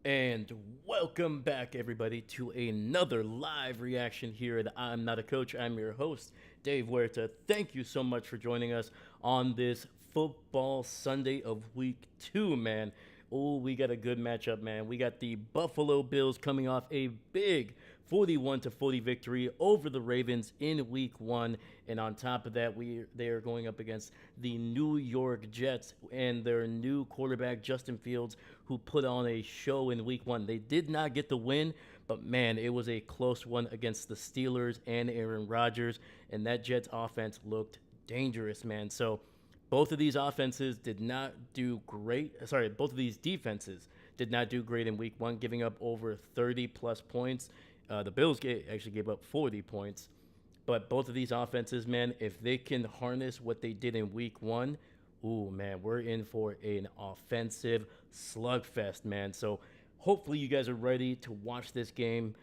And welcome back, everybody, to another live reaction here at I'm Not a Coach. I'm your host, Dave Huerta. Thank you so much for joining us on this football Sunday of week 2, man. Oh, we got a good matchup, man. We got the Buffalo Bills coming off a big 41-40 victory over the Ravens in week 1, and on top of that, they are going up against the New York Jets and their new quarterback Justin Fields, who put on a show in week 1. They did not get the win, but man, it was a close one against the Steelers and Aaron Rodgers, and that Jets offense looked dangerous, man. So both of these offenses did not do great. Sorry, both of these defenses did not do great in week 1, giving up over 30 plus points. The Bills actually gave up 40 points. But both of these offenses, man, if they can harness what they did in week 1, ooh, man, we're in for an offensive slugfest, man. So hopefully you guys are ready to watch this game.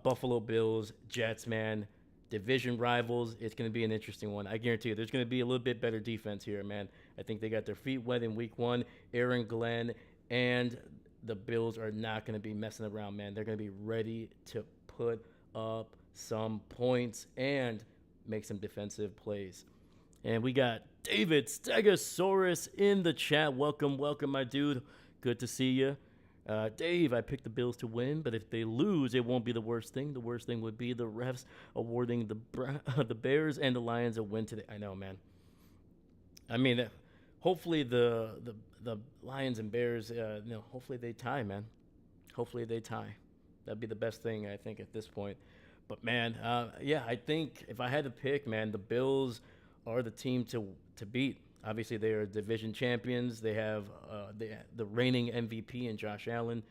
Buffalo Bills, Jets, man, division rivals. It's going to be an interesting one. I guarantee you there's going to be a little bit better defense here, man. I think they got their feet wet in week 1. Aaron Glenn and the Bills are not going to be messing around, man. They're going to be ready to put up some points and make some defensive plays. And we got David Stegosaurus in the chat. Welcome, welcome, my dude. Good to see you. Dave, I picked the Bills to win, but if they lose, it won't be the worst thing. The worst thing would be the refs awarding the Bears and the Lions a win today. I know, man. I mean, hopefully the Lions and Bears, hopefully they tie, man. Hopefully they tie. That'd be the best thing, I think, at this point. But man, yeah, I think if I had to pick, man, the Bills are the team to beat. Obviously, they are division champions. They have the reigning MVP in Josh Allen.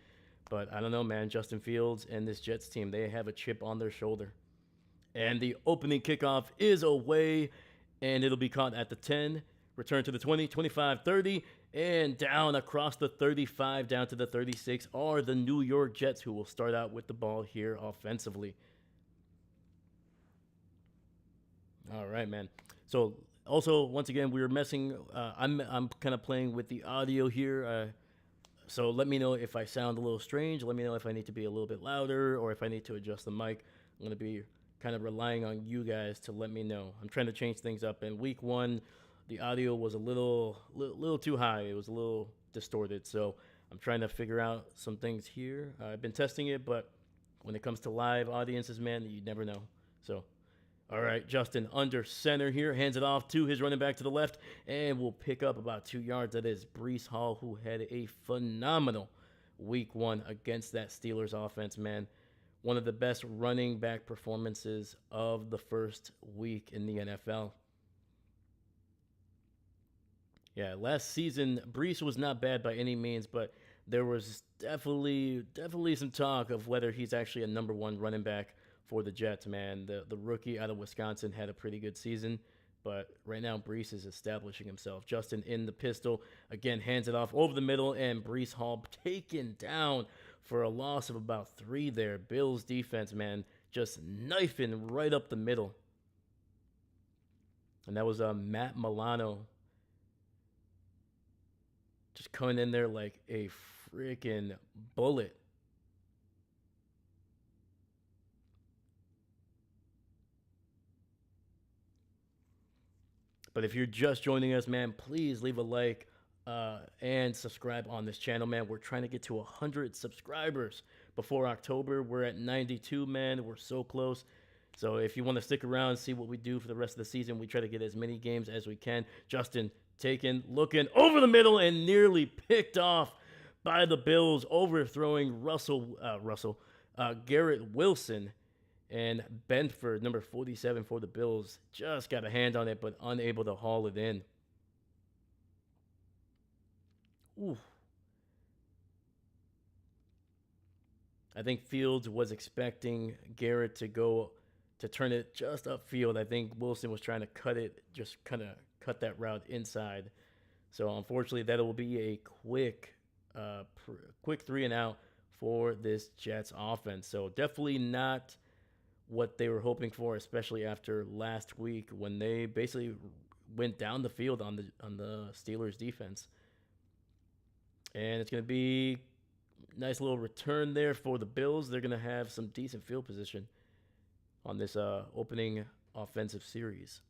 But I don't know, man. Justin Fields and this Jets team, they have a chip on their shoulder. And the opening kickoff is away, and it'll be caught at the 10. Return to the 20, 25, 30, and down across the 35 down to the 36 are the New York Jets, who will start out with the ball here offensively. All right, man. So also, once again, we were messing. I'm kind of playing with the audio here. So let me know if I sound a little strange. Let me know if I need to be a little bit louder or if I need to adjust the mic. I'm gonna be kind of relying on you guys to let me know. I'm trying to change things up. In week 1, the audio was a little too high. It was a little distorted. So I'm trying to figure out some things here. I've been testing it, but when it comes to live audiences, man, you never know. So all right, Justin under center here, hands it off to his running back to the left, and we'll pick up about 2 yards. That is Breece Hall, who had a phenomenal week 1 against that Steelers offense, man. One of the best running back performances of the first week in the NFL. Yeah, last season, Breece was not bad by any means, but there was definitely some talk of whether he's actually a number 1 running back for the Jets, man. The rookie out of Wisconsin had a pretty good season, but right now Breece is establishing himself. Justin in the pistol, again, hands it off over the middle, and Breece Hall taken down for a loss of about 3 there. Bills defense, man, just knifing right up the middle. And that was Matt Milano just coming in there like a freaking bullet. But if you're just joining us, man, please leave a like and subscribe on this channel, man. We're trying to get to 100 subscribers before October. We're at 92, man. We're so close. So if you want to stick around and see what we do for the rest of the season, we try to get as many games as we can. Justin taken, looking over the middle, and nearly picked off by the Bills, overthrowing Garrett Wilson. And Benford, number 47 for the Bills, just got a hand on it, but unable to haul it in. Ooh. I think Fields was expecting Garrett to turn it just upfield. I think Wilson was trying to cut that route inside. So unfortunately, that will be a quick 3 and out for this Jets offense. So definitely not what they were hoping for, especially after last week when they basically went down the field on the Steelers defense. And it's going to be Nice little return there for the Bills. They're going to have some decent field position on this opening offensive series.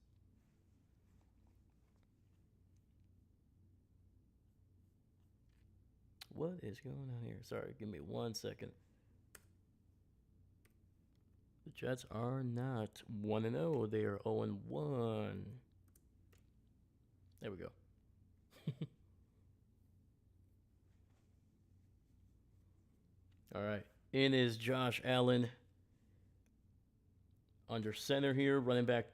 What is going on here? Sorry, give me 1 second. The Jets are not 1-0. They are 0-1. There we go. All right. In is Josh Allen. Under center here, running back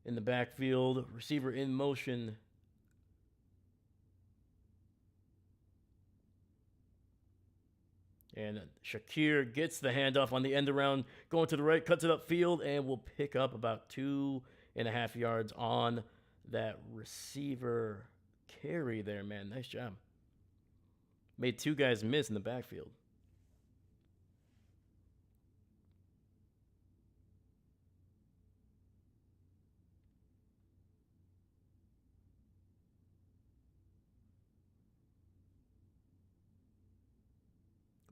in the backfield. Receiver in motion. And Shakir gets the handoff on the end around, going to the right, cuts it upfield, and will pick up about 2.5 yards on that receiver carry there, man. Nice job. Made 2 guys miss in the backfield.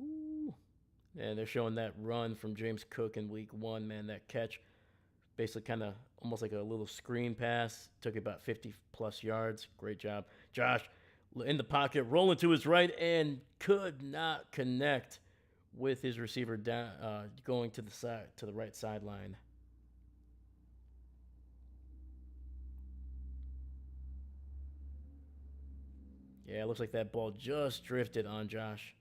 Ooh. And they're showing that run from James Cook in week 1, man. That catch, basically kind of almost like a little screen pass. Took about 50-plus yards. Great job. Josh in the pocket, rolling to his right, and could not connect with his receiver down, going to the side, to the right sideline. Yeah, it looks like that ball just drifted on Josh.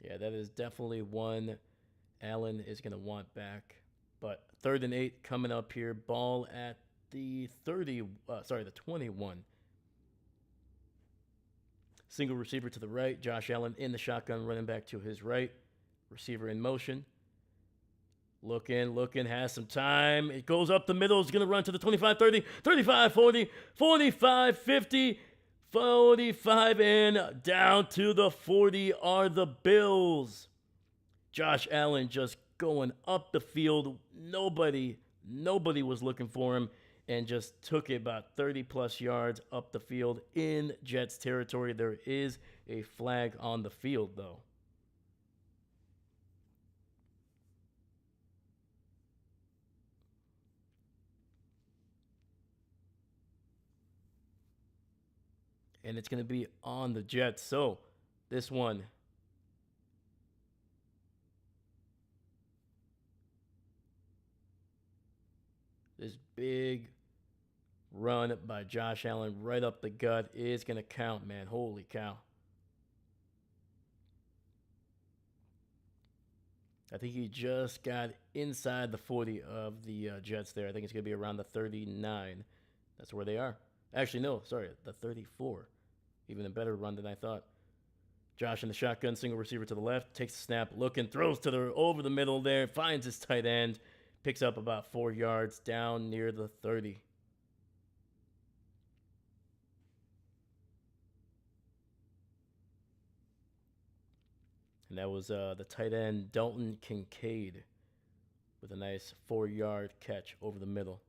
Yeah, that is definitely one Allen is going to want back. But 3rd and 8 coming up here. Ball at the 21. Single receiver to the right. Josh Allen in the shotgun, running back to his right. Receiver in motion. Looking, has some time. It goes up the middle. It's going to run to the 25, 30, 35, 40, 45, 50, 45, and down to the 40 are the Bills. Josh Allen just going up the field. Nobody was looking for him, and just took it about 30-plus yards up the field in Jets territory. There is a flag on the field, though. And it's going to be on the Jets. So this one, this big run by Josh Allen right up the gut is going to count, man. Holy cow. I think he just got inside the 40 of the Jets there. I think it's going to be around the 39. That's where they are. Actually, no, sorry, the 34. Even a better run than I thought. Josh in the shotgun, single receiver to the left, takes the snap, looking, throws to the over the middle there, finds his tight end, picks up about 4 yards down near the 30. And that was the tight end, Dalton Kincaid, with a nice 4-yard catch over the middle.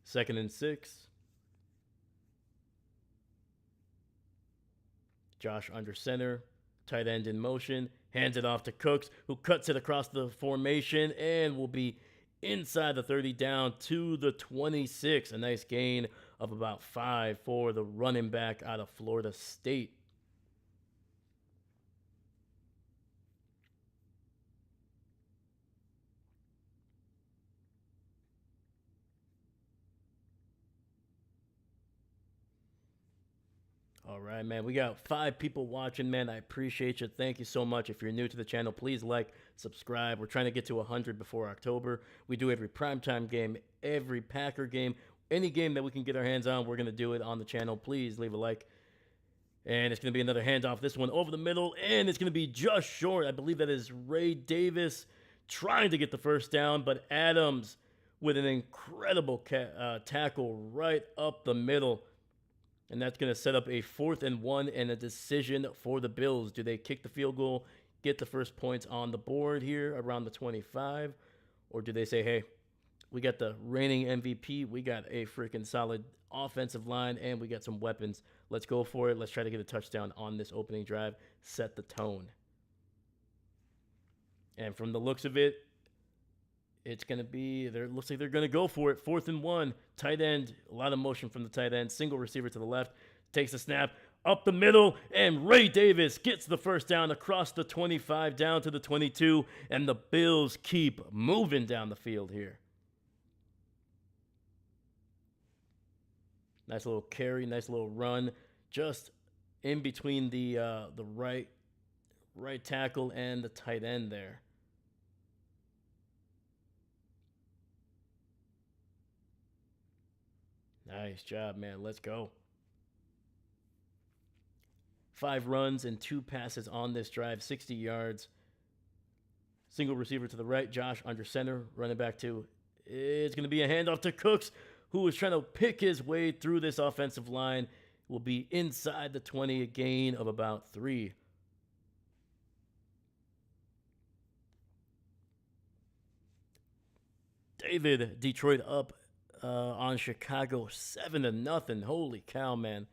2nd and 6. Josh under center, tight end in motion, hands it off to Cooks, who cuts it across the formation and will be inside the 30 down to the 26. A nice gain of about 5 for the running back out of Florida State. All right, man. We got 5 people watching, man. I appreciate you. Thank you so much. If you're new to the channel, please like, subscribe. We're trying to get to 100 before October. We do every primetime game, every Packer game, any game that we can get our hands on. We're going to do it on the channel. Please leave a like. And it's going to be another handoff. This one over the middle, and it's going to be just short. I believe that is Ray Davis trying to get the first down, but Adams with an incredible tackle right up the middle. And that's going to set up a 4th and 1 and a decision for the Bills. Do they kick the field goal, get the first points on the board here around the 25? Or do they say, hey, We got the reigning MVP. We got a freaking solid offensive line, and we got some weapons. Let's go for it. Let's try to get a touchdown on this opening drive. Set the tone. And from the looks of it, it's going to be, looks like they're going to go for it. 4th and 1. Tight end. A lot of motion from the tight end. Single receiver to the left. Takes a snap. Up the middle. And Ray Davis gets the first down across the 25 down to the 22. And the Bills keep moving down the field here. Nice little carry. Nice little run. Just in between the right tackle and the tight end there. Nice job, man. Let's go. 5 runs and 2 passes on this drive, 60 yards. Single receiver to the right, Josh under center, running back to. It's going to be a handoff to Cooks, who is trying to pick his way through this offensive line. Will be inside the 20, a gain of about 3. David, Detroit up on Chicago 7-0. Holy cow, man.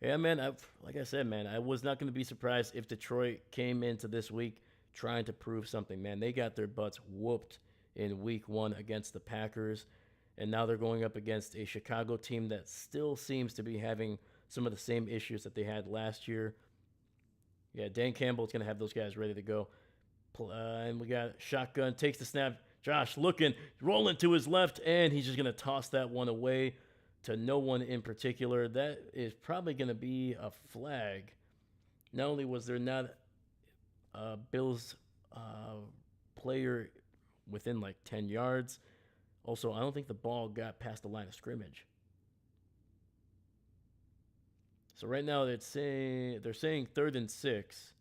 Yeah, man, like I said, man, I was not going to be surprised if Detroit came into this week trying to prove something, man. They got their butts whooped in week 1 against the Packers, and now they're going up against a Chicago team that still seems to be having some of the same issues that they had last year. Yeah, Dan Campbell's going to have those guys ready to go. And we got shotgun, takes the snap. Josh looking, rolling to his left, and he's just going to toss that one away to no one in particular. That is probably going to be a flag. Not only was there not a Bills player within like 10 yards, also, I don't think the ball got past the line of scrimmage. So right now they're saying 3rd and 6.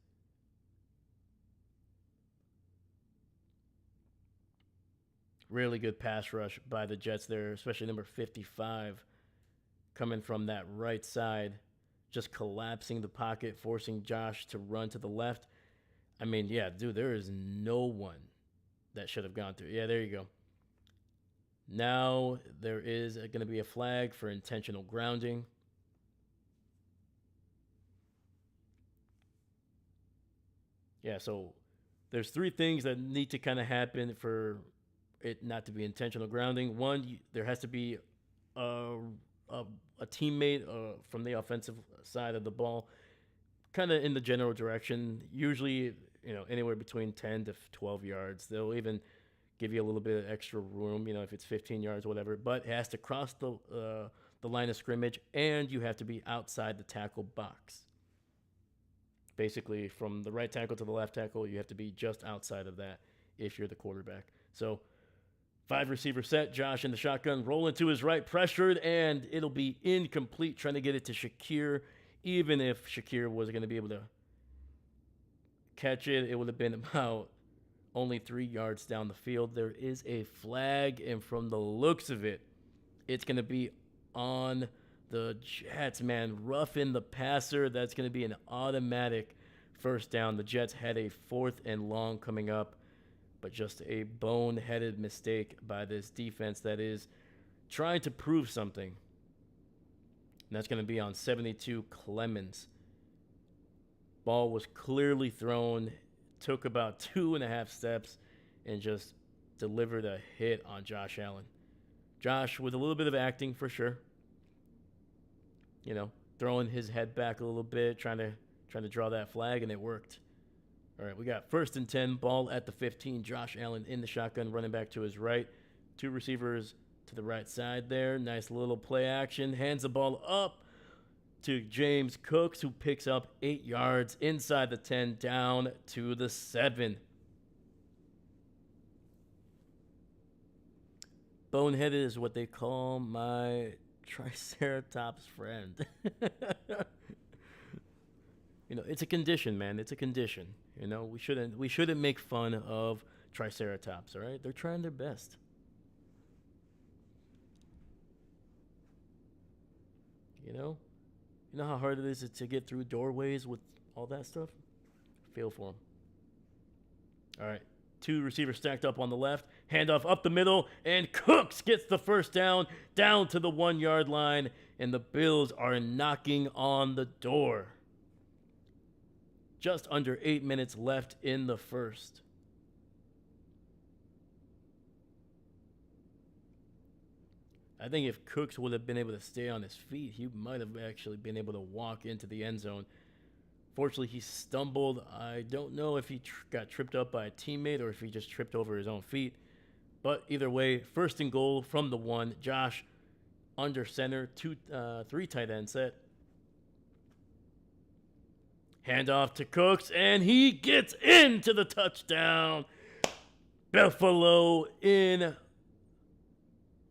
Really good pass rush by the Jets there, especially number 55 coming from that right side, just collapsing the pocket, forcing Josh to run to the left. I mean, yeah, dude, there is no one that should have gone through. Yeah, there you go. Now there is going to be a flag for intentional grounding. Yeah, so there's 3 things that need to kind of happen for it not to be intentional grounding. One, there has to be a teammate from the offensive side of the ball, kind of in the general direction. Usually, anywhere between 10 to 12 yards. They'll even give you a little bit of extra room, if it's 15 yards or whatever. But it has to cross the line of scrimmage, and you have to be outside the tackle box. Basically, from the right tackle to the left tackle, you have to be just outside of that if you're the quarterback. So 5 receiver set, Josh in the shotgun, rolling to his right, pressured, and it'll be incomplete, trying to get it to Shakir. Even if Shakir was going to be able to catch it, it would have been about only 3 yards down the field. There is a flag, and from the looks of it, it's going to be on the Jets, man. Roughing the passer. That's going to be an automatic first down. The Jets had a 4th and long coming up, but just a boneheaded mistake by this defense that is trying to prove something. And that's going to be on 72, Clemens. Ball was clearly thrown, took about 2.5 steps, and just delivered a hit on Josh Allen. Josh with a little bit of acting for sure. Throwing his head back a little bit, trying to draw that flag, and it worked. All right, we got 1st and 10, ball at the 15. Josh Allen in the shotgun, running back to his right. 2 receivers to the right side there. Nice little play action. Hands the ball up to James Cooks, who picks up 8 yards inside the 10, down to the 7. Boneheaded is what they call my Triceratops friend. It's a condition, man. It's a condition. We shouldn't make fun of Triceratops, all right? They're trying their best. You know how hard it is to get through doorways with all that stuff? Feel for them. All right. 2 receivers stacked up on the left. Handoff up the middle, and Cooks gets the first down to the 1 yard line, and the Bills are knocking on the door. Just under 8 minutes left in the first. I think if Cooks would have been able to stay on his feet, he might have actually been able to walk into the end zone. Fortunately, he stumbled. I don't know if he got tripped up by a teammate or if he just tripped over his own feet. But either way, 1st and goal from the 1. Josh under center, 3 tight end set. Handoff to Cooks, and he gets into the touchdown. Buffalo in.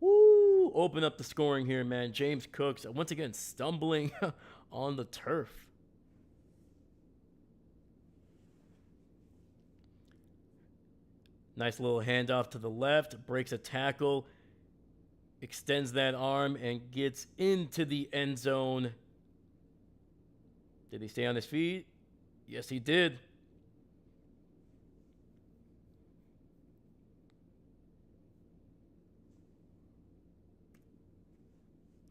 Woo! Open up the scoring here, man. James Cooks, once again, stumbling on the turf. Nice little handoff to the left, breaks a tackle, extends that arm, and gets into the end zone. Did he stay on his feet? Yes, he did.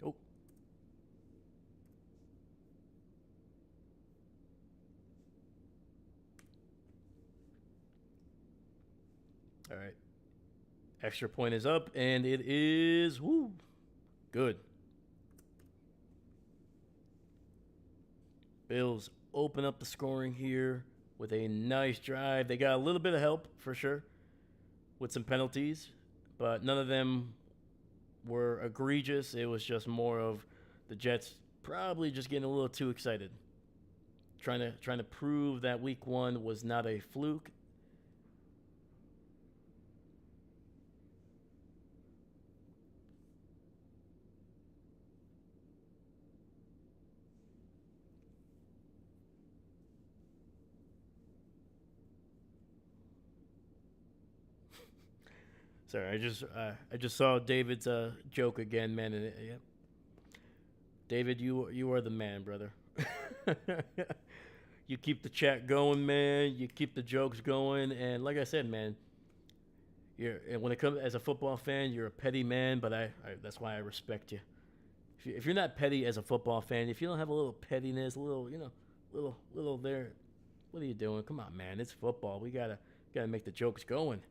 Oh. All right. Extra point is up, and it is good. Bills open up the scoring here with a nice drive. They got a little bit of help for sure with some penalties, but none of them were egregious. It was just more of the Jets probably just getting a little too excited, trying to prove that week 1 was not a fluke. Sorry, I just saw David's joke again, man. And yeah. David, you are the man, brother. You keep the chat going, man. You keep the jokes going, and like I said, man, and when it comes as a football fan, you're a petty man, but that's why I respect you. If you're not petty as a football fan, if you don't have a little pettiness, a little little there, what are you doing? Come on, man. It's football. We gotta make the jokes going.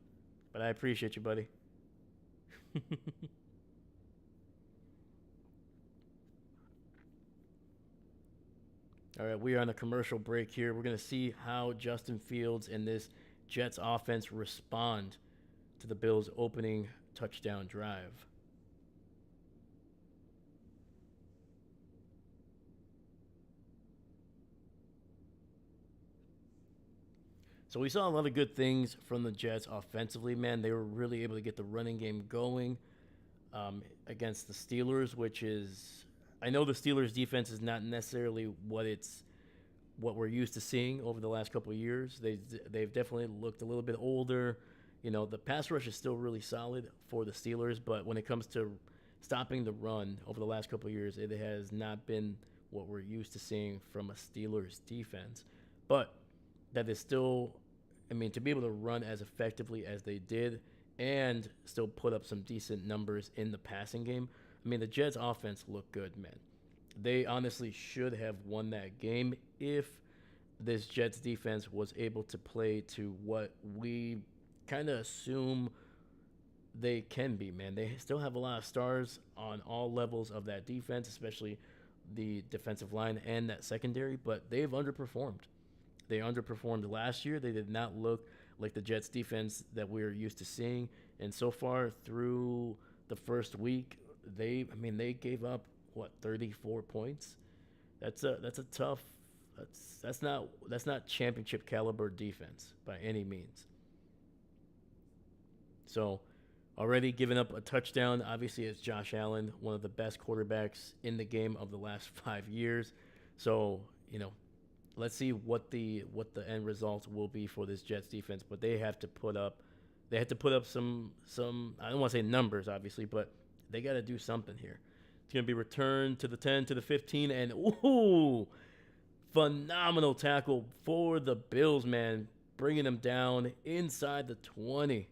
But I appreciate you, buddy. All right, we are on a commercial break here. We're going to see how Justin Fields and this Jets offense respond to the Bills' opening touchdown drive. So we saw a lot of good things from the Jets offensively, man. They were really able to get the running game going against the Steelers, which is, I know the Steelers defense is not necessarily what we're used to seeing over the last couple of years. They've definitely looked a little bit older. You know, the pass rush is still really solid for the Steelers, but when it comes to stopping the run over the last couple of years, it has not been what we're used to seeing from a Steelers defense. But that is still, I mean, to be able to run as effectively as they did and still put up some decent numbers in the passing game. I mean, the Jets offense looked good, man. They honestly should have won that game if this Jets defense was able to play to what we kind of assume they can be, man. They still have a lot of stars on all levels of that defense, especially the defensive line and that secondary, but they've underperformed. They underperformed last year. They did not look like the Jets defense that we're used to seeing. And so far through the first week, they gave up 34 points. That's a tough, that's not championship caliber defense by any means. So already giving up a touchdown, obviously it's Josh Allen, one of the best quarterbacks in the game of the last 5 years. So, let's see what the end results will be for this Jets defense, but they have to put up some I don't want to say numbers obviously, but they got to do something here. It's going to be returned to the 10 to the 15 and phenomenal tackle for the Bills, man, bringing them down inside the 20.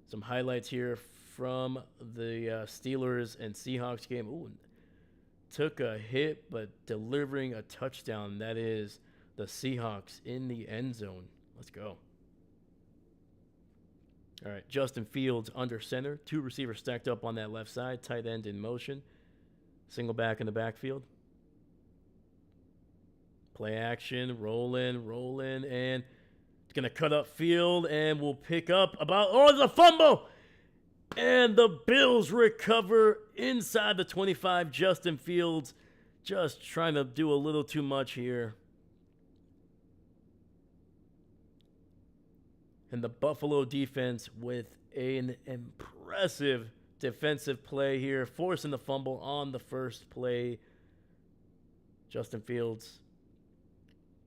Some highlights here from the Steelers and Seahawks game. Ooh, took a hit, but delivering a touchdown. That is the Seahawks in the end zone. Let's go. All right, Justin Fields under center. Two receivers stacked up on that left side. Tight end in motion. Single back in the backfield. Play action, rolling, and it's going to cut up field, and we'll pick up about, oh, it's a fumble! And the Bills recover inside the 25. Justin Fields just trying to do a little too much here. And the Buffalo defense with an impressive defensive play here, forcing the fumble on the first play. Justin Fields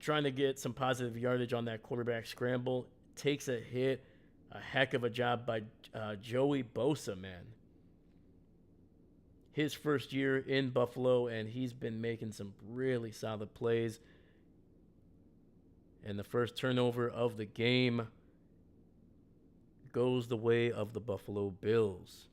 trying to get some positive yardage on that quarterback scramble. Takes a hit. A heck of a job by Joey Bosa, man. His first year in Buffalo, and he's been making some really solid plays. And the first turnover of the game goes the way of the Buffalo Bills.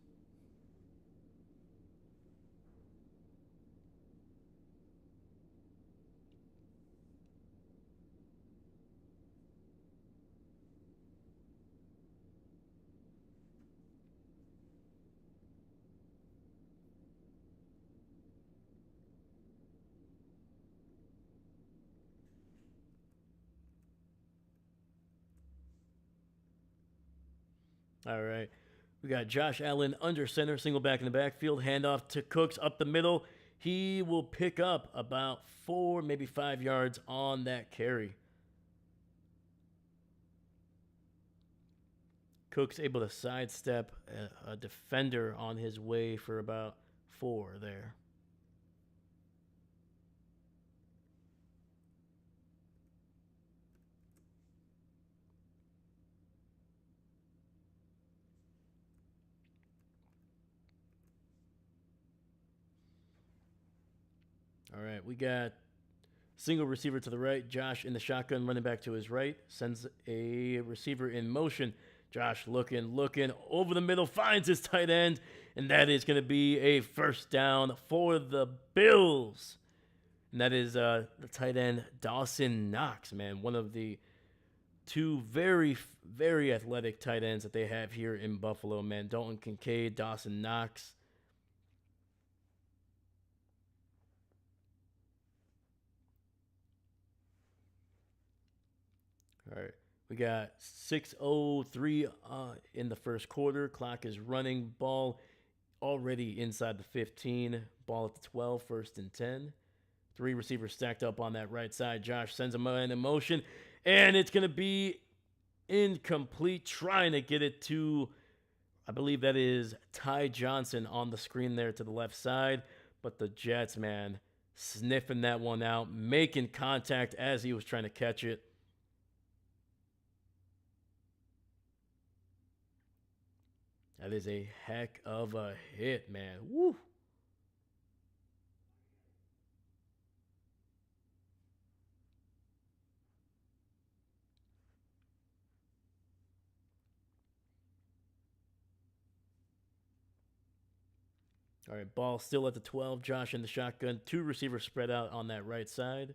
All right. We got Josh Allen under center, single back in the backfield, handoff to Cooks up the middle. He will pick up about 4, maybe 5 yards on that carry. Cooks able to sidestep a defender on his way for about 4 there. All right, we got single receiver to the right. Josh in the shotgun, running back to his right. Sends a receiver in motion. Josh looking over the middle, finds his tight end, and that is going to be a first down for the Bills. And that is the tight end Dawson Knox, man. One of the two very, very athletic tight ends that they have here in Buffalo, man. Dalton Kincaid, Dawson Knox. All right. We got 6:03 in the first quarter. Clock is running. Ball already inside the 15. Ball at the 12, first and 10. 3 receivers stacked up on that right side. Josh sends him in motion, and it's going to be incomplete. Trying to get it to, I believe that is Ty Johnson on the screen there to the left side. But the Jets, man, sniffing that one out, making contact as he was trying to catch it. That is a heck of a hit, man. Woo! All right, ball still at the 12. Josh in the shotgun. 2 receivers spread out on that right side.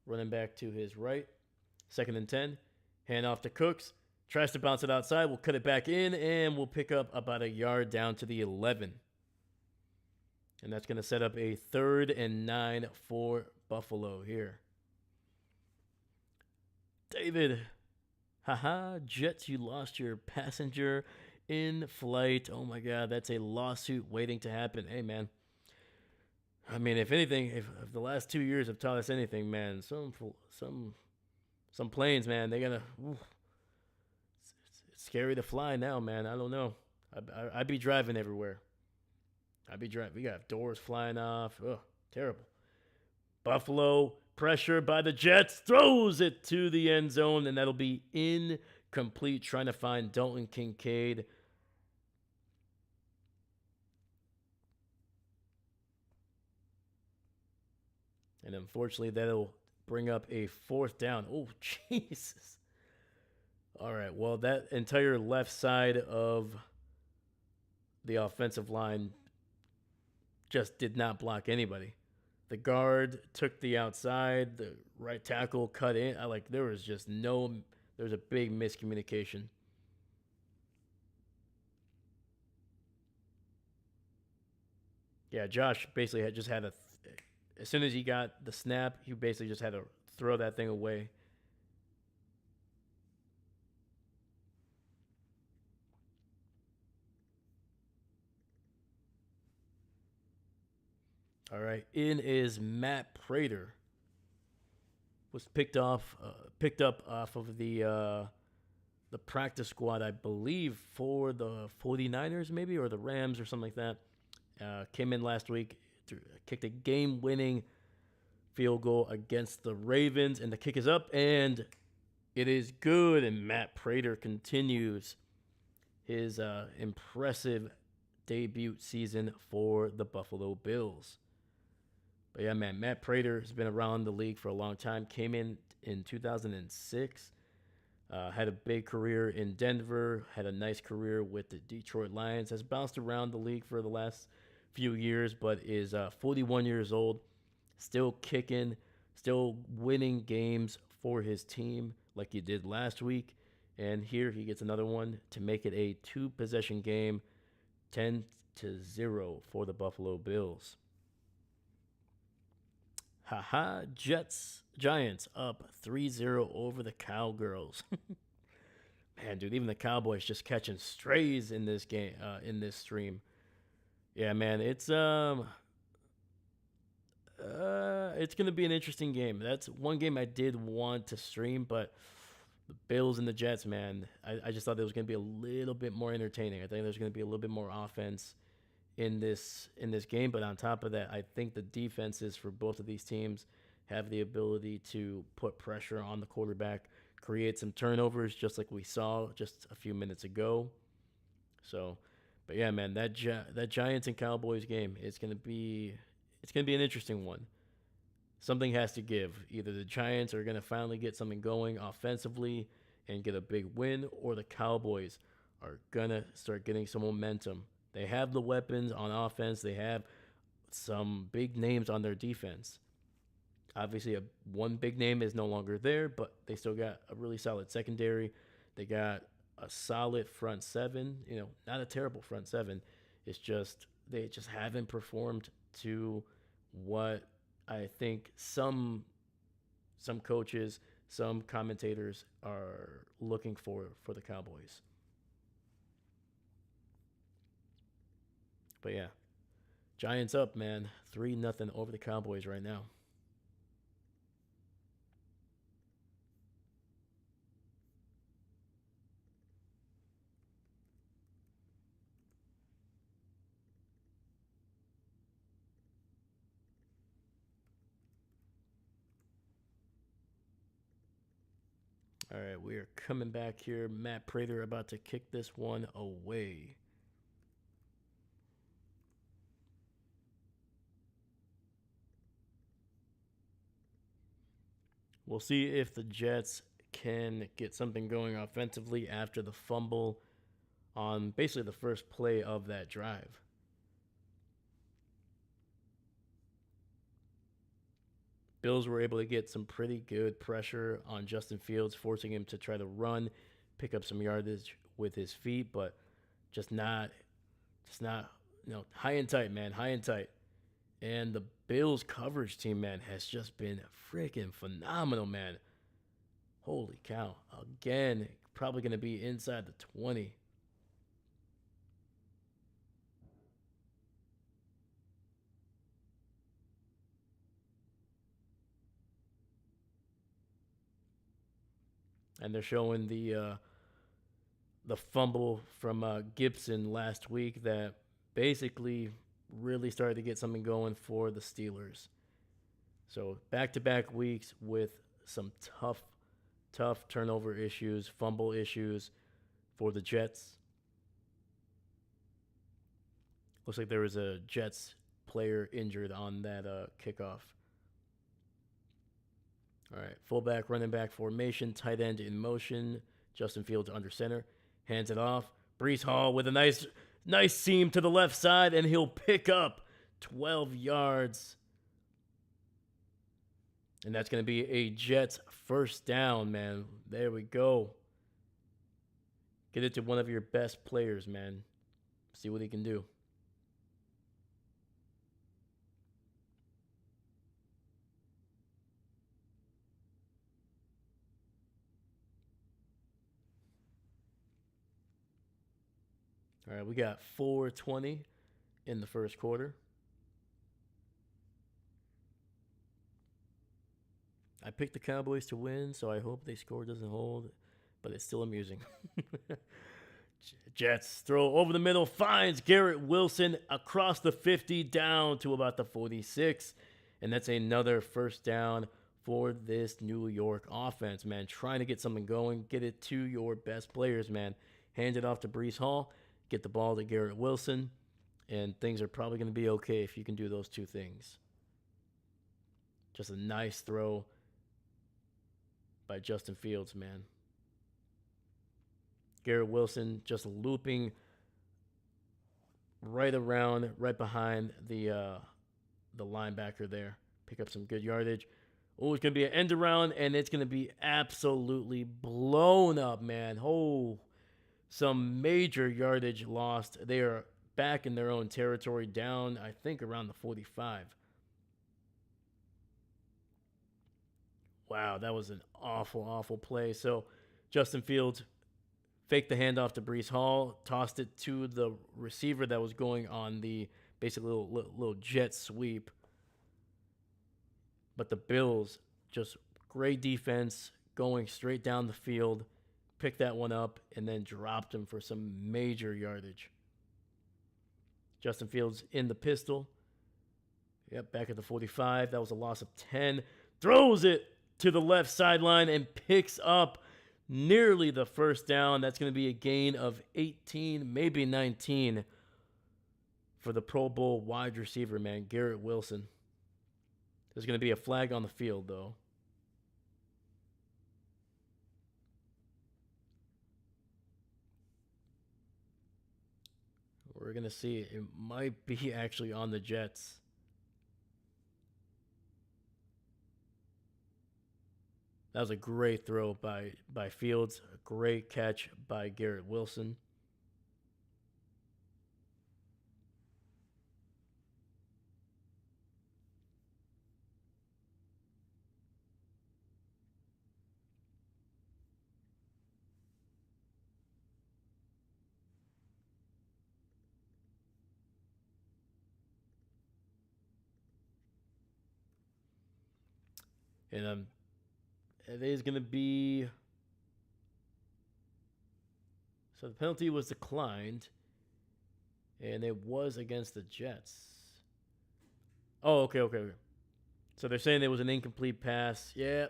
Running back to his right. Second and 10. Hand off to Cooks. Tries to bounce it outside. We'll cut it back in, and we'll pick up about a yard down to the 11. And that's going to set up a 3rd and 9 for Buffalo here. David, haha, Jets, you lost your passenger in flight. Oh my God, that's a lawsuit waiting to happen. Hey, man. I mean, if anything, if the last 2 years have taught us anything, man, some planes, man, they're gonna. It's scary to fly now, man. I don't know. I'd be driving everywhere. I'd be driving. We got doors flying off. Ugh, terrible. Buffalo, pressure by the Jets, throws it to the end zone, and that'll be incomplete. Trying to find Dalton Kincaid. And unfortunately, that'll bring up a 4th down. Oh, Jesus. All right. Well, that entire left side of the offensive line just did not block anybody. The guard took the outside. The right tackle cut in. I like there was just no. There was a big miscommunication. Yeah, Josh basically had just had a. As soon as he got the snap, he basically just had to throw that thing away. All right, in is Matt Prater. Was picked up off of the practice squad, I believe, for the 49ers maybe or the Rams or something like that. Came in last week, kicked a game-winning field goal against the Ravens, and the kick is up, and it is good. And Matt Prater continues his impressive debut season for the Buffalo Bills. But yeah, man, Matt Prater has been around the league for a long time. Came in 2006. Had a big career in Denver. Had a nice career with the Detroit Lions. Has bounced around the league for the last few years, but is 41 years old. Still kicking. Still winning games for his team like he did last week. And here he gets another one to make it a two-possession game, 10-0 for the Buffalo Bills. Haha, Giants up 3-0 over the Cowgirls. Man, dude, even the Cowboys just catching strays in this game, in this stream. Yeah, man, it's gonna be an interesting game. That's one game I did want to stream, but the Bills and the Jets, man, I just thought it was gonna be a little bit more entertaining. I think there's gonna be a little bit more offense in this game. But on top of that, I think the defenses for both of these teams have the ability to put pressure on the quarterback, create some turnovers, just like we saw just a few minutes ago. So, but yeah, man, that Giants and Cowboys game it's gonna be an interesting one. Something has to give. Either the Giants are gonna finally get something going offensively and get a big win, or the Cowboys are gonna start getting some momentum. They have the weapons on offense. They have some big names on their defense. Obviously, one big name is no longer there, but they still got a really solid secondary. They got a solid front seven. Not a terrible front seven. It's just they just haven't performed to what I think some coaches, some commentators are looking for the Cowboys. But yeah, Giants up, man, 3-0 over the Cowboys right now. All right, we are coming back here. Matt Prater about to kick this one away. We'll see if the Jets can get something going offensively after the fumble on basically the first play of that drive. Bills were able to get some pretty good pressure on Justin Fields, forcing him to try to run, pick up some yardage with his feet, but just not, just not, high and tight, man, high and tight. And the Bills coverage team, man, has just been freaking phenomenal, man. Holy cow. Again, probably going to be inside the 20. And they're showing the fumble from Gibson last week that basically really started to get something going for the Steelers. So back-to-back weeks with some tough turnover issues, fumble issues for the Jets. Looks like there was a Jets player injured on that kickoff. All right, fullback, running back formation, tight end in motion. Justin Fields under center, hands it off. Breece Hall with a nice seam to the left side, and he'll pick up 12 yards. And that's going to be a Jets first down, man. There we go. Get it to one of your best players, man. See what he can do. All right, we got 4:20 in the first quarter. I picked the Cowboys to win, so I hope they score doesn't hold, but it's still amusing. Jets throw over the middle, finds Garrett Wilson across the 50 down to about the 46, and that's another first down for this New York offense, man. Trying to get something going, get it to your best players, man. Hand it off to Breece Hall, get the ball to Garrett Wilson, and things are probably going to be okay if you can do those two things. Just a nice throw by Justin Fields, man. Garrett Wilson just looping right behind the linebacker there. Pick up some good yardage. Oh, it's going to be an end around, and it's going to be absolutely blown up, man. Oh, some major yardage lost. They are back in their own territory, down, I think, around the 45. Wow, that was an awful play. So Justin Fields faked the handoff to Breece Hall, tossed it to the receiver that was going on the basically little jet sweep. But the Bills, just great defense, going straight down the field, picked that one up, and then dropped him for some major yardage. Justin Fields in the pistol. Yep, back at the 45. That was a loss of 10. Throws it to the left sideline and picks up nearly the first down. That's going to be a gain of 18, maybe 19 for the Pro Bowl wide receiver, man, Garrett Wilson. There's going to be a flag on the field, though. We're going to see. It might be actually on the Jets. That was a great throw by Fields. A great catch by Garrett Wilson. And it is going to be... So the penalty was declined, and it was against the Jets. Oh, okay. So they're saying there was an incomplete pass. Yeah.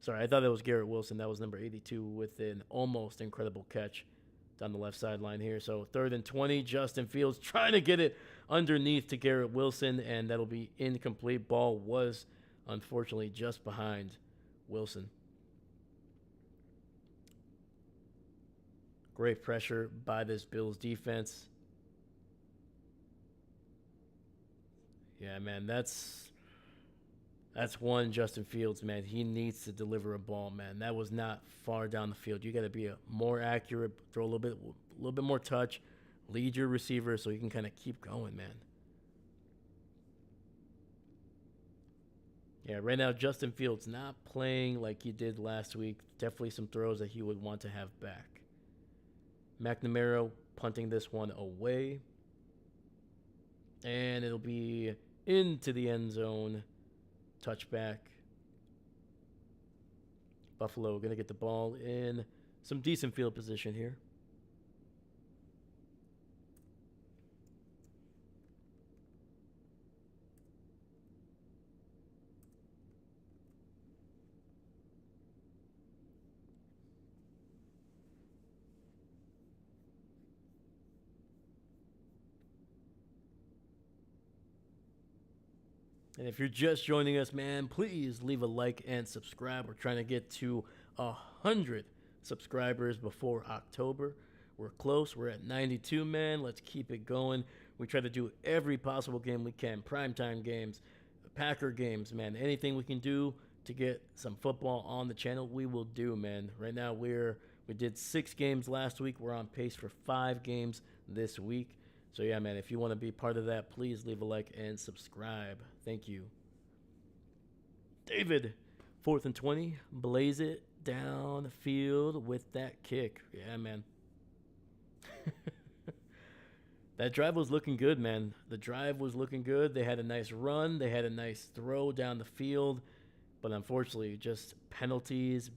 Sorry, I thought that was Garrett Wilson. That was number 82 with an almost incredible catch down the left sideline here. So 3rd and 20, Justin Fields trying to get it underneath to Garrett Wilson, and that'll be incomplete. Ball was unfortunately just behind Wilson. Great pressure by this Bills defense. Yeah, man, that's one Justin Fields, man. He needs to deliver a ball, man. That was not far down the field. You got to be a more accurate, throw a little bit more touch, lead your receiver so he can kind of keep going, man. Yeah, right now Justin Fields not playing like he did last week. Definitely some throws that he would want to have back. McNamara punting this one away. And it'll be into the end zone. Touchback. Buffalo going to get the ball in some decent field position here. And if you're just joining us, man, please leave a like and subscribe. We're trying to get to 100 subscribers before October. We're close. We're at 92, man. Let's keep it going. We try to do every possible game we can. Primetime games, Packer games, man. Anything we can do to get some football on the channel, we will do, man. Right now, we did 6 games last week. We're on pace for 5 games this week. So, yeah, man, if you want to be part of that, please leave a like and subscribe. Thank you. David, 4th and 20. Blaze it down the field with that kick. Yeah, man. That drive was looking good, man. The drive was looking good. They had a nice run. They had a nice throw down the field. But unfortunately, just penalties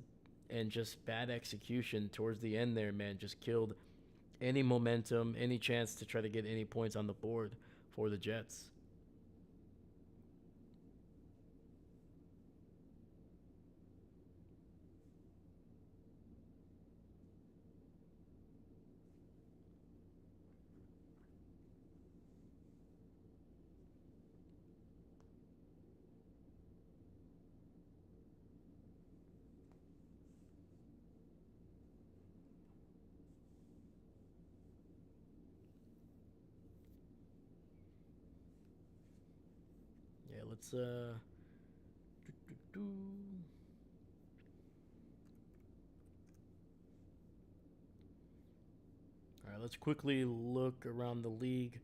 and just bad execution towards the end there, man, just killed any momentum, any chance to try to get any points on the board for the Jets. Yeah, let's All right, let's quickly look around the league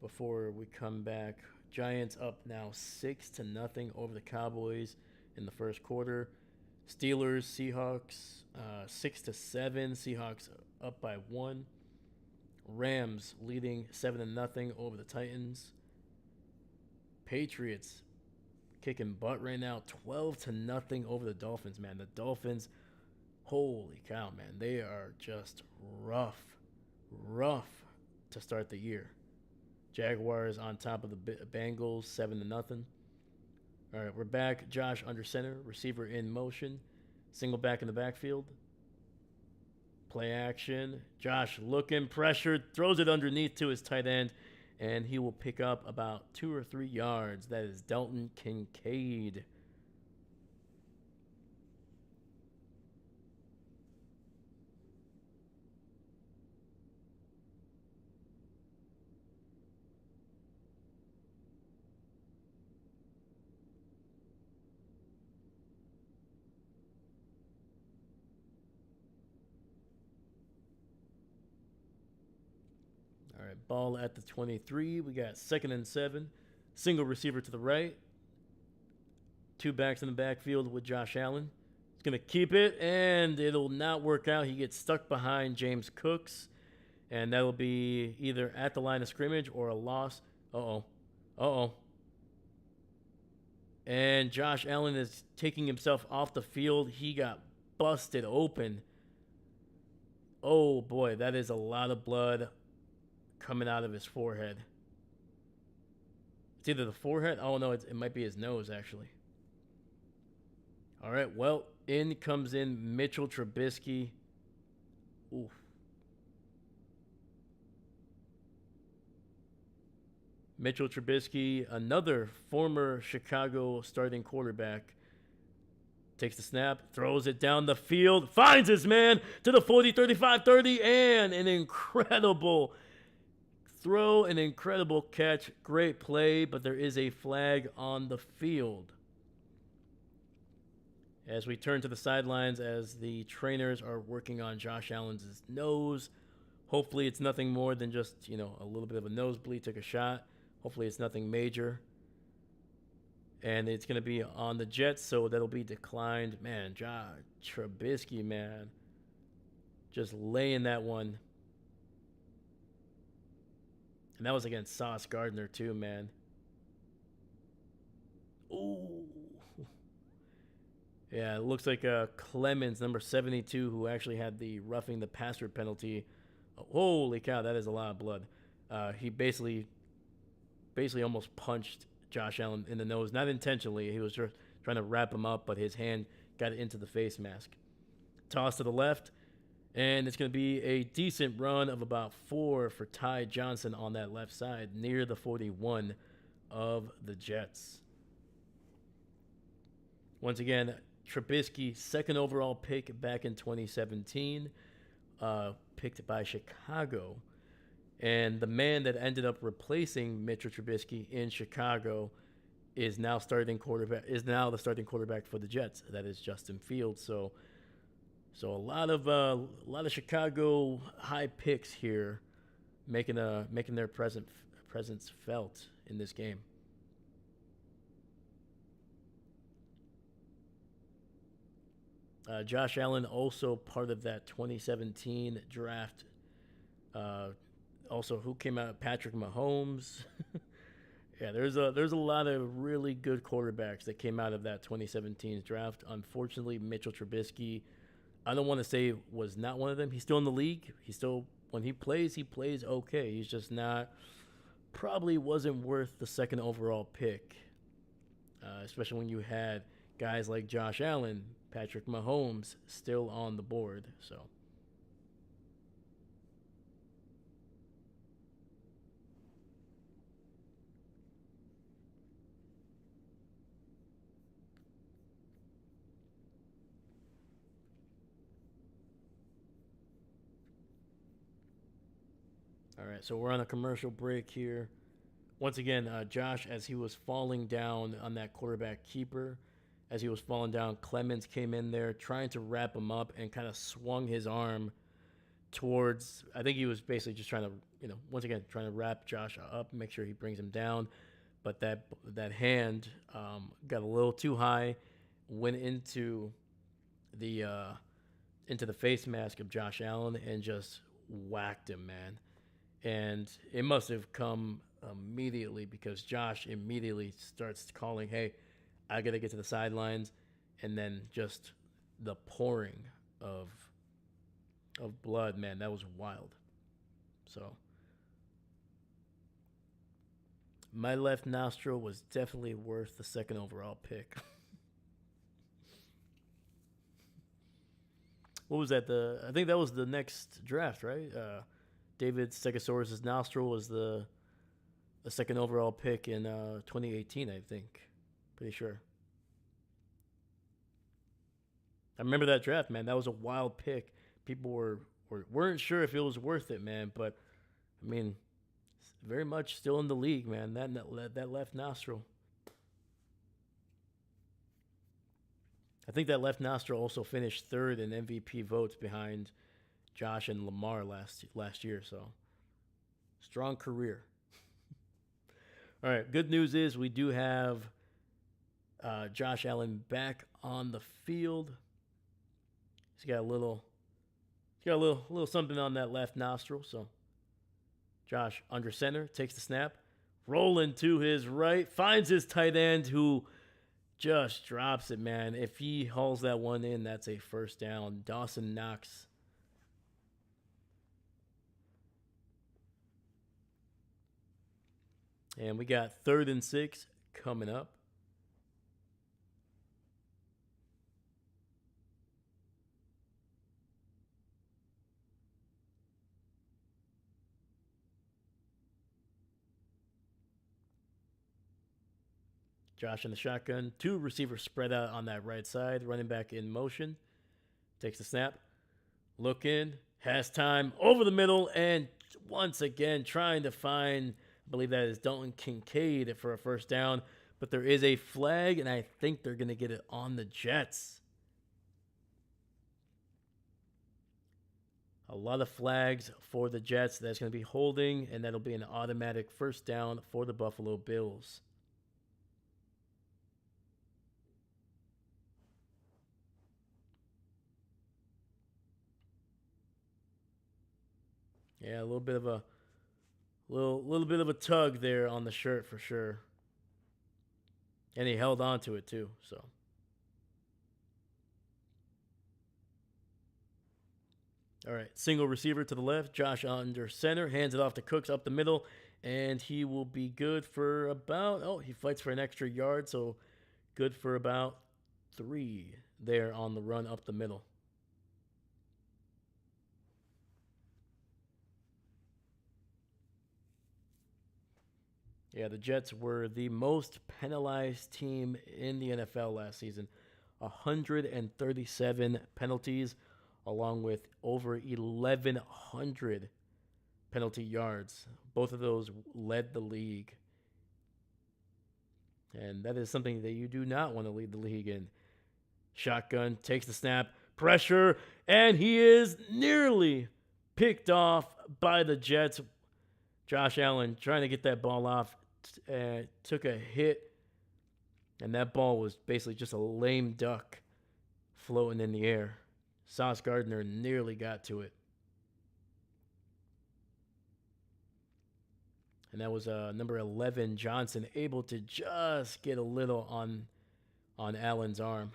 before we come back. Giants up now 6-0 over the Cowboys in the first quarter. Steelers, Seahawks 6-7. Seahawks up by 1. Rams leading 7-0 over the Titans. Patriots kicking butt right now, 12-0 over the Dolphins, man. The Dolphins, holy cow, man. They are just rough to start the year. Jaguars on top of the Bengals, 7-0. All right, we're back. Josh under center, receiver in motion, single back in the backfield. Play action. Josh looking pressured, throws it underneath to his tight end, and he will pick up about 2 or 3 yards. That is Dalton Kincaid. All right, ball at the 23. We got 2nd and 7. Single receiver to the right. 2 backs in the backfield with Josh Allen. He's going to keep it, and it'll not work out. He gets stuck behind James Cooks, and that'll be either at the line of scrimmage or a loss. Uh-oh. And Josh Allen is taking himself off the field. He got busted open. Oh, boy, that is a lot of blood coming out of his forehead. It's either the forehead. Oh, no, it might be his nose, actually. All right, well, in comes in Mitchell Trubisky. Oof. Mitchell Trubisky, another former Chicago starting quarterback, takes the snap, throws it down the field, finds his man to the 40, 35, 30, and an incredible throw, an incredible catch. Great play, but there is a flag on the field. As we turn to the sidelines, as the trainers are working on Josh Allen's nose. Hopefully it's nothing more than just, a little bit of a nosebleed, took a shot. Hopefully it's nothing major. And it's going to be on the Jets, so that'll be declined. Man, Josh Trubisky, man. Just laying that one. And that was against Sauce Gardner, too, man. Ooh. Yeah, it looks like Clemens, number 72, who actually had the roughing the passer penalty. Holy cow, that is a lot of blood. He basically almost punched Josh Allen in the nose. Not intentionally. He was just trying to wrap him up, but his hand got into the face mask. Toss to the left, and it's going to be a decent run of about 4 for Ty Johnson on that left side, near the 41 of the Jets. Once again, Trubisky, second overall pick back in 2017, picked by Chicago. And the man that ended up replacing Mitchell Trubisky in Chicago is now the starting quarterback for the Jets. That is Justin Fields. So a lot of Chicago high picks here, making their presence felt in this game. Josh Allen also part of that 2017 draft. Uh, Also, who came out? Patrick Mahomes. Yeah, there's a lot of really good quarterbacks that came out of that 2017 draft. Unfortunately, Mitchell Trubisky, I don't want to say was not one of them. He's still in the league. He's still when he plays okay. He's just not probably wasn't worth the second overall pick, especially when you had guys like Josh Allen, Patrick Mahomes still on the board. So. All right, so we're on a commercial break here. Once again, Josh, as he was falling down on that quarterback keeper, as he was falling down, Clemens came in there trying to wrap him up and kind of swung his arm towards. I think he was basically just trying to, once again, trying to wrap Josh up, make sure he brings him down. But that hand got a little too high, went the into the face mask of Josh Allen and just whacked him, man. And it must have come immediately because Josh immediately starts calling, "Hey, I gotta get to the sidelines," and then just the pouring of blood, man, that was wild. So my left nostril was definitely worth the second overall pick. What was that? I think that was the next draft, right? David Stegosaurus' nostril was the second overall pick in 2018, I think. Pretty sure. I remember that draft, man. That was a wild pick. People weren't sure if it was worth it, man. But I mean, very much still in the league, man. That left nostril. I think that left nostril also finished third in MVP votes behind Josh and Lamar last year. So strong career. All right. Good news is we do have Josh Allen back on the field. He's got a little something on that left nostril. So Josh under center takes the snap, rolling to his right, finds his tight end who just drops it, man. If he hauls that one in, that's a first down. Dawson Knox. And we got 3rd and 6 coming up. Josh in the shotgun. 2 receivers spread out on that right side. Running back in motion. Takes the snap. Look in. Has time. Over the middle. And once again trying to find, I believe that is Dalton Kincaid for a first down. But there is a flag, and I think they're going to get it on the Jets. A lot of flags for the Jets. That's going to be holding, and that'll be an automatic first down for the Buffalo Bills. Yeah, a little bit of a little bit of a tug there on the shirt for sure. And he held on to it too, so. All right, single receiver to the left. Josh under center, hands it off to Cooks up the middle, and he will be good for he fights for an extra yard, so good for about 3 there on the run up the middle. Yeah, the Jets were the most penalized team in the NFL last season. 137 penalties, along with over 1,100 penalty yards. Both of those led the league. And that is something that you do not want to lead the league in. Shotgun takes the snap, pressure, and he is nearly picked off by the Jets. Josh Allen trying to get that ball off, took a hit, and that ball was basically just a lame duck floating in the air. Sauce Gardner nearly got to it. And that was number 11, Johnson, able to just get a little on Allen's arm.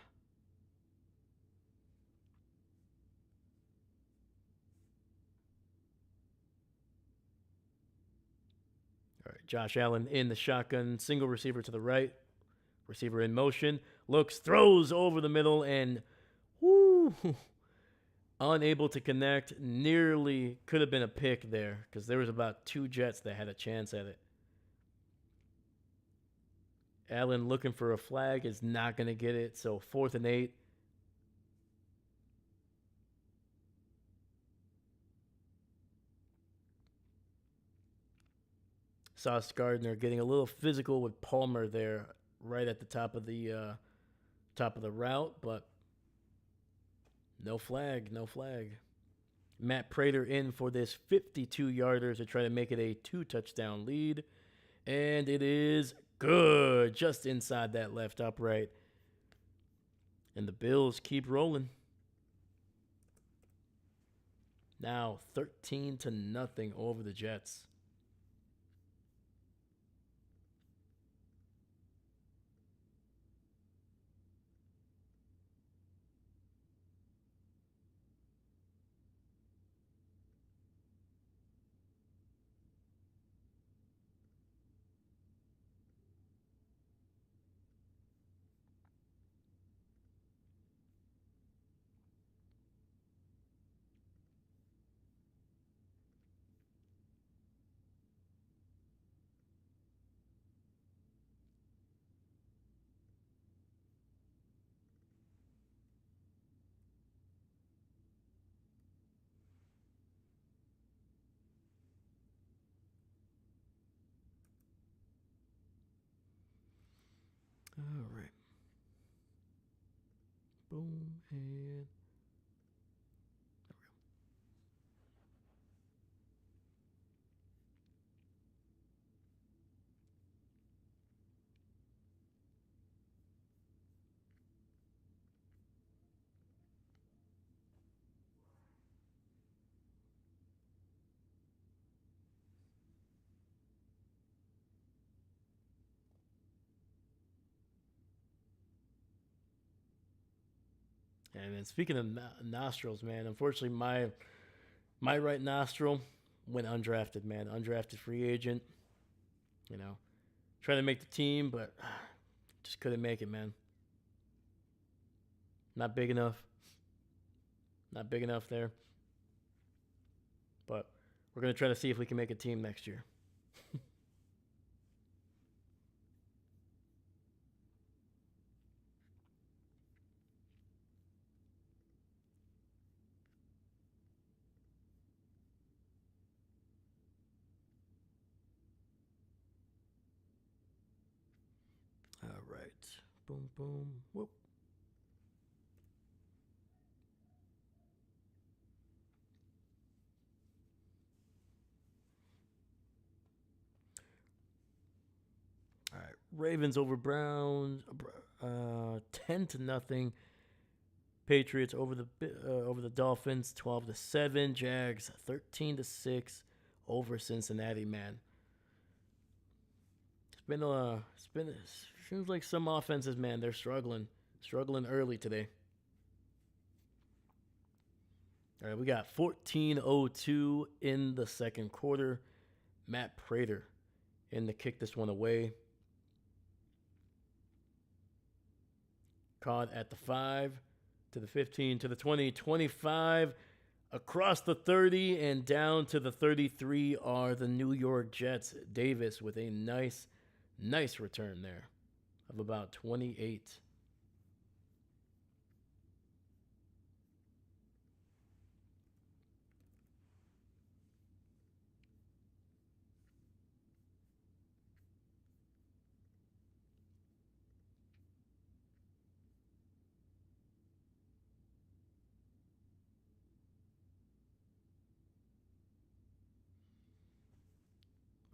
All right, Josh Allen in the shotgun, single receiver to the right, receiver in motion, looks, throws over the middle, and whoo, unable to connect. Nearly could have been a pick there because there was about 2 Jets that had a chance at it. Allen looking for a flag is not going to get it, so 4th and 8. Sauce Gardner getting a little physical with Palmer there, right at the top of the route, but no flag. Matt Prater in for this 52-yarder to try to make it a 2-touchdown lead, and it is good, just inside that left upright. And the Bills keep rolling. Now 13-0 over the Jets. All right. Boom, and And then speaking of nostrils, man, unfortunately my right nostril went undrafted, man. Undrafted free agent. You know, trying to make the team, but just couldn't make it, man. Not big enough. Not big enough there. But we're going to try to see if we can make a team next year. All right. Boom, boom. Whoop. All right. Ravens over Browns. 10-0. Patriots over the Dolphins, 12-7. Jags 13-6 over Cincinnati. Man, it seems like some offenses, man, they're struggling early today. All right, we got 14:02 in the second quarter. Matt Prater in to kick this one away. Caught at the 5, to the 15, to the 20, 25, across the 30, and down to the 33 are the New York Jets. Davis with a nice return there of about 28.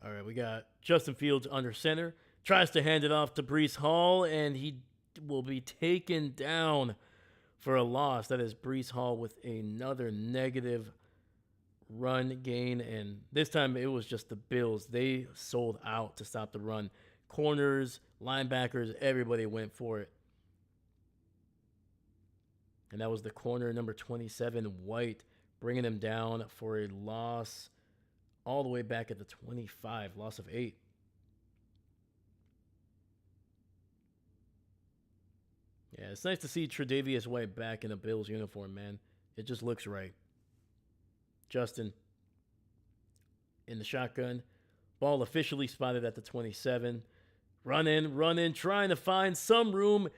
All right, we got Justin Fields under center. Tries to hand it off to Breece Hall, and he will be taken down for a loss. That is Breece Hall with another negative run gain, and this time it was just the Bills. They sold out to stop the run. Corners, linebackers, everybody went for it. And that was the corner number 27, White, bringing him down for a loss all the way back at the 25, loss of 8. Yeah, it's nice to see Tre'Davious White back in a Bills uniform, man. It just looks right. Justin in the shotgun. Ball officially spotted at the 27. Run in, trying to find some room,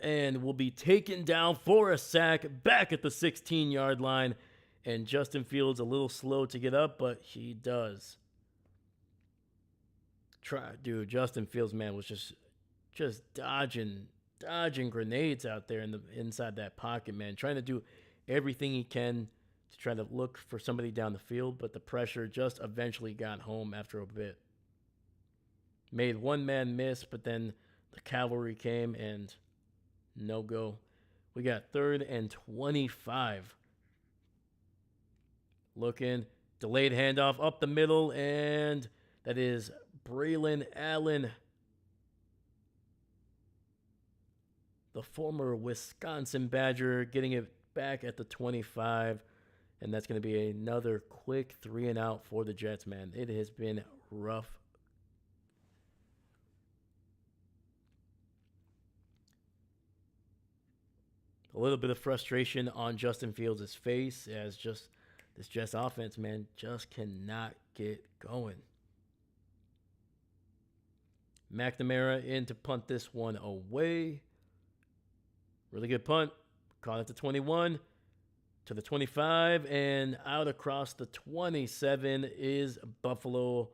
and will be taken down for a sack back at the 16-yard line. And Justin Fields a little slow to get up, but he does. Dude, Justin Fields, man, was just dodging grenades out there inside that pocket, man. Trying to do everything he can to try to look for somebody down the field, but the pressure just eventually got home after a bit. Made one man miss, but then the cavalry came and no go. We got 3rd and 25. Looking, delayed handoff up the middle, and that is Braylon Allen, the former Wisconsin Badger, getting it back at the 25. And that's going to be another quick 3-and-out for the Jets, man. It has been rough. A little bit of frustration on Justin Fields' face as just this Jets offense, man, just cannot get going. McNamara in to punt this one away. Really good punt. Caught at the 21. To the 25, and out across the 27 is Buffalo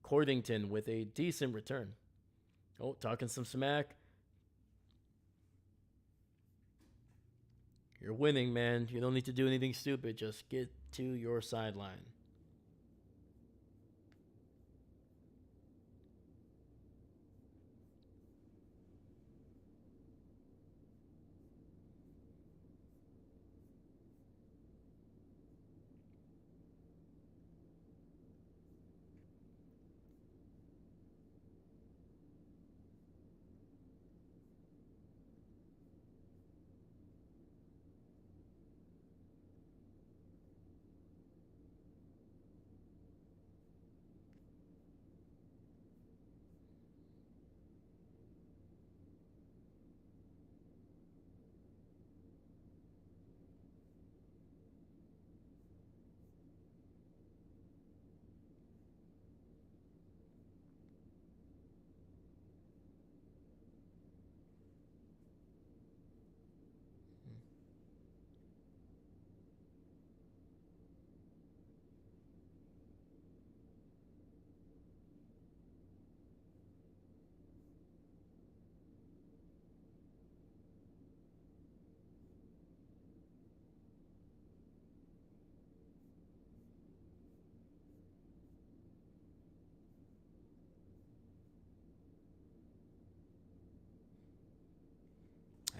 Cordington with a decent return. Oh, talking some smack. You're winning, man. You don't need to do anything stupid. Just get to your sideline.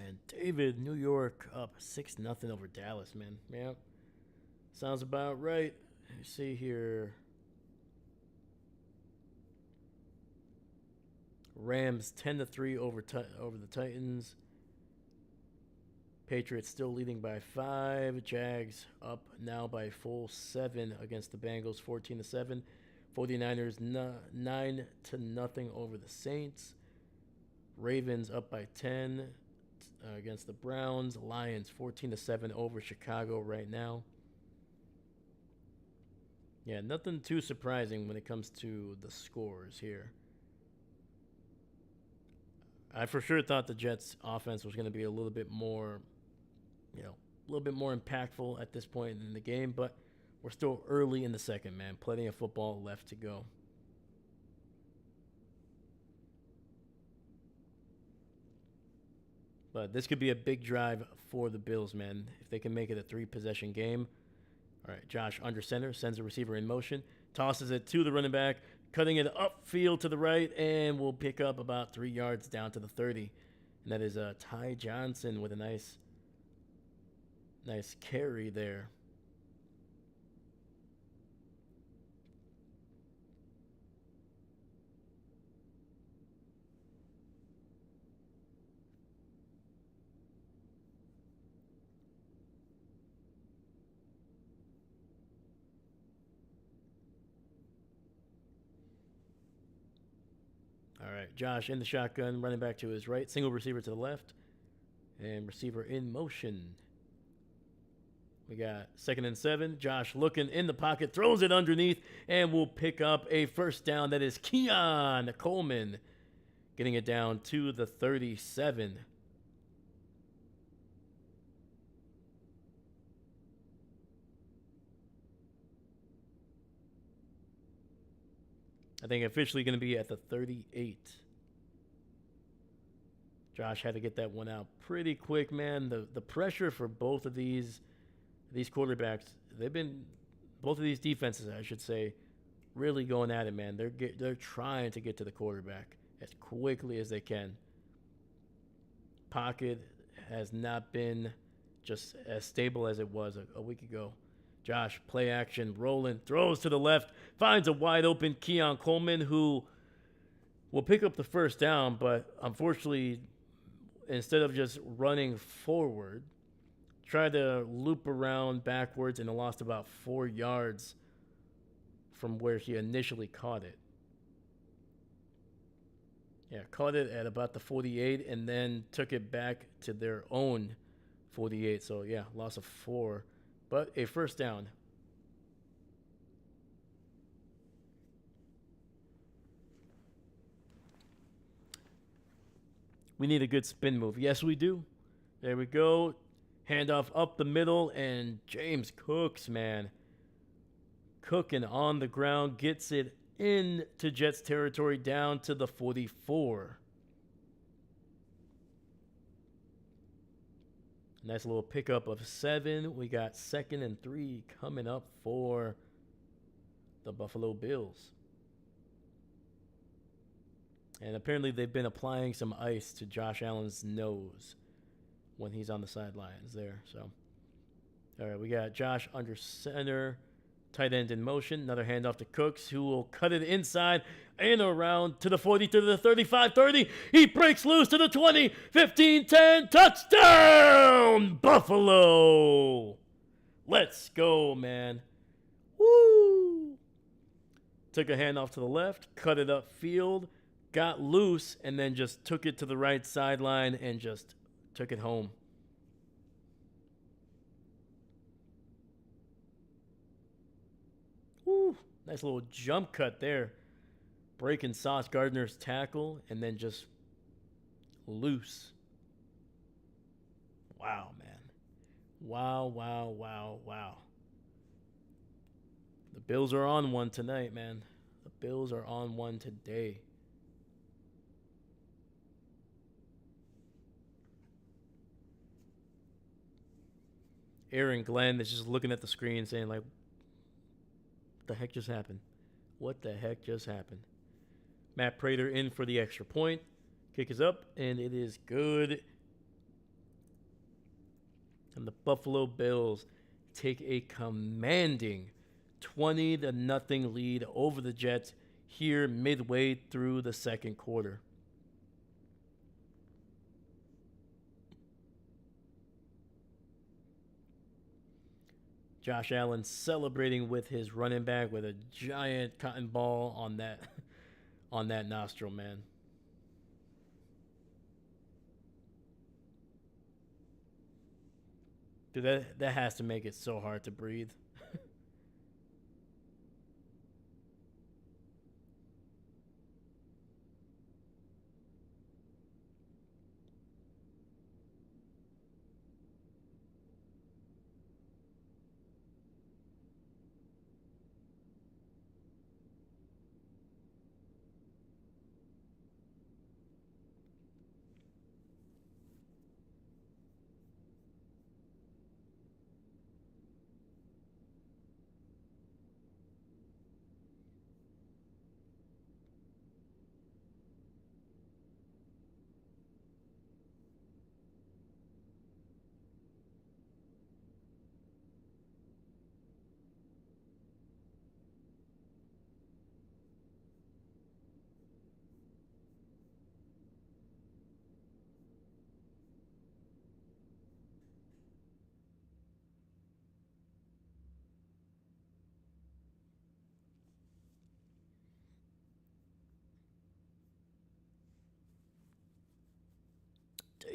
And David, New York up 6-0 over Dallas, man. Yeah, sounds about right. You see here. Rams 10-3 over the Titans. Patriots still leading by 5. Jags up now by full 7 against the Bengals, 14-7. 49ers 9-0 over the Saints. Ravens up by 10 against the Browns. Lions 14-7 over Chicago right now. Yeah, nothing too surprising when it comes to the scores here. I for sure thought the Jets offense was going to be a little bit more, a little bit more impactful at this point in the game, but we're still early in the second, man. Plenty of football left to go. But this could be a big drive for the Bills, man, if they can make it a 3-possession game. All right, Josh under center, sends the receiver in motion, tosses it to the running back, cutting it upfield to the right, and we'll pick up about 3 yards down to the 30. And that is Ty Johnson with a nice carry there. All right, Josh in the shotgun, running back to his right, single receiver to the left, and receiver in motion. We got 2nd and 7. Josh looking in the pocket, throws it underneath, and we'll pick up a first down. That is Keon Coleman getting it down to the 37. I think officially going to be at the 38. Josh had to get that one out pretty quick, man. The pressure for both of these quarterbacks, both of these defenses, I should say, really going at it, man. They're trying to get to the quarterback as quickly as they can. Pocket has not been just as stable as it was a week ago. Josh, play action, rolling, throws to the left, finds a wide open Keon Coleman, who will pick up the first down, but unfortunately, instead of just running forward, tried to loop around backwards and lost about 4 yards from where he initially caught it. Yeah, caught it at about the 48 and then took it back to their own 48. So, yeah, loss of 4. But a first down. We need a good spin move. Yes, we do. There we go. Handoff up the middle, and James Cooks, man. Cooking on the ground, gets it into Jets territory down to the 44. Nice little pickup of 7. We got 2nd and 3 coming up for the Buffalo Bills. And apparently they've been applying some ice to Josh Allen's nose when he's on the sidelines there. So, all right, we got Josh under center, tight end in motion. Another handoff to Cooks, who will cut it inside and around to the 40, to the 35, 30. He breaks loose to the 20, 15, 10. Touchdown, Buffalo. Let's go, man. Woo. Took a handoff to the left, cut it upfield, got loose, and then just took it to the right sideline and just took it home. Woo. Nice little jump cut there. Breaking Sauce Gardner's tackle and then just loose. Wow, man. Wow, wow, wow, wow. The Bills are on one tonight, man. The Bills are on one today. Aaron Glenn is just looking at the screen saying, like, what the heck just happened? What the heck just happened? Matt Prater in for the extra point. Kick is up, and it is good. And the Buffalo Bills take a commanding 20-0 lead over the Jets here midway through the second quarter. Josh Allen celebrating with his running back with a giant cotton ball on that nostril, man. Dude, that has to make it so hard to breathe.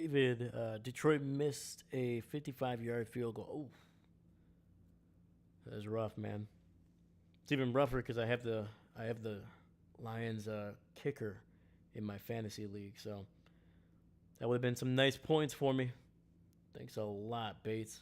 David, Detroit missed a 55-yard field goal. Oh, that was rough, man. It's even rougher because I have the Lions kicker in my fantasy league, so that would have been some nice points for me. Thanks a lot, Bates.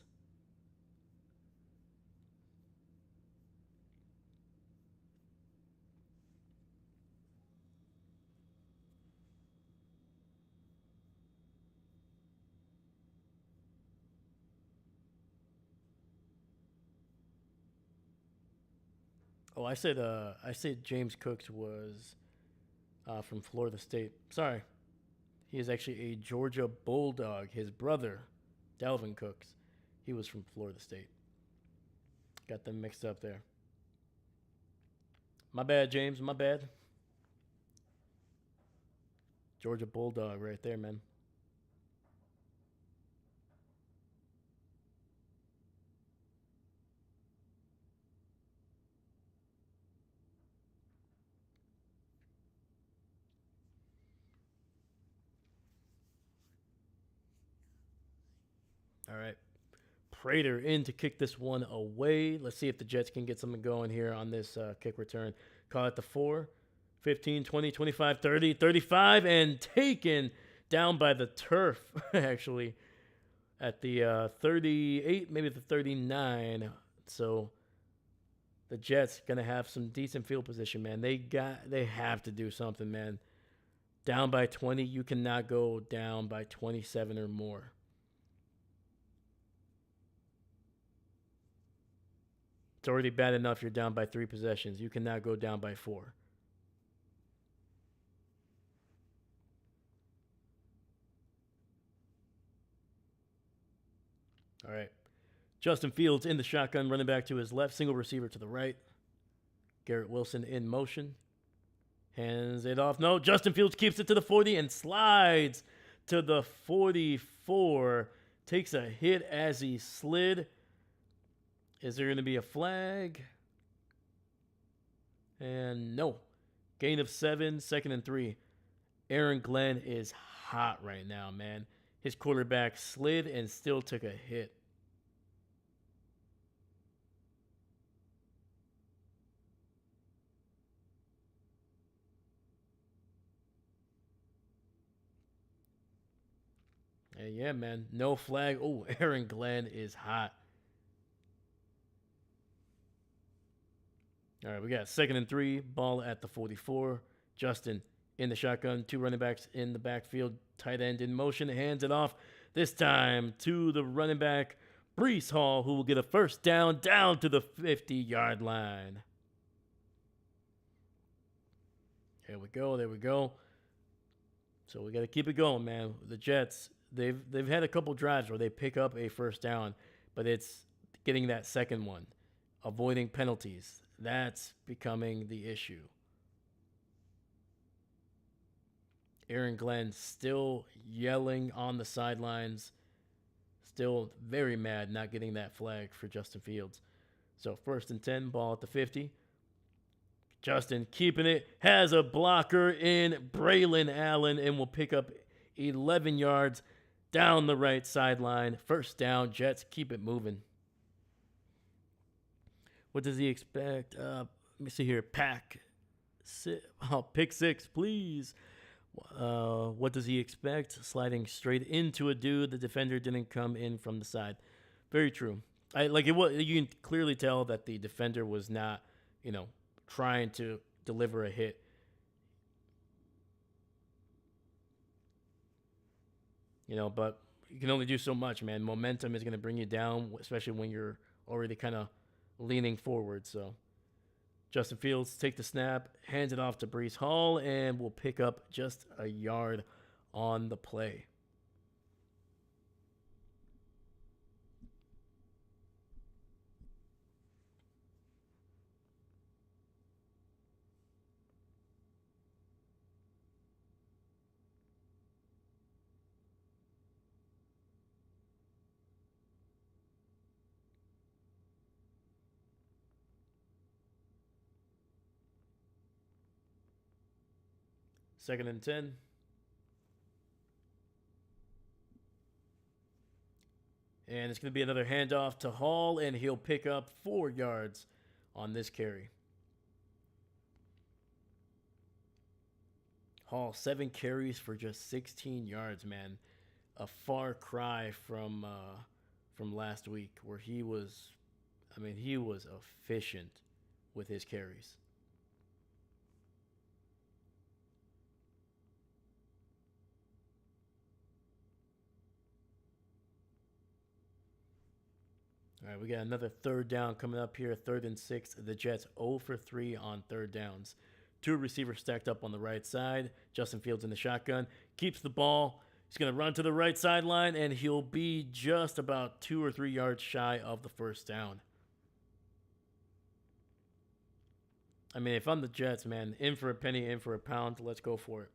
Oh, I said James Cooks was from Florida State. Sorry, he is actually a Georgia Bulldog. His brother, Dalvin Cooks, he was from Florida State. Got them mixed up there. My bad, James. My bad. Georgia Bulldog right there, man. All right. Prater in to kick this one away. Let's see if the Jets can get something going here on this kick return. Call it the 4, 15, 20, 25, 30, 35, and taken down by the turf, actually, at the 38, maybe the 39. So the Jets going to have some decent field position, man. They have to do something, man. Down by 20, you cannot go down by 27 or more. It's already bad enough you're down by 3 possessions. You cannot go down by 4. All right. Justin Fields in the shotgun, running back to his left, single receiver to the right. Garrett Wilson in motion. Hands it off. No, Justin Fields keeps it to the 40 and slides to the 44. Takes a hit as he slid. Is there going to be a flag? And no. Gain of 7, 2nd and 3. Aaron Glenn is hot right now, man. His quarterback slid and still took a hit. And yeah, man. No flag. Oh, Aaron Glenn is hot. All right, we got 2nd and 3. Ball at the 44. Justin in the shotgun. 2 running backs in the backfield. Tight end in motion. Hands it off. This time to the running back, Breece Hall, who will get a first down to the 50-yard line. There we go. There we go. So we got to keep it going, man. The Jets, they've had a couple drives where they pick up a first down, but it's getting that second one, avoiding penalties. That's becoming the issue. Aaron Glenn still yelling on the sidelines, still very mad not getting that flag for Justin Fields. So 1st and 10, ball at the 50. Justin keeping it, has a blocker in Braylon Allen and will pick up 11 yards down the right sideline. First down, Jets keep it moving. What does he expect? Let me see here. Pick 6, please. What does he expect? Sliding straight into a dude. The defender didn't come in from the side. Very true. You can clearly tell that the defender was not, trying to deliver a hit. But you can only do so much, man. Momentum is going to bring you down, especially when you're already kind of leaning forward. So Justin Fields take the snap, hands it off to Breece Hall, and will pick up just a yard on the play. Second and 10. And it's going to be another handoff to Hall, and he'll pick up 4 yards on this carry. Hall, 7 carries for just 16 yards, man. A far cry from last week, where he was efficient with his carries. All right, we got another third down coming up here, 3rd and 6. The Jets 0 for 3 on third downs. 2 receivers stacked up on the right side. Justin Fields in the shotgun. Keeps the ball. He's going to run to the right sideline, and he'll be just about 2 or 3 yards shy of the first down. I mean, if I'm the Jets, man, in for a penny, in for a pound, let's go for it.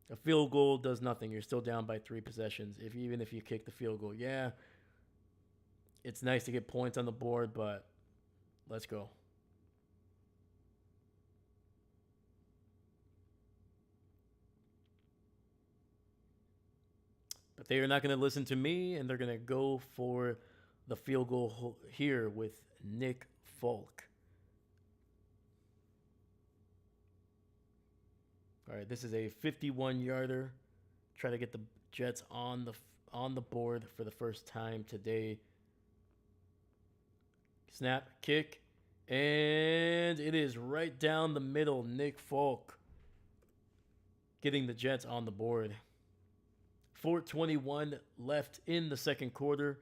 A field goal does nothing. You're still down by 3 possessions, even if you kick the field goal. Yeah, it's nice to get points on the board, but let's go. But they are not going to listen to me, and they're going to go for the field goal here with Nick Folk. All right, this is a 51-yarder. Try to get the Jets on the board for the first time today. Snap, kick, and it is right down the middle. Nick Folk getting the Jets on the board. 4:21 left in the second quarter,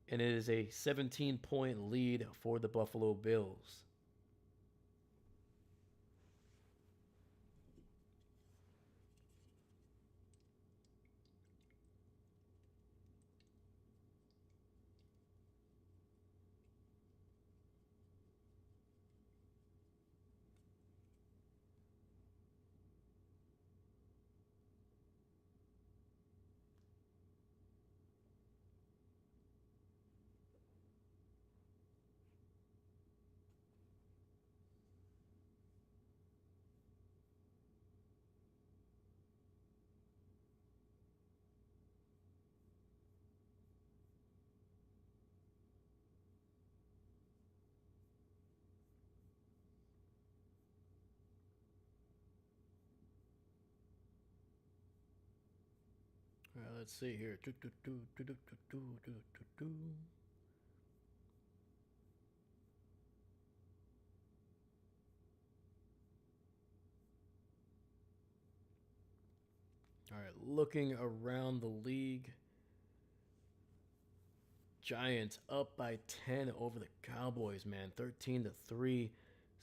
and it is a 17-point lead for the Buffalo Bills. Let's see here. All right, looking around the league. Giants up by 10 over the Cowboys, man. 13-3.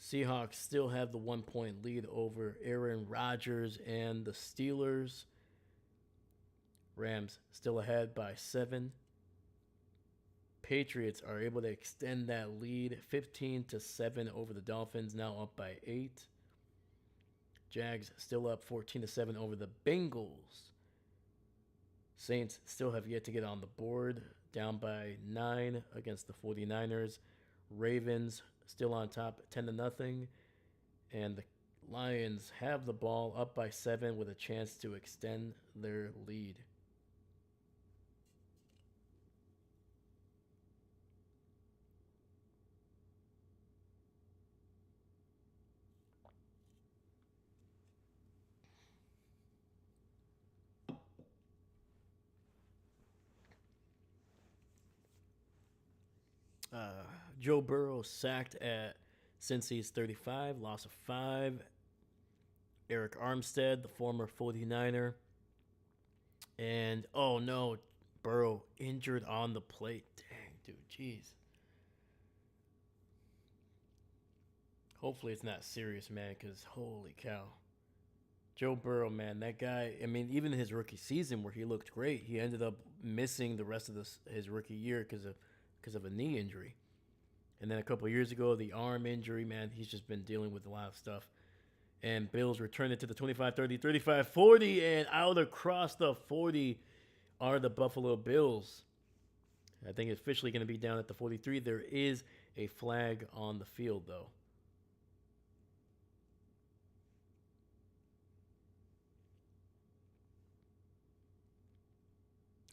Seahawks still have the 1-point lead over Aaron Rodgers and the Steelers. Rams still ahead by 7. Patriots are able to extend that lead 15-7 over the Dolphins, now up by 8. Jags still up 14-7 over the Bengals. Saints still have yet to get on the board, down by 9 against the 49ers. Ravens still on top 10-0. And the Lions have the ball up by 7 with a chance to extend their lead. Joe Burrow sacked at Cincy's 35, loss of 5. Eric Armstead, the former 49er. And, oh no, Burrow injured on the plate. Dang, dude, jeez. Hopefully it's not serious, man, because holy cow. Joe Burrow, man, that guy, I mean, even his rookie season where he looked great, he ended up missing the rest of his rookie year because of a knee injury. And then a couple of years ago, the arm injury, man, he's just been dealing with a lot of stuff. And Bills return it to the 25-30, 35-40, and out across the 40 are the Buffalo Bills. I think it's officially going to be down at the 43. There is a flag on the field, though.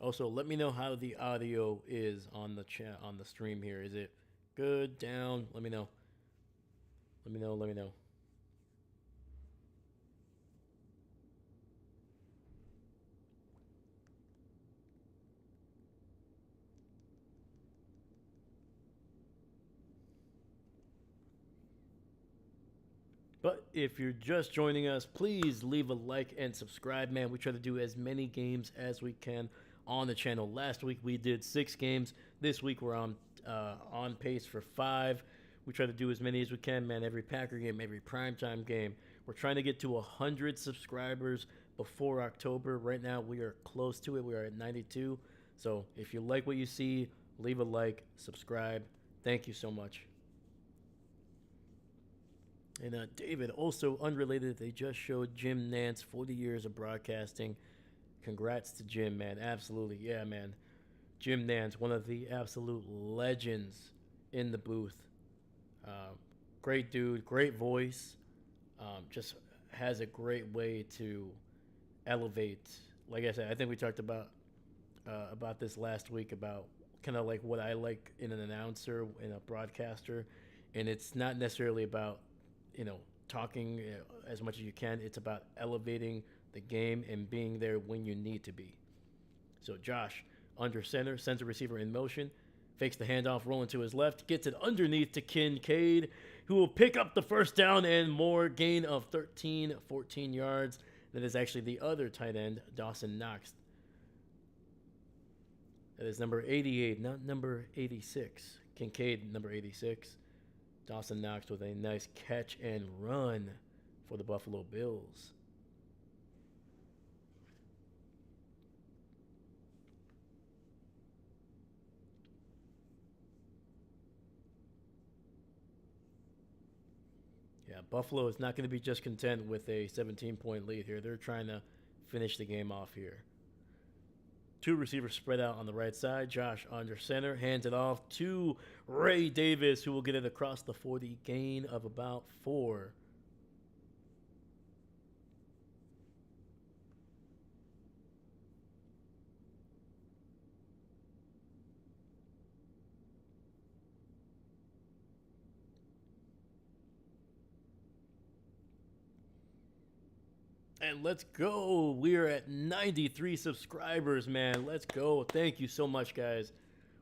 Also, let me know how the audio is on the chat on the stream here. Is it good, down? Let me know. Let me know. Let me know. But if you're just joining us, please leave a like and subscribe, man. We try to do as many games as we can on the channel. Last week we did 6 games. This week we're on pace for 5. We try to do as many as we can, man. Every Packer game, every primetime game. We're trying to get to 100 subscribers before October. Right now we are close to it. We are at 92. So if you like what you see, leave a like, subscribe. Thank you so much. And David, also unrelated, they just showed Jim Nantz 40 years of broadcasting. Congrats to Jim, man. Absolutely. Yeah, man. Jim Nantz, one of the absolute legends in the booth. Great dude, great voice. Just has a great way to elevate. Like I said, I think we talked about this last week about kind of like what I like in an announcer, in a broadcaster. And it's not necessarily about talking as much as you can. It's about elevating the game and being there when you need to be. So Josh, under center, sends a receiver in motion, fakes the handoff, rolling to his left, gets it underneath to Kincaid, who will pick up the first down and more, gain of 14 yards. That is actually the other tight end, Dawson Knox. That is number 88, not number 86. Kincaid, number 86. Dawson Knox with a nice catch and run for the Buffalo Bills. Yeah, Buffalo is not going to be just content with a 17-point lead here. They're trying to finish the game off here. 2 receivers spread out on the right side. Josh under center, hands it off to Ray Davis, who will get it across the 40, gain of about 4. And let's go. We are at 93 subscribers, man. Let's go. Thank you so much, guys.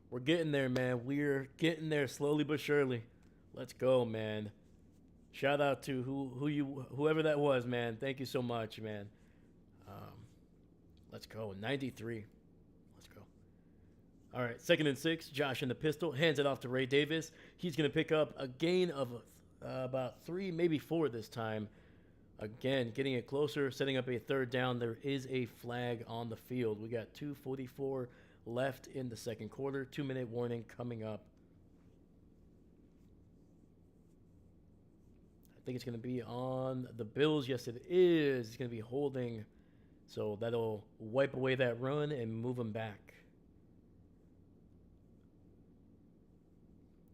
We're getting there, man. We're getting there slowly but surely. Let's go, man. Shout out to whoever that was, man. Thank you so much, man. Let's go. 93. Let's go. All right, 2nd and 6. Josh in the pistol. Hands it off to Ray Davis. He's going to pick up a gain of about 3, maybe 4 this time. Again, getting it closer, setting up a 3rd down. There is a flag on the field. We got 2:44 left in the 2nd quarter. 2-minute warning coming up. I think it's going to be on the Bills. Yes, it is. It's going to be holding. So that'll wipe away that run and move them back.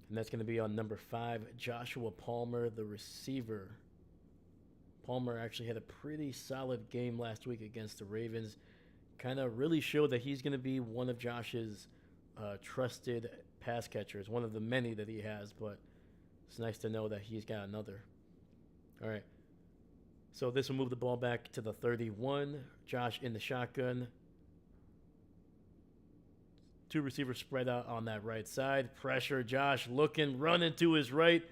And that's going to be on number 5, Joshua Palmer, the receiver. Palmer actually had a pretty solid game last week against the Ravens. Kind of really showed that he's going to be one of Josh's trusted pass catchers, one of the many that he has, but it's nice to know that he's got another. All right. So this will move the ball back to the 31. Josh in the shotgun. 2 receivers spread out on that right side. Pressure. Josh looking, running to his right.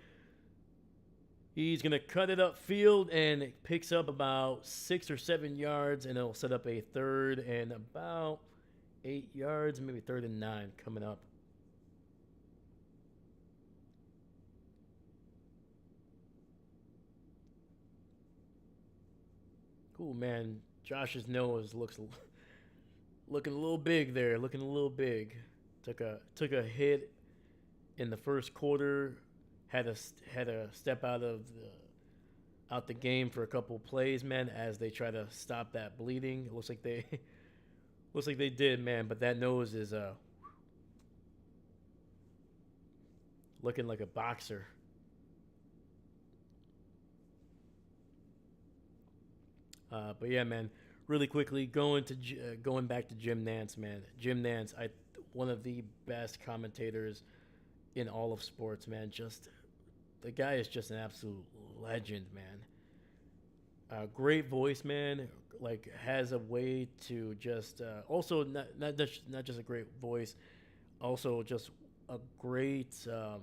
He's going to cut it upfield and it picks up about 6 or 7 yards, and it'll set up a 3rd and about 8 yards, maybe 3rd and 9 coming up. Cool, man. Josh's nose looking a little big there, looking a little big. Took a hit in the 1st quarter. Had to step out the game for a couple plays, man, as they try to stop that bleeding. It looks like they did, man. But that nose is looking like a boxer. But yeah, man, really quickly, going back to Jim Nance, man. Jim Nance, one of the best commentators in all of sports, man. Just the guy is just an absolute legend, man. Great voice, man. Like has a way to just also not just a great voice, also just a great um,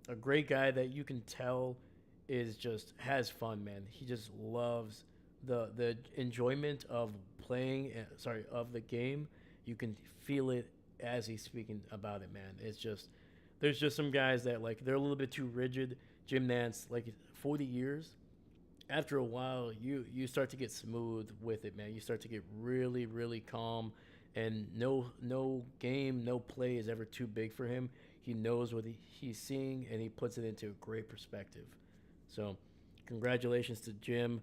a great guy that you can tell is just has fun, man. He just loves the enjoyment of playing. Sorry, of the game. You can feel it as he's speaking about it, man. It's just there's just some guys that like they're a little bit too rigid. Jim Nance, like 40 years. After a while, you start to get smooth with it, man. You start to get really really calm, and no game, no play is ever too big for him. He knows what he's seeing, and he puts it into a great perspective. So, congratulations to Jim.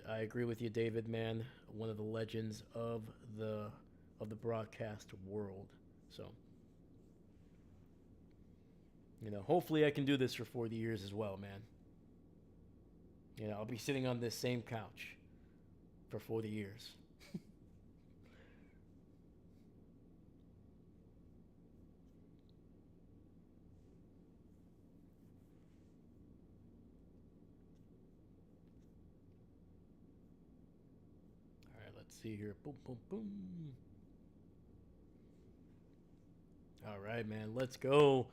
I agree with you, David. Man, one of the legends the of the broadcast world. So, hopefully I can do this for 40 years as well, man. I'll be sitting on this same couch for 40 years. All right, let's see here. Boom, boom, boom. All right, man, let's go.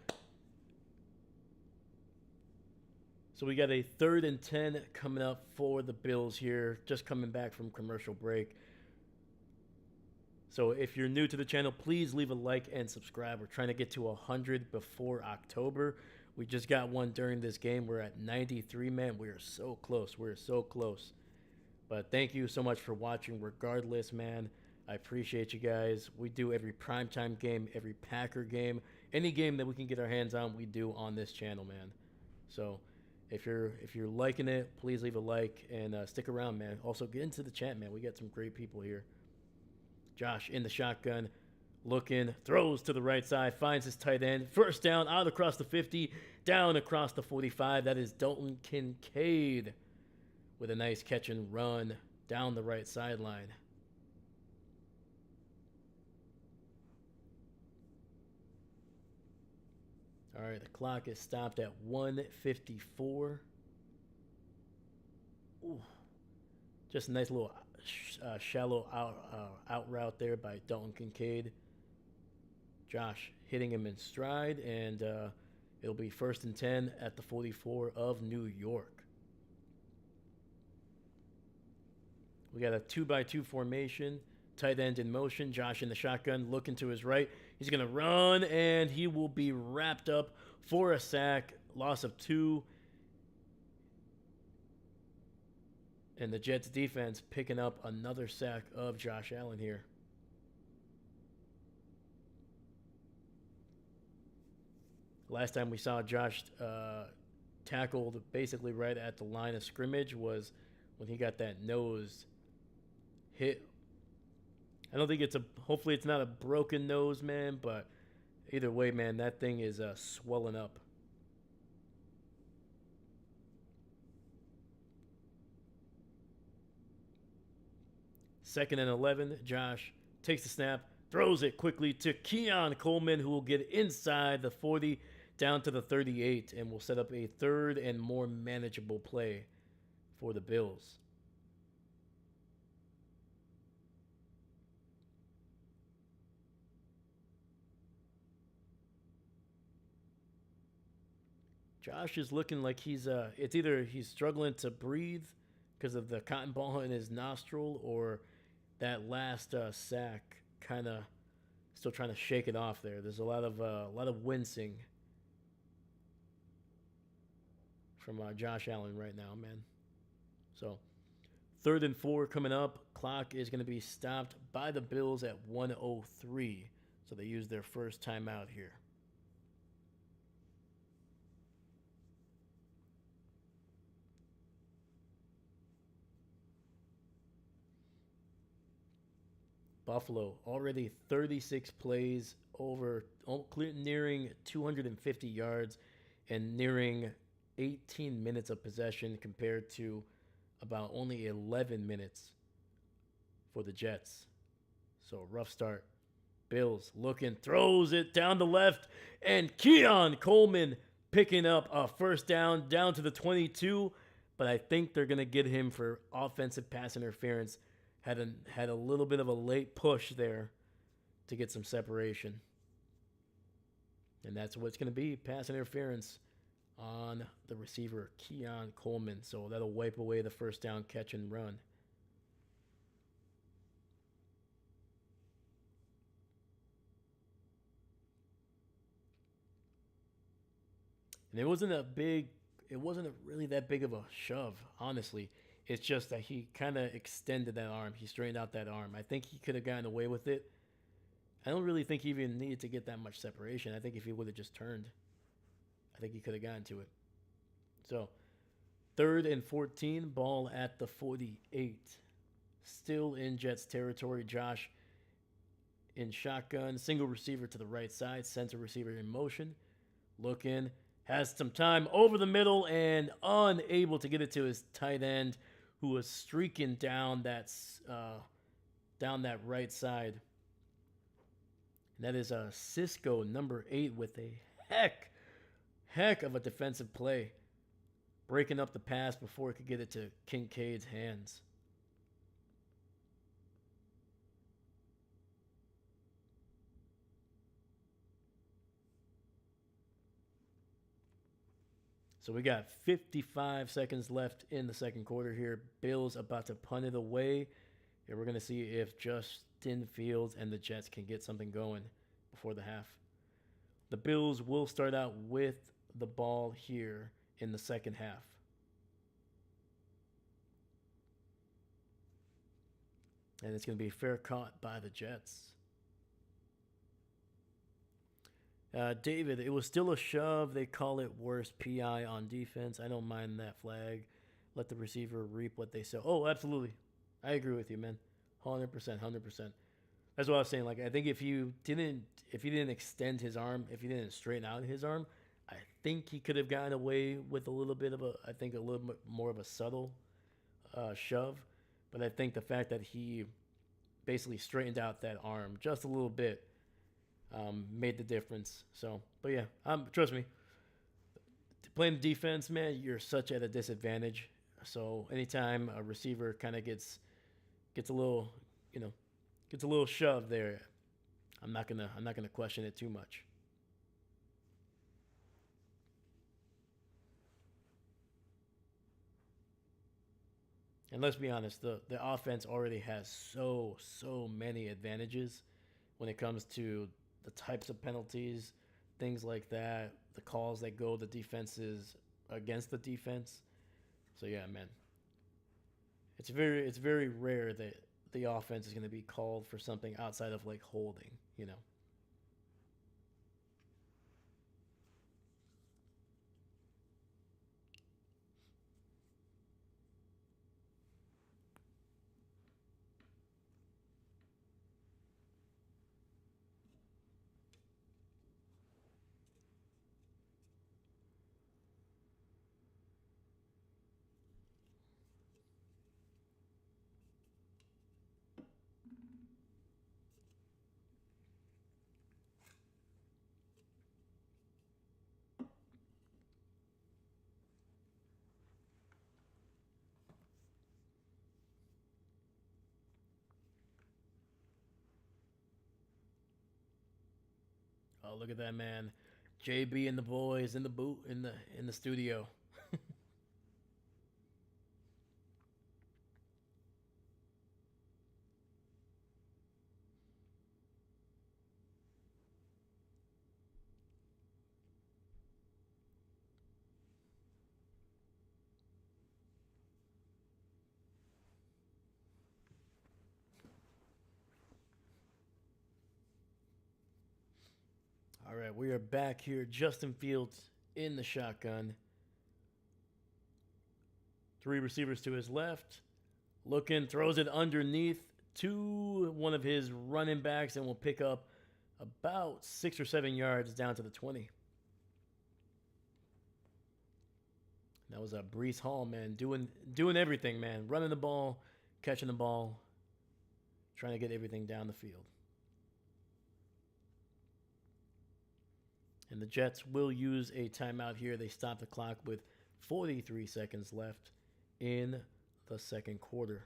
So we got a 3rd and 10 coming up for the Bills here, just coming back from commercial break. So if you're new to the channel, please leave a like and subscribe. We're trying to get to 100 before October. We just got one during this game. We're at 93, man. We are so close. We're so close. But thank you so much for watching regardless, man. I appreciate you guys. We do every primetime game, every Packer game, any game that we can get our hands on, we do on this channel, man. So if you're liking it, please leave a like and stick around, man. Also, get into the chat, man. We got some great people here. Josh in the shotgun, looking, throws to the right side, finds his tight end. First down, out across the 50, down across the 45. That is Dalton Kincaid with a nice catch and run down the right sideline. All right, the clock is stopped at 1:54. Ooh, just a nice little shallow out route there by Dalton Kincaid. Josh hitting him in stride, and it'll be 1st and 10 at the 44 of New York. We got a 2-by-2 formation. Tight end in motion. Josh in the shotgun, looking to his right. He's going to run, and he will be wrapped up for a sack. Loss of 2. And the Jets defense picking up another sack of Josh Allen here. Last time we saw Josh tackled basically right at the line of scrimmage was when he got that nose hit. I don't think hopefully it's not a broken nose, man, but either way, man, that thing is swelling up. Second and 11, Josh takes the snap, throws it quickly to Keon Coleman, who will get inside the 40 down to the 38 and will set up a 3rd and more manageable play for the Bills. Josh is looking like it's either he's struggling to breathe because of the cotton ball in his nostril, or that last sack kind of still trying to shake it off there. There's a lot of wincing from Josh Allen right now, man. So 3rd and 4 coming up. Clock is going to be stopped by the Bills at 1:03. So they use their first timeout here. Buffalo already 36 plays, nearing 250 yards and nearing 18 minutes of possession compared to about only 11 minutes for the Jets. So rough start. Bills looking, throws it down the left, and Keon Coleman picking up a first down to the 22. But I think they're gonna get him for offensive pass interference. Had a little bit of a late push there to get some separation, and that's what it's gonna be: pass interference on the receiver Keon Coleman. So that'll wipe away the first down catch and run. And it wasn't really that big of a shove, honestly. It's just that he kind of extended that arm. He straightened out that arm. I think he could have gotten away with it. I don't really think he even needed to get that much separation. I think if he would have just turned, I think he could have gotten to it. So, 3rd and 14, ball at the 48. Still in Jets territory. Josh in shotgun, single receiver to the right side, center receiver in motion. Looking, has some time over the middle and unable to get it to his tight end, who was streaking down that right side. And that is Cisco, number 8, with a heck of a defensive play, breaking up the pass before it could get it to Kincaid's hands. So we got 55 seconds left in the second quarter here. Bills about to punt it away. And we're going to see if Justin Fields and the Jets can get something going before the half. The Bills will start out with the ball here in the second half. And it's going to be fair caught by the Jets. David, it was still a shove. They call it worst PI on defense. I don't mind that flag. Let the receiver reap what they sow. Oh, absolutely. I agree with you, man. 100%, 100%. That's what I was saying. Like, I think if he didn't extend his arm, if he didn't straighten out his arm, I think he could have gotten away with a little bit more of a subtle shove. But I think the fact that he basically straightened out that arm just a little bit made the difference. So, but yeah, trust me, playing the defense, man, you're such at a disadvantage. So anytime a receiver kind of gets a little, gets a little shove there, I'm not gonna question it too much. And let's be honest, the offense already has so many advantages when it comes to the types of penalties, things like that, the calls that go the defenses against the defense. So yeah, man, it's very rare that the offense is going to be called for something outside of like holding. Oh, look at that, man. JB and the boys in the in the studio. All right, we are back here. Justin Fields in the shotgun. 3 receivers to his left. Looking, throws it underneath to one of his running backs and will pick up about 6 or 7 yards down to the 20. That was a Brees Hall, man, doing everything, man, running the ball, catching the ball. trying to get everything down the field. And the Jets will use a timeout here. They stop the clock with 43 seconds left in the second quarter.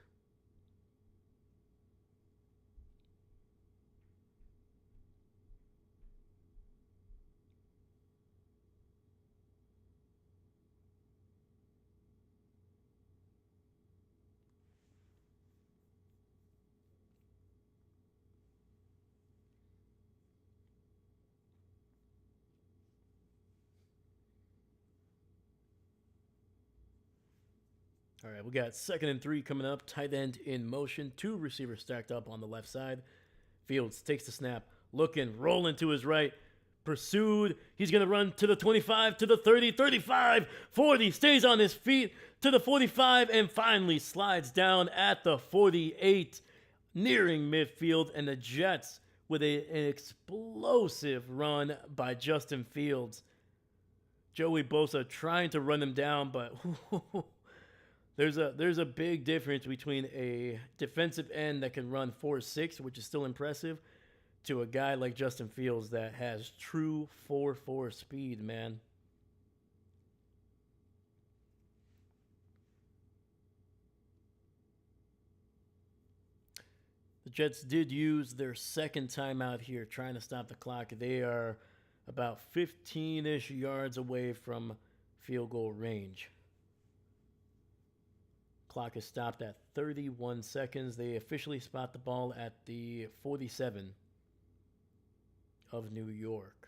All right, we got 2nd and 3 coming up. Tight end in motion. 2 receivers stacked up on the left side. Fields takes the snap, looking, rolling to his right. Pursued. He's going to run to the 25, to the 30, 35, 40. Stays on his feet to the 45 and finally slides down at the 48, nearing midfield. And the Jets with an explosive run by Justin Fields. Joey Bosa trying to run him down, but there's a big difference between a defensive end that can run 4.6, which is still impressive, to a guy like Justin Fields that has true 4.4 speed, man. The Jets did use their second timeout here, trying to stop the clock. They are about 15-ish yards away from field goal range. Clock is stopped at 31 seconds. They officially spot the ball at the 47 of New York.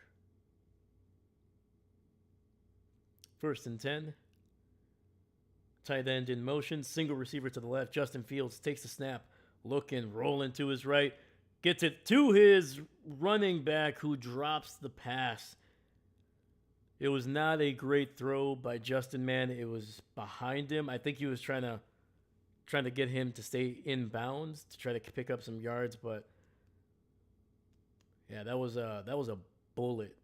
1st and 10. Tight end in motion. Single receiver to the left. Justin Fields takes the snap. Looking, rolling to his right. Gets it to his running back who drops the pass. It was not a great throw by Justin, man. It was behind him. I think he was trying to get him to stay in bounds to try to pick up some yards, but yeah, that was a bullet.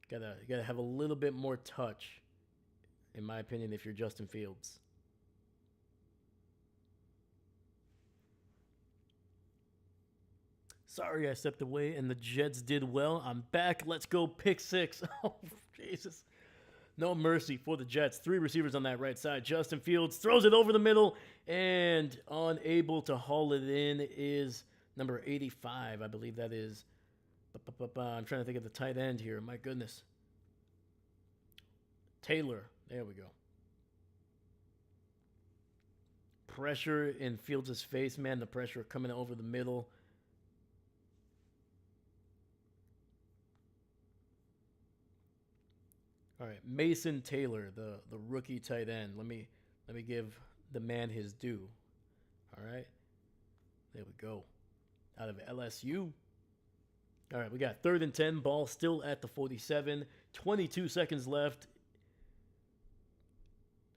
Gotta have a little bit more touch, in my opinion, if you're Justin Fields. Sorry I stepped away, and the Jets did well. I'm back. Let's go pick 6. Oh, Jesus. No mercy for the Jets. 3 receivers on that right side. Justin Fields throws it over the middle, and unable to haul it in is number 85. I believe that is. I'm trying to think of the tight end here. My goodness. Taylor. There we go. Pressure in Fields' face, man. The pressure coming over the middle. All right, Mason Taylor, the rookie tight end. Let me give the man his due. All right, there we go. Out of LSU. All right, we got 3rd and 10. Ball still at the 47. 22 seconds left.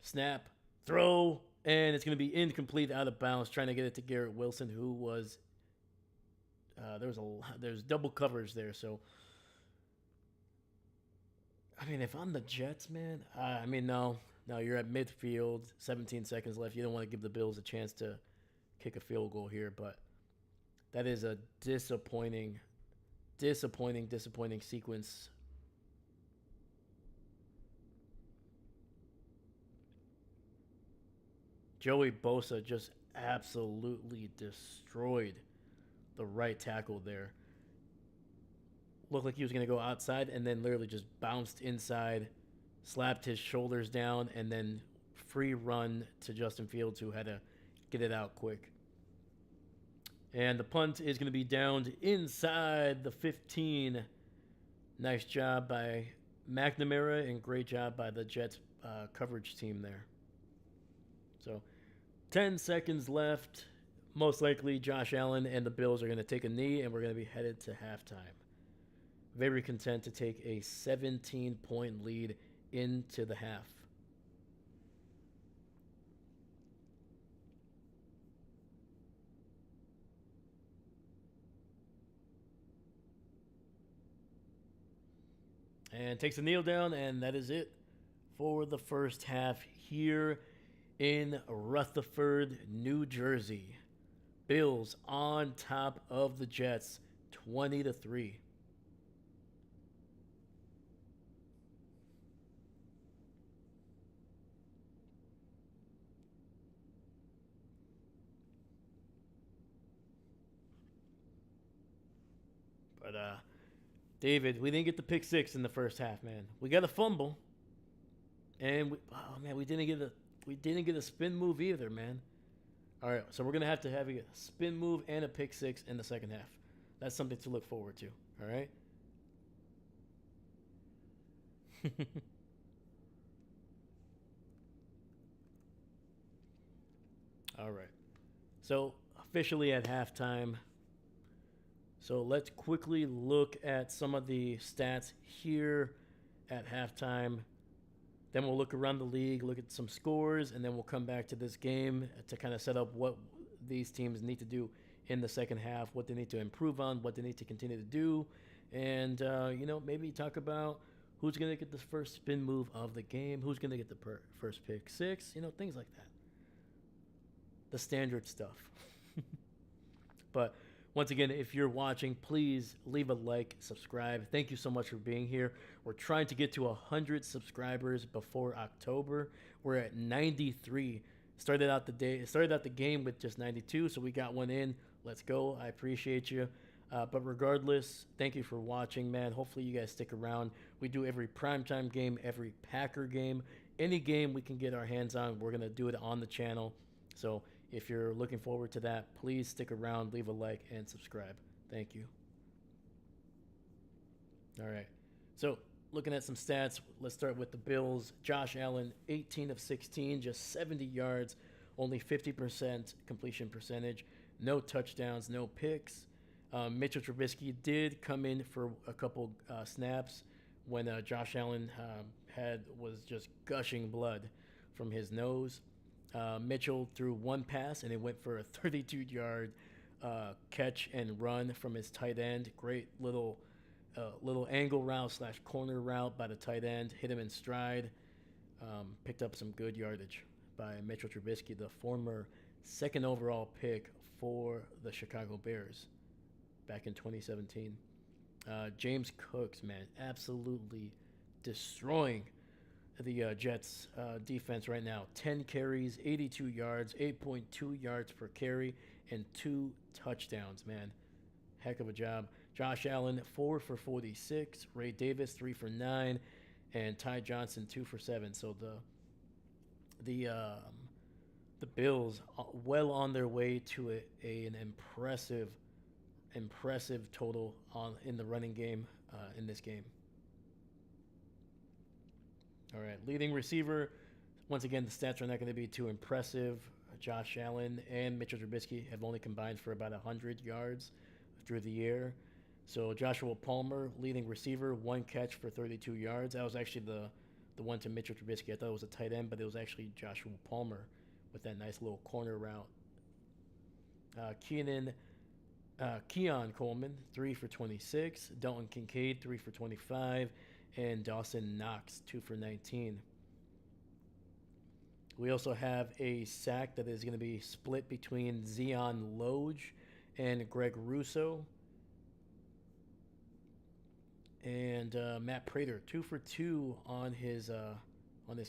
Snap, throw, and it's going to be incomplete, out of bounds. Trying to get it to Garrett Wilson, who was there's double coverage there, so. I mean, if I'm the Jets, man, no, you're at midfield, 17 seconds left. You don't want to give the Bills a chance to kick a field goal here, but that is a disappointing sequence. Joey Bosa just absolutely destroyed the right tackle there. Looked like he was going to go outside and then literally just bounced inside, slapped his shoulders down, and then free run to Justin Fields, who had to get it out quick. And the punt is going to be downed inside the 15. Nice job by McNamara and great job by the Jets coverage team there. So 10 seconds left. Most likely Josh Allen and the Bills are going to take a knee, and we're going to be headed to halftime. Very content to take a 17-point lead into the half. And takes a kneel down, and that is it for the first half here in Rutherford, New Jersey. Bills on top of the Jets, 20-3. But David, we didn't get the pick six in the first half, man. We got a fumble, and oh man, we didn't get a spin move either, man. All right, so we're gonna have a spin move and a pick six in the second half. That's something to look forward to. All right. All right. So officially at halftime. So let's quickly look at some of the stats here at halftime. Then we'll look around the league, look at some scores, and then we'll come back to this game to kind of set up what these teams need to do in the second half, what they need to improve on, what they need to continue to do, and maybe talk about who's going to get the first spin move of the game, who's going to get the first pick six, things like that. The standard stuff. But once again, if you're watching, please leave a like, subscribe. Thank you so much for being here. We're trying to get to 100 subscribers before October. We're at 93. Started out the game with just 92, so we got one in. Let's go. I appreciate you. But regardless, thank you for watching, man. Hopefully you guys stick around. We do every primetime game, every Packer game, any game we can get our hands on. We're going to do it on the channel. So if you're looking forward to that, please stick around, leave a like, and subscribe. Thank you. All right. So looking at some stats, let's start with the Bills. Josh Allen, 18 of 16, just 70 yards, only 50% completion percentage, no touchdowns, no picks. Mitchell Trubisky did come in for a couple snaps when Josh Allen was just gushing blood from his nose. Mitchell threw one pass, and it went for a 32-yard catch and run from his tight end. Great little angle route / corner route by the tight end. Hit him in stride. Picked up some good yardage by Mitchell Trubisky, the former second overall pick for the Chicago Bears back in 2017. James Cooks, man, absolutely destroying the Jets defense right now. 10 carries, 82 yards, 8.2 yards per carry, and 2 touchdowns, man. Heck of a job. Josh Allen, 4 for 46. Ray Davis, 3 for 9. And Ty Johnson, 2 for 7. So the Bills well on their way to an impressive total in the running game in this game. All right, leading receiver. Once again, the stats are not going to be too impressive. Josh Allen and Mitchell Trubisky have only combined for about 100 yards through the year. So Joshua Palmer, leading receiver, 1 catch for 32 yards. That was actually the one to Mitchell Trubisky. I thought it was a tight end, but it was actually Joshua Palmer with that nice little corner route. Keon Coleman, 3 for 26. Dalton Kincaid, 3 for 25. And Dawson Knox, 2 for 19. We also have a sack that is going to be split between Zion Loge and Greg Russo. And Matt Prater, 2 for 2 on his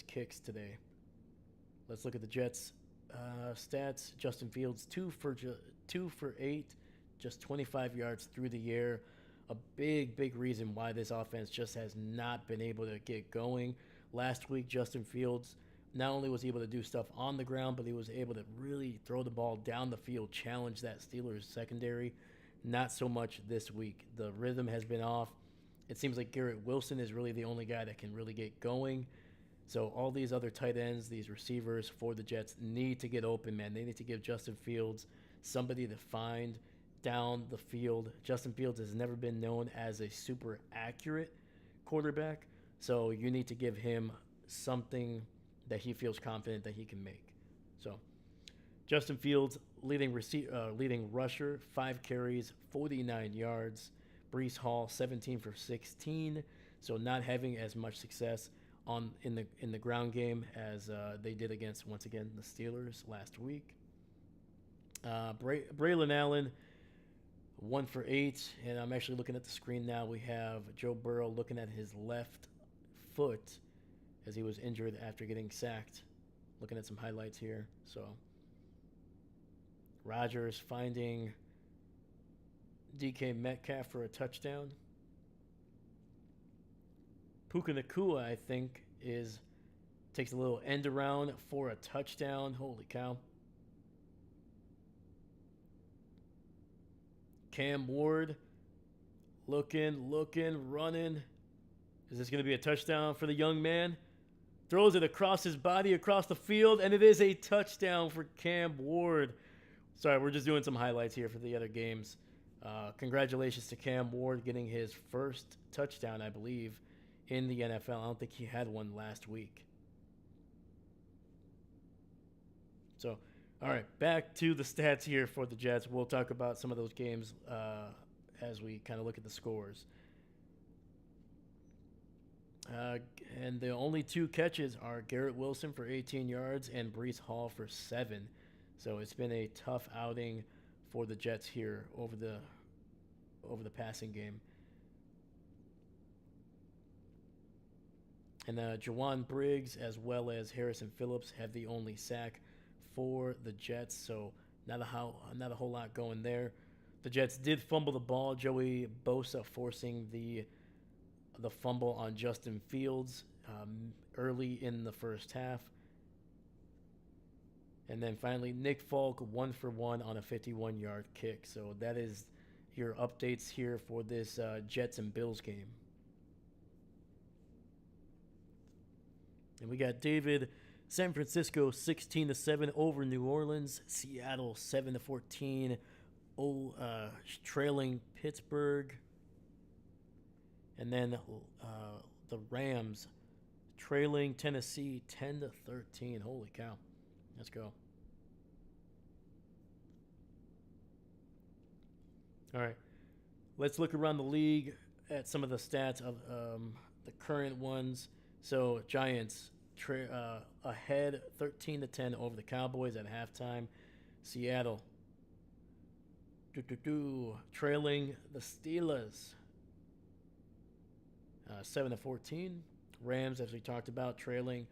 kicks today. Let's look at the Jets stats. Justin Fields, 2 for 8, just 25 yards through the air. A big reason why this offense just has not been able to get going. Last week, Justin Fields not only was he able to do stuff on the ground, but he was able to really throw the ball down the field, challenge that Steelers secondary. Not so much this week. The rhythm has been off. It seems like Garrett Wilson is really the only guy that can really get going. So all these other tight ends, these receivers for the Jets need to get open, man. They need to give Justin Fields somebody to find down the field. Justin Fields has never been known as a super accurate quarterback, so you need to give him something that he feels confident that he can make. So Justin Fields, leading rusher, 5 carries, 49 yards. Breece Hall, 17 for 16, so not having as much success in the ground game as they did against once again the Steelers last week. Braylon Allen 1 for 8, and I'm actually looking at the screen now. We have Joe Burrow looking at his left foot as he was injured after getting sacked. Looking at some highlights here. So Rodgers finding DK Metcalf for a touchdown. Puka Nacua, I think, takes a little end around for a touchdown. Holy cow. Cam Ward looking, running. Is this going to be a touchdown for the young man? Throws it across his body, across the field, and it is a touchdown for Cam Ward. Sorry, we're just doing some highlights here for the other games. Congratulations to Cam Ward getting his first touchdown, I believe, in the NFL. I don't think he had one last week. So, all right, back to the stats here for the Jets. We'll talk about some of those games as we kind of look at the scores. And the only 2 catches are Garrett Wilson for 18 yards and Breece Hall for 7. So it's been a tough outing for the Jets here over the passing game. And Jawan Briggs as well as Harrison Phillips have the only sack for the Jets. So not a whole lot going there. The Jets did fumble the ball. Joey Bosa forcing the fumble on Justin Fields early in the first half. And then finally, Nick Folk 1 for 1 on a 51-yard kick. So that is your updates here for this Jets and Bills game. And we got David, San Francisco 16-7 over New Orleans. Seattle 7-14, trailing Pittsburgh. And then the Rams trailing Tennessee 10-13. Holy cow. Let's go. All right. Let's look around the league at some of the stats of the current ones. So Giants ahead 13-10 over the Cowboys at halftime. Seattle trailing the Steelers 7-14. Rams, as we talked about, trailing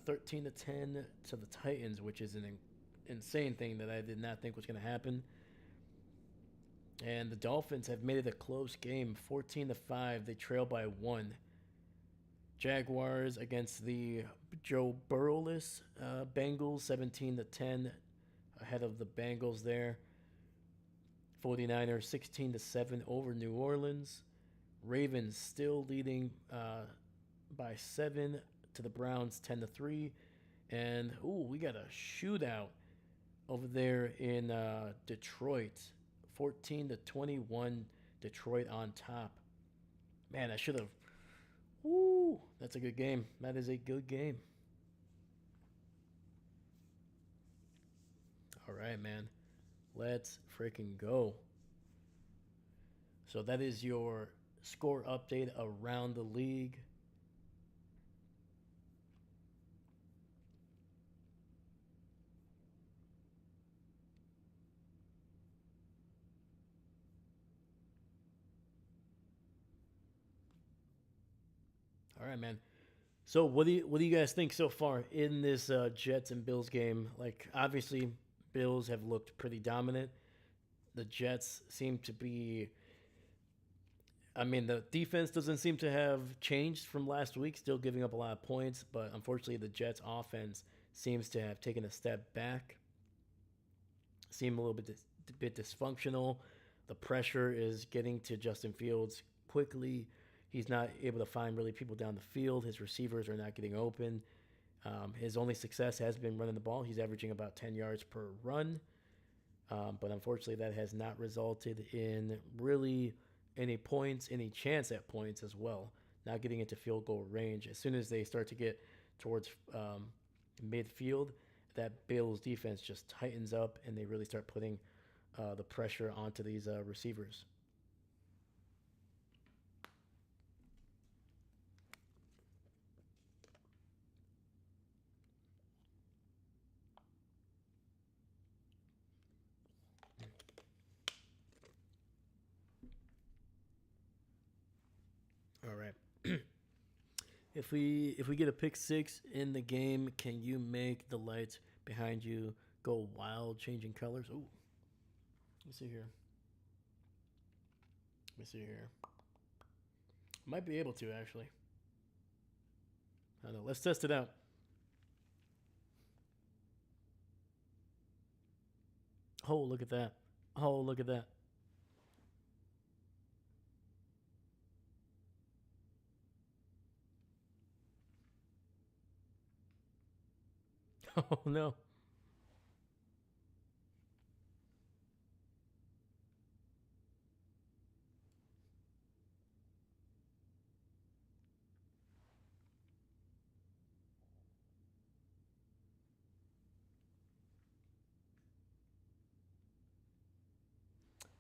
13-10 to the Titans, which is an insane thing that I did not think was going to happen. And the Dolphins have made it a close game, 14-5. They trail by 1. Jaguars against the Joe Burrow-less Bengals, 17-10, ahead of the Bengals there. 49ers 16-7 over New Orleans. Ravens still leading by 7 to the Browns, 10-3. And we got a shootout over there in Detroit, 14-21. Detroit on top. Man, I should have. That's a good game. That is a good game. All right, man. Let's freaking go. So that is your score update around the league. All right, man. So what do you guys think so far in this Jets and Bills game? Like, obviously, Bills have looked pretty dominant. The Jets seem to be. I mean, the defense doesn't seem to have changed from last week, still giving up a lot of points, but unfortunately the Jets offense seems to have taken a step back. Seem a little bit dysfunctional. The pressure is getting to Justin Fields quickly. He's not able to find really people down the field. His receivers are not getting open. His only success has been running the ball. He's averaging about 10 yards per run. But unfortunately, that has not resulted in really any points, any chance at points as well. Not getting into field goal range. As soon as they start to get towards midfield, that Bills defense just tightens up and they really start putting the pressure onto these receivers. All right. If we get a pick six in the game, can you make the lights behind you go wild, changing colors? Ooh, let me see here. Let me see here. Might be able to actually. I don't know. Let's test it out. Oh, look at that. Oh, look at that. Oh no.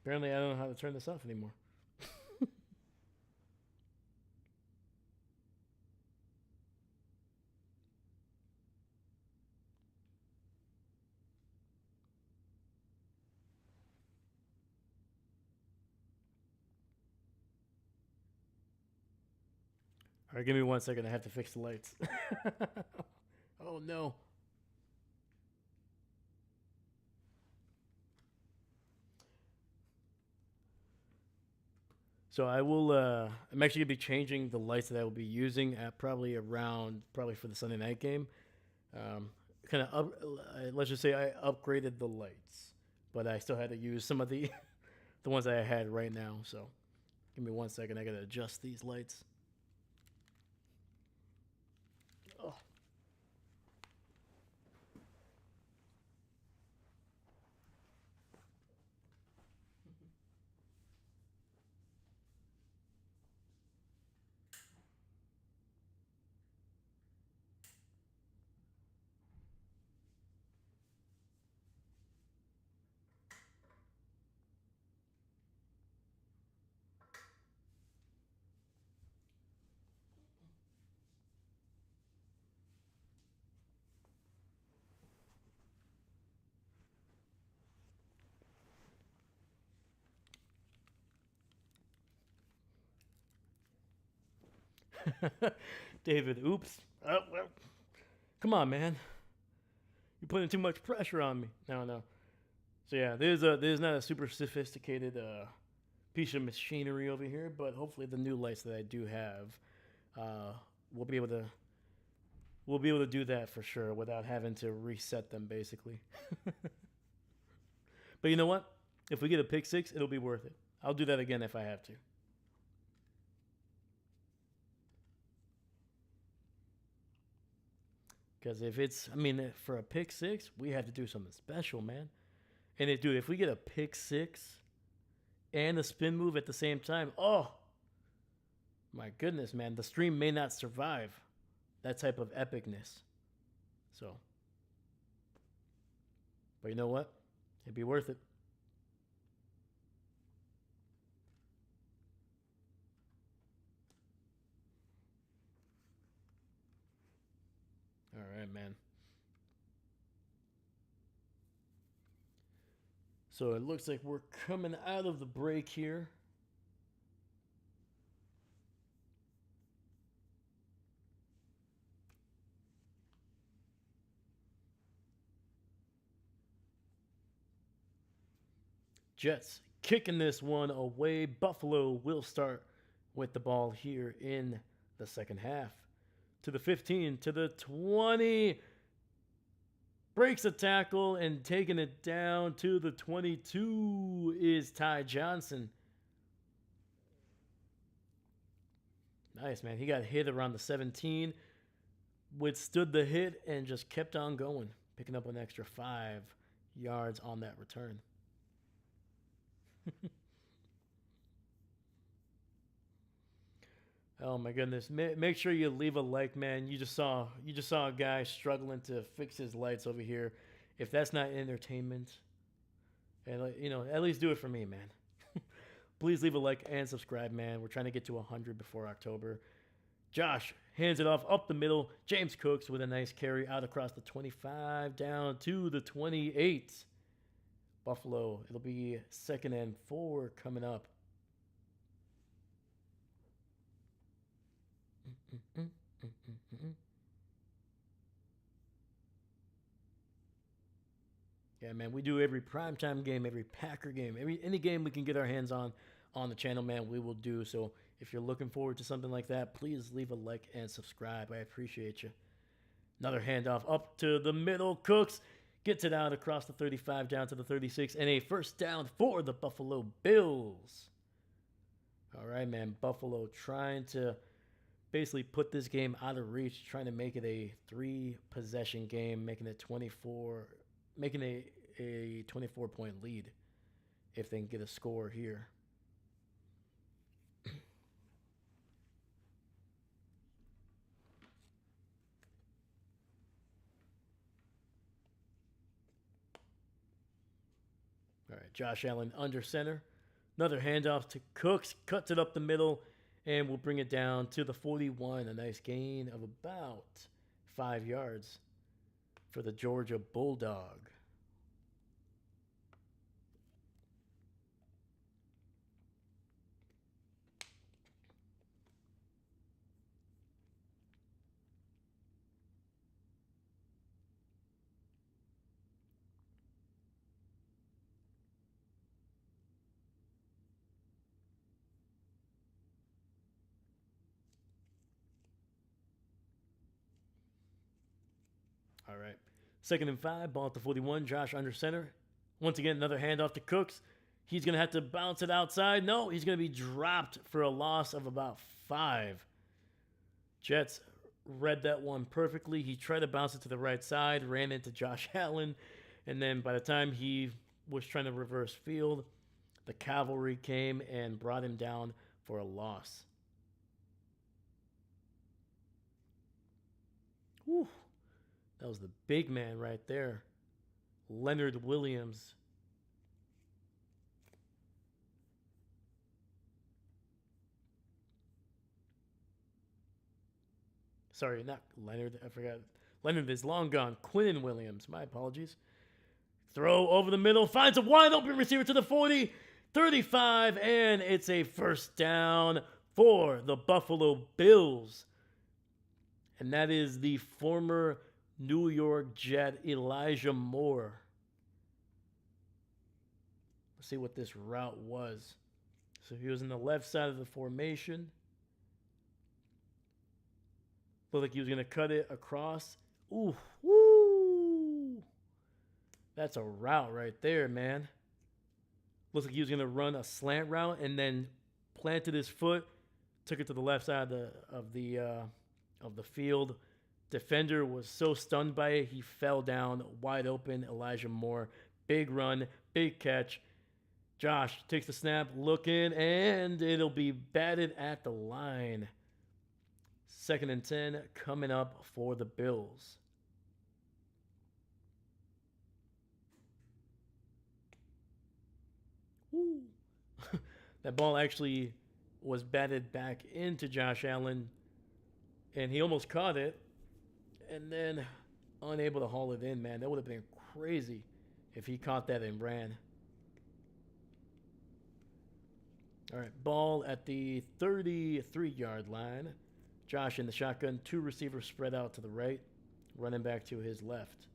Apparently, I don't know how to turn this off anymore. All right, give me 1 second. I have to fix the lights. Oh no. So I will. I'm actually gonna be changing the lights that I will be using at probably around probably for the Sunday night game. Um, kind of up. Let's just say I upgraded the lights, but I still had to use some of the the ones that I had right now. So give me 1 second. I gotta adjust these lights. Oh. David, oops. Oh, well, come on, man. You're putting too much pressure on me. No, no. So yeah, there's not a super sophisticated piece of machinery over here, but hopefully the new lights that I do have, uh, we'll be able to we'll be able to do that for sure without having to reset them basically. But you know what? If we get a pick six, it'll be worth it. I'll do that again if I have to. Because if it's, I mean, for a pick six, we have to do something special, man. And dude, if we get a pick six and a spin move at the same time, oh my goodness, man, the stream may not survive that type of epicness. So, but you know what? It'd be worth it. All right, man. So it looks like we're coming out of the break here. Jets kicking this one away. Buffalo will start with the ball here in the second half. To the 15, to the 20. Breaks a tackle and taking it down to the 22 is Ty Johnson. Nice, man. He got hit around the 17, withstood the hit, and just kept on going, picking up an extra 5 yards on that return. Oh my goodness! Make sure you leave a like, man. You just saw a guy struggling to fix his lights over here. If that's not entertainment, and at least do it for me, man. Please leave a like and subscribe, man. We're trying to get to 100 before October. Josh hands it off up the middle. James Cooks with a nice carry out across the 25 down to the 28. Buffalo. It'll be 2nd and 4 coming up. Yeah, man, we do every primetime game, every Packer game, any game we can get our hands on the channel, man, we will do. So if you're looking forward to something like that, please leave a like and subscribe. I appreciate you. Another handoff up to the middle. Cooks gets it out across the 35 down to the 36, and a first down for the Buffalo Bills. All right, man. Buffalo trying to basically put this game out of reach, trying to make it a 3-possession game, making it 24, making a 24-point lead if they can get a score here. All right, Josh Allen under center. Another handoff to Cooks, cuts it up the middle, and we'll bring it down to the 41. A nice gain of about 5 yards for the Georgia Bulldog. All right. 2nd and 5, ball at the 41. Josh under center. Once again, another handoff to Cooks. He's going to have to bounce it outside. No, he's going to be dropped for a loss of about 5. Jets read that one perfectly. He tried to bounce it to the right side, ran into Josh Allen, and then by the time he was trying to reverse field, the cavalry came and brought him down for a loss. Whew. That was the big man right there. Leonard Williams. Sorry, not Leonard. I forgot. Leonard is long gone. Quinnen Williams. My apologies. Throw over the middle. Finds a wide open receiver to the 40. 35. And it's a first down for the Buffalo Bills. And that is the former New York Jet Elijah Moore. Let's see what this route was. So he was in the left side of the formation. Looked like he was going to cut it across. Ooh, woo! That's a route right there, man. Looks like he was going to run a slant route and then planted his foot, took it to the left side of the field. Defender was so stunned by it, he fell down wide open. Elijah Moore, big run, big catch. Josh takes the snap, looking, and it'll be batted at the line. 2nd and 10 coming up for the Bills. Woo. That ball actually was batted back into Josh Allen, and he almost caught it. And then unable to haul it in, man. That would have been crazy if he caught that and ran. All right, ball at the 33-yard line. Josh in the shotgun. 2 receivers spread out to the right. Running back to his left.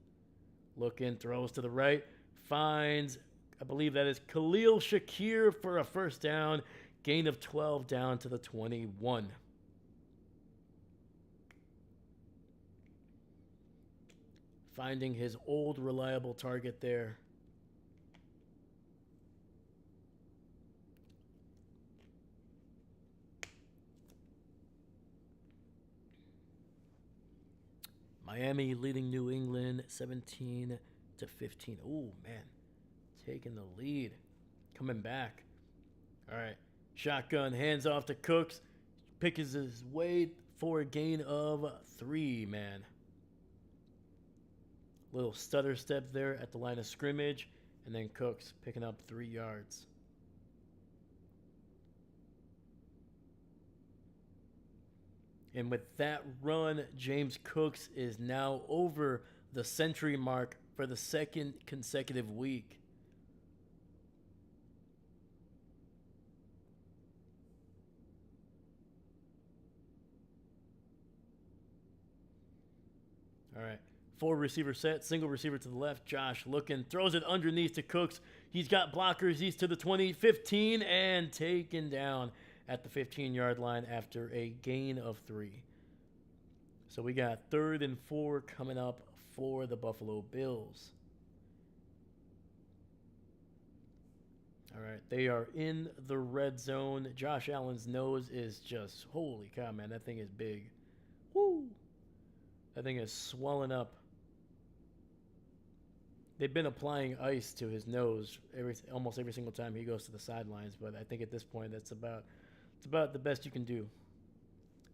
Looking, throws to the right. Finds, I believe that is Khalil Shakir for a first down. Gain of 12 down to the 21. Finding his old reliable target there. Miami leading New England 17-15. Oh, man. Taking the lead. Coming back. All right. Shotgun, hands off to Cooks. Picks his way for a gain of 3, man. Little stutter step there at the line of scrimmage, and then Cooks picking up 3 yards. And with that run, James Cooks is now over the century mark for the 2nd consecutive week. All right. Four receiver set, single receiver to the left. Josh looking, throws it underneath to Cooks. He's got blockers. He's to the 20, 15, and taken down at the 15-yard line after a gain of 3. So we got 3rd and 4 coming up for the Buffalo Bills. All right, they are in the red zone. Josh Allen's nose is just, holy cow, man, that thing is big. Woo! That thing is swelling up. They've been applying ice to his nose almost every single time he goes to the sidelines, but I think at this point it's about the best you can do.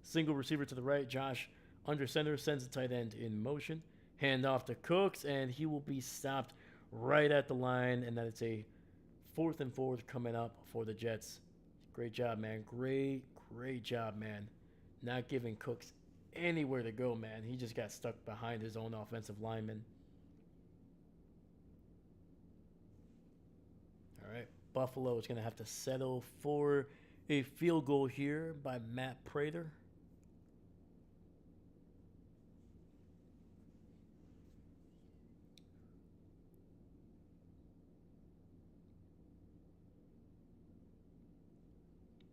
Single receiver to the right. Josh under center sends the tight end in motion. Hand off to Cooks, and he will be stopped right at the line, and that it's a 4th and 4 coming up for the Jets. Great job, man. Great job, man. Not giving Cooks anywhere to go, man. He just got stuck behind his own offensive lineman. All right, Buffalo is going to have to settle for a field goal here by Matt Prater.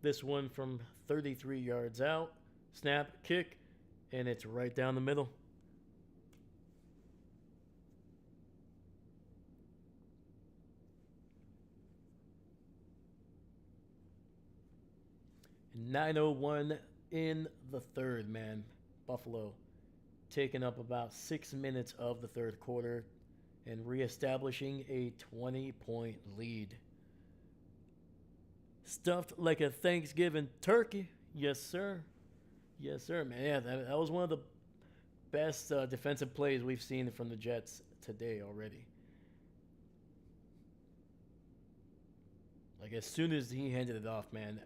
This one from 33 yards out. Snap, kick, and it's right down the middle. And 9:01 in the third, man. Buffalo taking up about 6 minutes of the third quarter and reestablishing a 20-point lead. Stuffed like a Thanksgiving turkey. Yes, sir. Yes, sir, man. Yeah, that was one of the best defensive plays we've seen from the Jets today already. Like, as soon as he handed it off, man,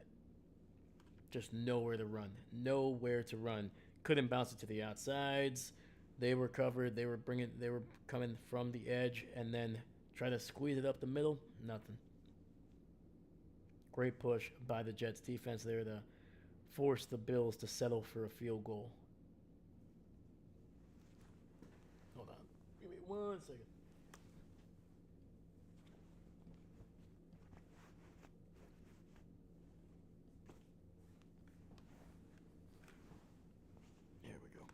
just nowhere to run. Nowhere to run. Couldn't bounce it to the outsides. They were covered. They were coming from the edge and then try to squeeze it up the middle. Nothing. Great push by the Jets defense there to force the Bills to settle for a field goal. Hold on. Give me 1 second. There we go.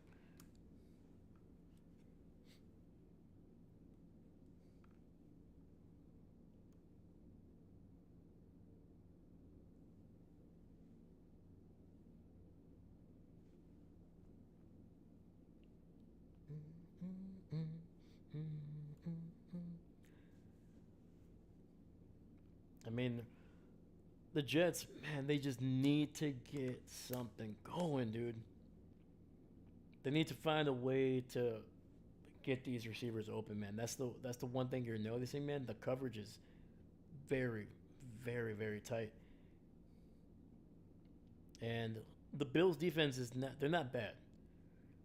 I mean, the Jets, man, they just need to get something going, dude. They need to find a way to get these receivers open, man. That's the one thing you're noticing, man. The coverage is very, very, very tight. And the Bills defense is they're not bad,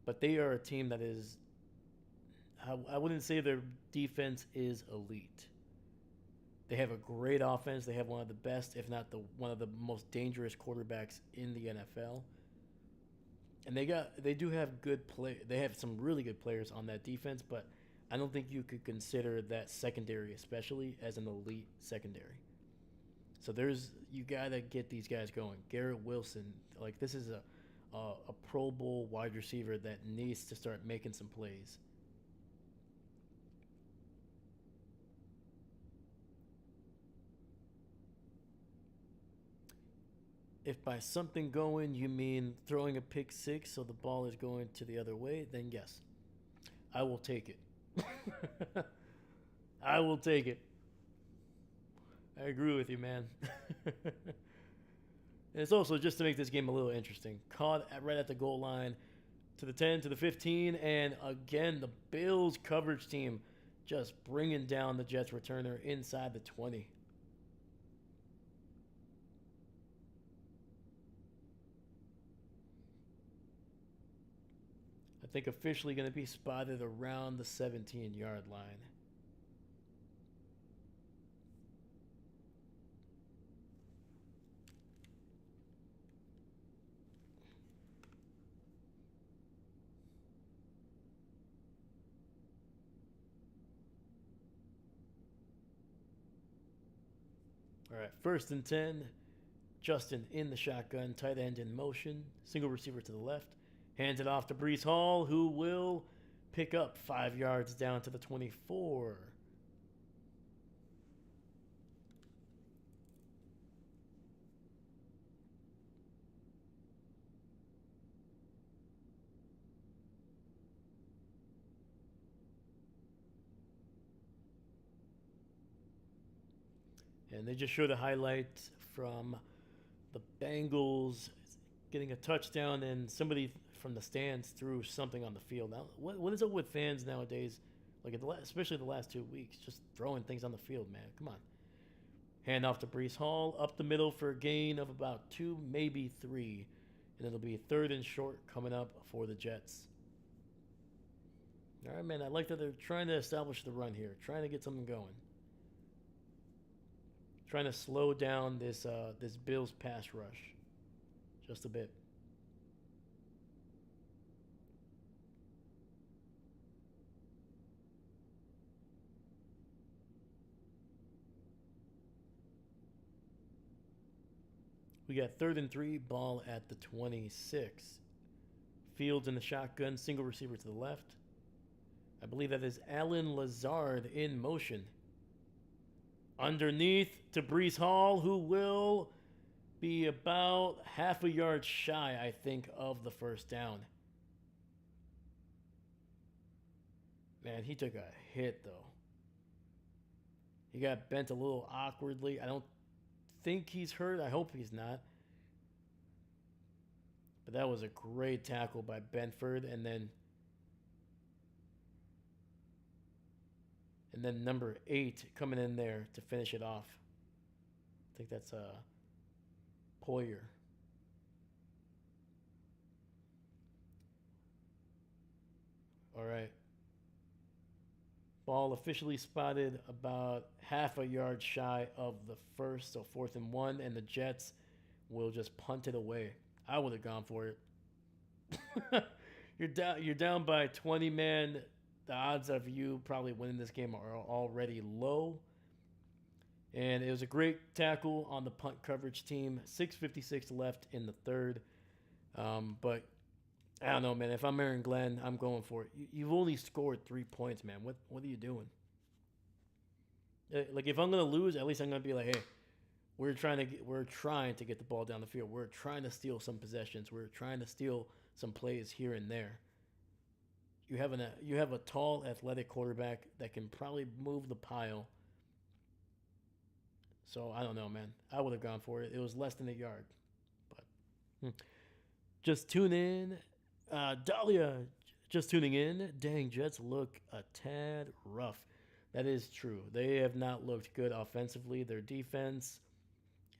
but they are a team that is, I wouldn't say their defense is elite. They have a great offense. They have one of the best, if not one of the most dangerous quarterbacks in the NFL. And they do have good play. They have some really good players on that defense, but I don't think you could consider that secondary, especially, as an elite secondary. So you gotta get these guys going. Garrett Wilson, like, this is a Pro Bowl wide receiver that needs to start making some plays. If by something going you mean throwing a pick six so the ball is going to the other way, then yes, I will take it. I will take it. I agree with you, man. And it's also just to make this game a little interesting. Caught right at the goal line, to the 10, to the 15, and again, the Bills coverage team just bringing down the Jets returner inside the 20. I think officially going to be spotted around the 17-yard line. All right, 1st and 10. Justin in the shotgun, tight end in motion, single receiver to the left. Hands it off to Brees Hall, who will pick up 5 yards down to the 24. And they just showed a highlight from the Bengals getting a touchdown, and somebody from the stands threw something on the field. Now, what is up with fans nowadays? Like, especially the last 2 weeks, just throwing things on the field, man. Come on. Hand off to Brees Hall, up the middle for a gain of about 2, maybe 3. And it'll be 3rd and short coming up for the Jets. All right, man, I like that they're trying to establish the run here, trying to get something going. Trying to slow down this Bills pass rush just a bit. We got 3rd and 3, ball at the 26. Fields in the shotgun, single receiver to the left. I believe that is Allen Lazard in motion. Underneath to Brees Hall, who will be about half a yard shy, I think, of the 1st down. Man, he took a hit, though. He got bent a little awkwardly. I don't think he's hurt. I hope he's not. But that was a great tackle by Benford. And then number 8 coming in there to finish it off. I think that's Poyer. All right. Ball officially spotted about half a yard shy of the 1st, so 4th and 1, and the Jets will just punt it away. I would have gone for it. You're down by 20, man. The odds of you probably winning this game are already low. And it was a great tackle on the punt coverage team. 6:56 left in the 3rd. But I don't know, man. If I'm Aaron Glenn, I'm going for it. You've only scored 3 points, man. What are you doing? Like, if I'm gonna lose, at least I'm gonna be like, hey, we're trying to get the ball down the field. We're trying to steal some possessions. We're trying to steal some plays here and there. You have a tall, athletic quarterback that can probably move the pile. So I don't know, man. I would have gone for it. It was less than a yard, but just tune in. Dahlia, just tuning in. Dang, Jets look a tad rough. That is true. They have not looked good offensively. Their defense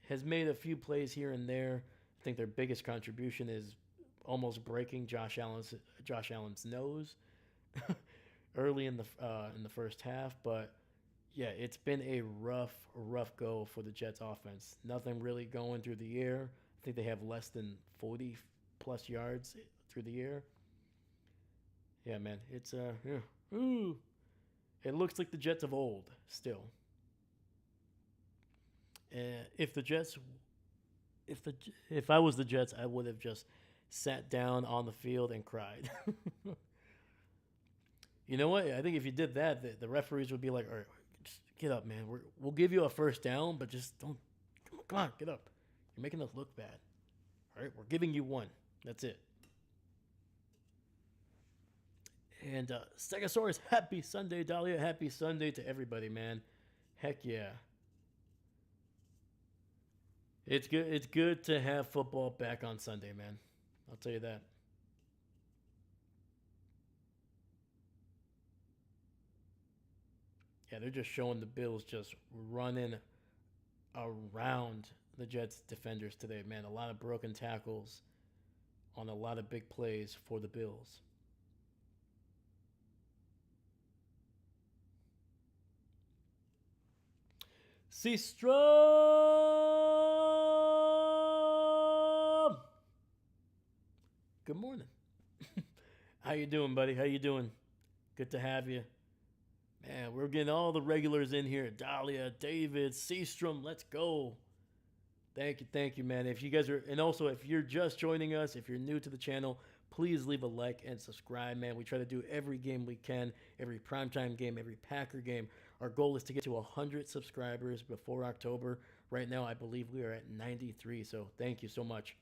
has made a few plays here and there. I think their biggest contribution is almost breaking Josh Allen's nose early in the 1st half. But yeah, it's been a rough go for the Jets offense. Nothing really going through the air. I think they have less than 40 plus yards through the air. Yeah, man, it's yeah. Ooh. It looks like the Jets of old still. If I was the Jets, I would have just sat down on the field and cried. You know what? I think if you did that, the referees would be like, "All right, just get up, man. We'll give you a 1st down, but just don't. Come on, get up. You're making us look bad. All right, we're giving you 1. That's it." And Stegosaurus, happy Sunday, Dahlia. Happy Sunday to everybody, man. Heck yeah. It's good. It's good to have football back on Sunday, man. I'll tell you that. Yeah, they're just showing the Bills just running around the Jets defenders today, man. A lot of broken tackles on a lot of big plays for the Bills. Seastrom! Good morning. How you doing, buddy? How you doing? Good to have you. Man, we're getting all the regulars in here. Dahlia, David, Seastrom, let's go. Thank you, man. If you guys are, and also if you're just joining us, if you're new to the channel, please leave a like and subscribe, man. We try to do every game we can, every primetime game, every Packer game. Our goal is to get to 100 subscribers before October. Right now, I believe we are at 93, so thank you so much.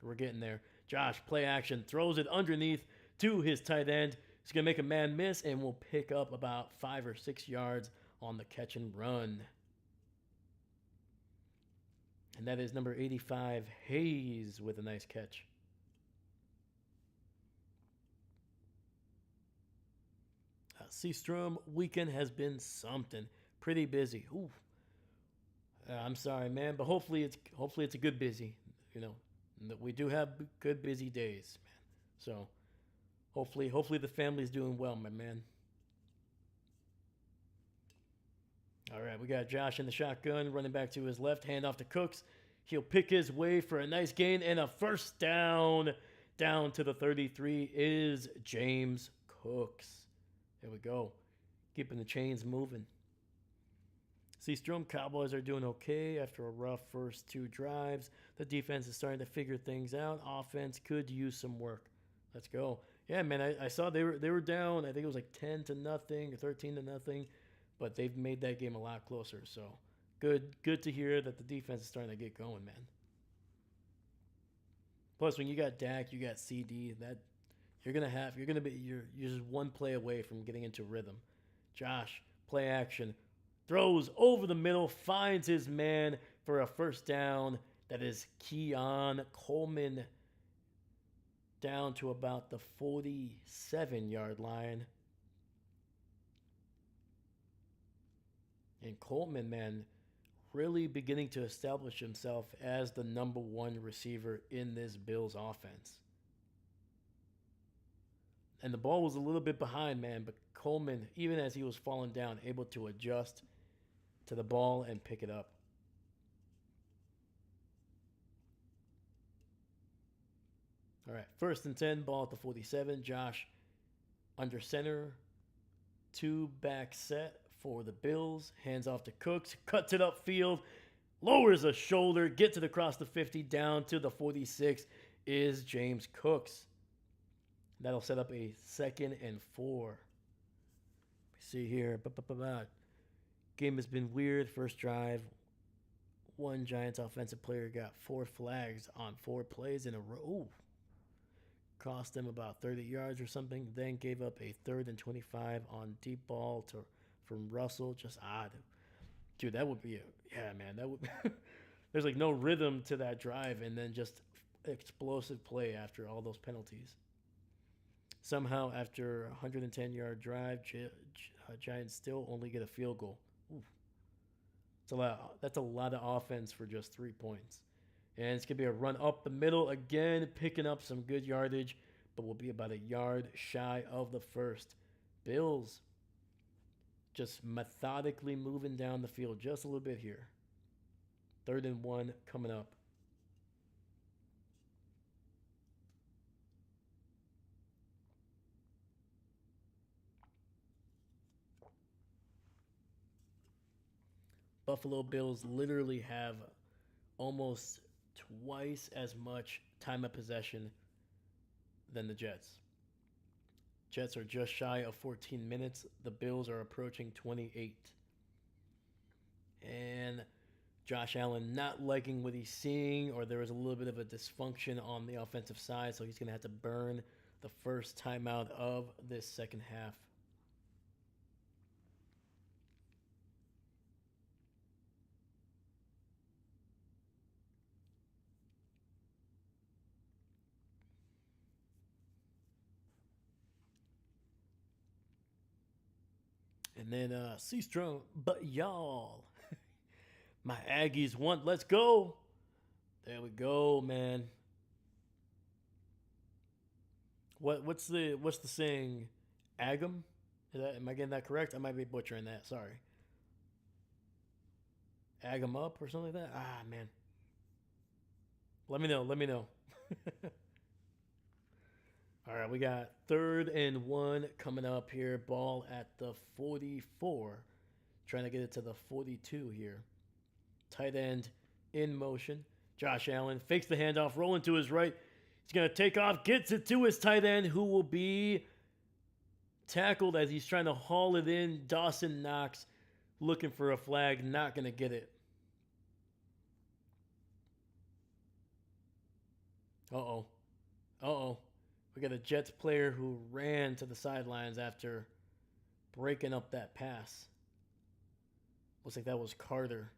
We're getting there. Josh, play action, throws it underneath to his tight end. He's going to make a man miss, and we'll pick up about 5 or 6 yards on the catch and run. And that is number 85, Hayes, with a nice catch. Seastrom weekend has been something. Pretty busy. Ooh. I'm sorry, man, but hopefully it's a good busy. You know, we do have good busy days, man. So hopefully the family's doing well, my man. All right, we got Josh in the shotgun, running back to his left, hand off to Cooks. He'll pick his way for a nice gain and a first down. Down to the 33 is James Cooks. There we go. Keeping the chains moving. Seastrom, Cowboys are doing okay after a rough first 2 drives. The defense is starting to figure things out. Offense could use some work. Let's go. Yeah, man, I saw they were down. I think it was like 10-0 or 13-0, but they've made that game a lot closer. So good to hear that the defense is starting to get going, man. Plus, when you got Dak, you got CD, that you're just one play away from getting into rhythm. Josh, play action, throws over the middle, finds his man for a first down. That is Keon Coleman down to about the 47-yard line. And Coleman, man, really beginning to establish himself as the number 1 receiver in this Bills offense. And the ball was a little bit behind, man, but Coleman, even as he was falling down, able to adjust to the ball and pick it up. All right, 1st and 10, ball at the 47. Josh under center, 2-back set for the Bills. Hands off to Cooks, cuts it upfield, lowers a shoulder, gets it across the 50, down to the 46 is James Cooks. That'll set up a 2nd and 4. See here, game has been weird. First drive, one Giants offensive player got 4 flags on 4 plays in a row. Ooh. Cost them about 30 yards or something. Then gave up a 3rd and 25 on deep ball from Russell. Just odd. Dude, that would be that would there's like no rhythm to that drive, and then just explosive play after all those penalties. Somehow, after a 110-yard drive, Giants still only get a field goal. Ooh. That's a lot of offense for just 3 points. And it's going to be a run up the middle again, picking up some good yardage, but we'll be about a yard shy of the first. Bills just methodically moving down the field just a little bit here. 3rd and 1 coming up. Buffalo Bills literally have almost twice as much time of possession than the Jets. Jets are just shy of 14 minutes. The Bills are approaching 28. And Josh Allen not liking what he's seeing, or there was a little bit of a dysfunction on the offensive side, so he's going to have to burn the first timeout of this second half. And then Seastrom, but y'all, my Aggies want, let's go. There we go, man. What's the saying? Agam? Am I getting that correct? I might be butchering that. Sorry. Agam up or something like that? Ah, man. Let me know. All right, we got 3rd and 1 coming up here. Ball at the 44. Trying to get it to the 42 here. Tight end in motion. Josh Allen fakes the handoff, rolling to his right. He's going to take off, gets it to his tight end, who will be tackled as he's trying to haul it in. Dawson Knox looking for a flag, not going to get it. Uh-oh. Uh-oh. We got a Jets player who ran to the sidelines after breaking up that pass. Looks like that was Carter.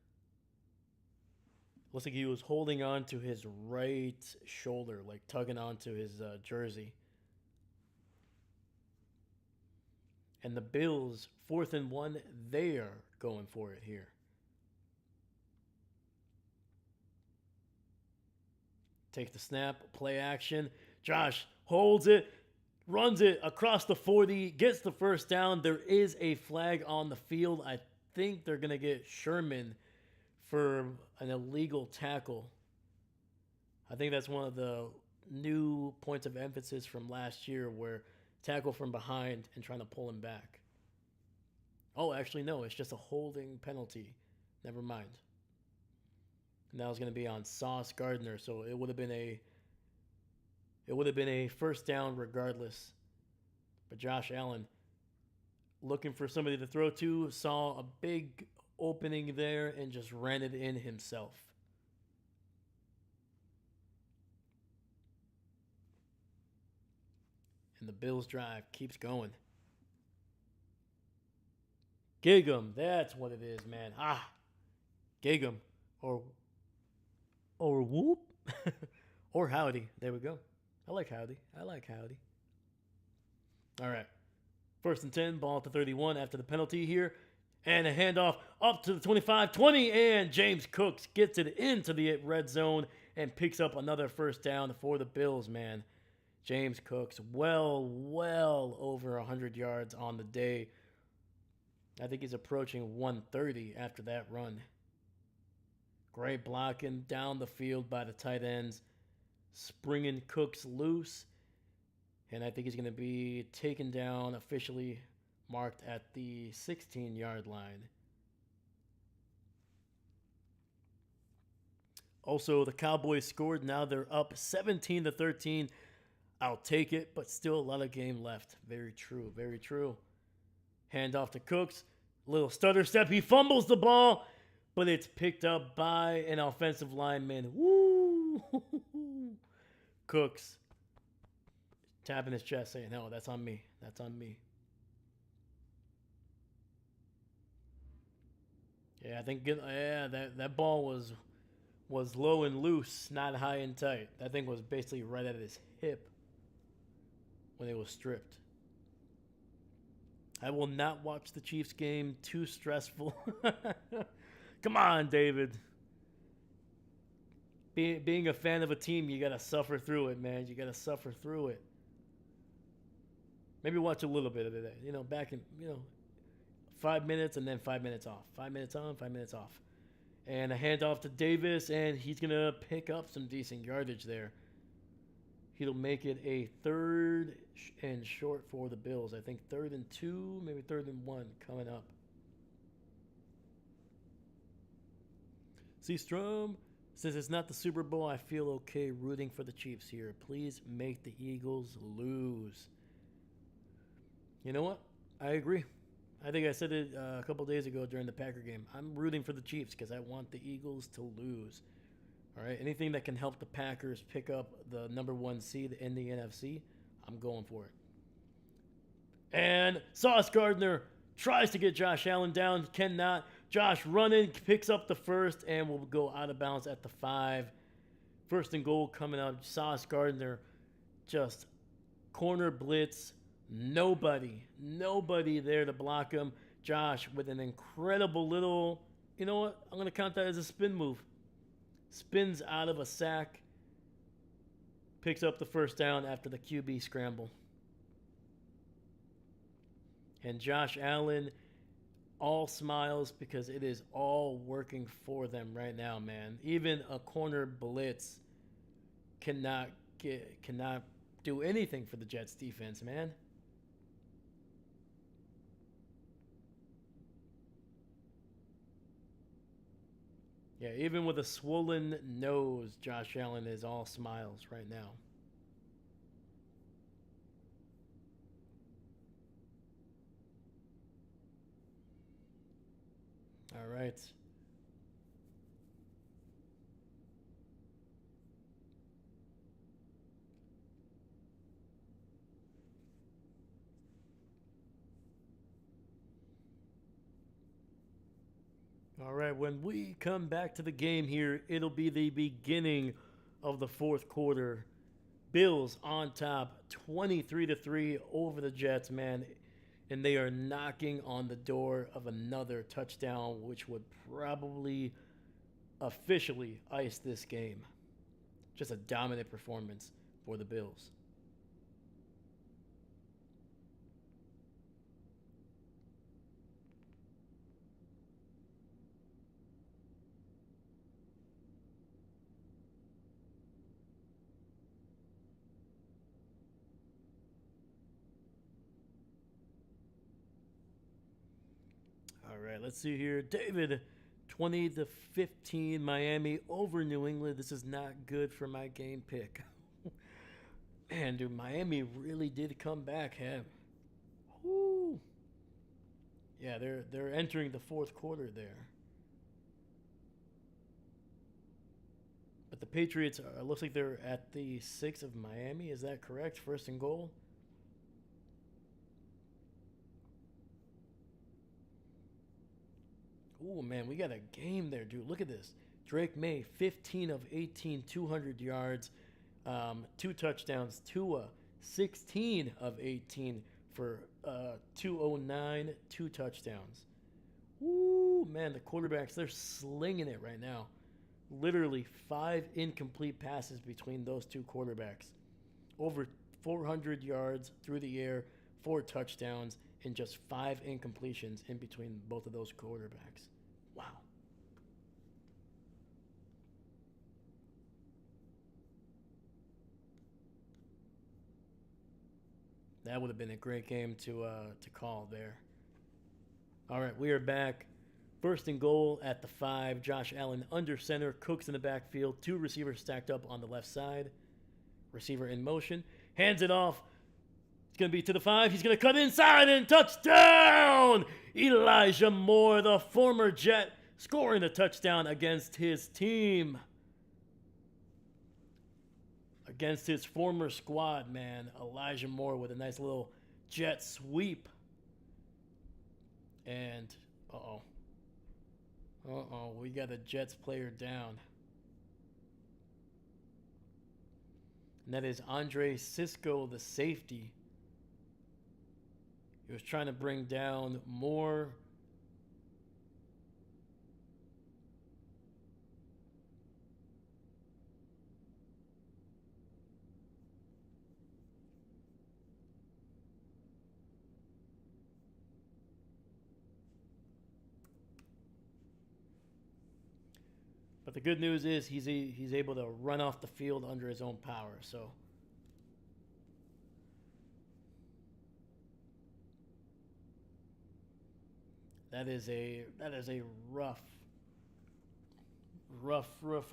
Looks like he was holding on to his right shoulder, like tugging onto his jersey. And the Bills, 4th and 1, they are going for it here. Take the snap, play action. Josh holds it, runs it across the 40, gets the first down. There is a flag on the field. I think they're going to get Sherman for an illegal tackle. I think that's one of the new points of emphasis from last year, where tackle from behind and trying to pull him back. Oh, actually, no, it's just a holding penalty. Never mind. And that was going to be on Sauce Gardner, so it would have been a first down regardless. But Josh Allen, looking for somebody to throw to, saw a big opening there and just ran it in himself. And the Bills drive keeps going. Gig'em, that's what it is, man. Gig'em. Or whoop. Or howdy. There we go. I like howdy. All right. 1st and 10, ball at the 31 after the penalty here. And a handoff up to the 25-20, and James Cooks gets it into the red zone and picks up another first down for the Bills, man. James Cooks, well over 100 yards on the day. I think he's approaching 130 after that run. Great blocking down the field by the tight ends, springing Cooks loose. And I think he's going to be taken down, officially marked at the 16-yard line. Also, the Cowboys scored. Now they're up 17-13. I'll take it, but still a lot of game left. Very true, very true. Hand off to Cooks. Little stutter step. He fumbles the ball, but it's picked up by an offensive lineman. Woo! Cooks tapping his chest saying, no, that's on me. That's on me. Yeah, I think that ball was low and loose, not high and tight. That thing was basically right at his hip when it was stripped. I will not watch the Chiefs game. Too stressful. Come on, David. Being a fan of a team, you got to suffer through it, man. You got to suffer through it. Maybe watch a little bit of it. Back in, 5 minutes and then 5 minutes off. 5 minutes on, 5 minutes off. And a handoff to Davis, and he's going to pick up some decent yardage there. He'll make it a 3rd and short for the Bills. I think 3rd and 2, maybe 3rd and 1 coming up. See, Strom, since it's not the Super Bowl, I feel okay rooting for the Chiefs here. Please make the Eagles lose. You know what? I agree. I think I said it a couple days ago during the Packer game. I'm rooting for the Chiefs because I want the Eagles to lose. All right, anything that can help the Packers pick up the number 1 seed in the NFC, I'm going for it. And Sauce Gardner tries to get Josh Allen down, cannot. Josh running, picks up the first, and will go out of bounds at the 5. 1st and goal coming out. Sauce Gardner just corner blitz. Nobody there to block him. Josh with an incredible little, you know what? I'm going to count that as a spin move. Spins out of a sack. Picks up the first down after the QB scramble. And Josh Allen, all smiles because it is all working for them right now, man. Even a corner blitz cannot do anything for the Jets defense, man. Yeah, even with a swollen nose, Josh Allen is all smiles right now. All right. All right, when we come back to the game here, it'll be the beginning of the fourth quarter. Bills on top 23 to 3 over the Jets, man. And they are knocking on the door of another touchdown, which would probably officially ice this game. Just a dominant performance for the Bills. All right, let's see here. David, 20 to 15 Miami over New England. This is not good for my game pick. Man, dude, Miami really did come back, huh? Woo. Yeah, they're entering the fourth quarter there. But the Patriots looks like they're at the 6 of Miami. Is that correct? First and goal. Oh man, we got a game there, dude. Look at this. Drake May, 15 of 18, 200 yards, two touchdowns. Tua, 16 of 18 for 209, two touchdowns. Woo, man, the quarterbacks, they're slinging it right now. Literally 5 incomplete passes between those two quarterbacks. Over 400 yards through the air, 4 touchdowns, and just 5 incompletions in between both of those quarterbacks. Wow. That would have been a great game to call there. All right, we are back. First and goal at the 5. Josh Allen under center. Cooks in the backfield. Two receivers stacked up on the left side. Receiver in motion. Hands it off. It's going to be to the 5. He's going to cut inside and touchdown! Elijah Moore, the former Jet, scoring a touchdown against his team. Against his former squad, man. Elijah Moore with a nice little jet sweep. And, we got a Jets player down. And that is Andre Cisco, the safety. He was trying to bring down Moore. But the good news is he's able to run off the field under his own power. So that is a rough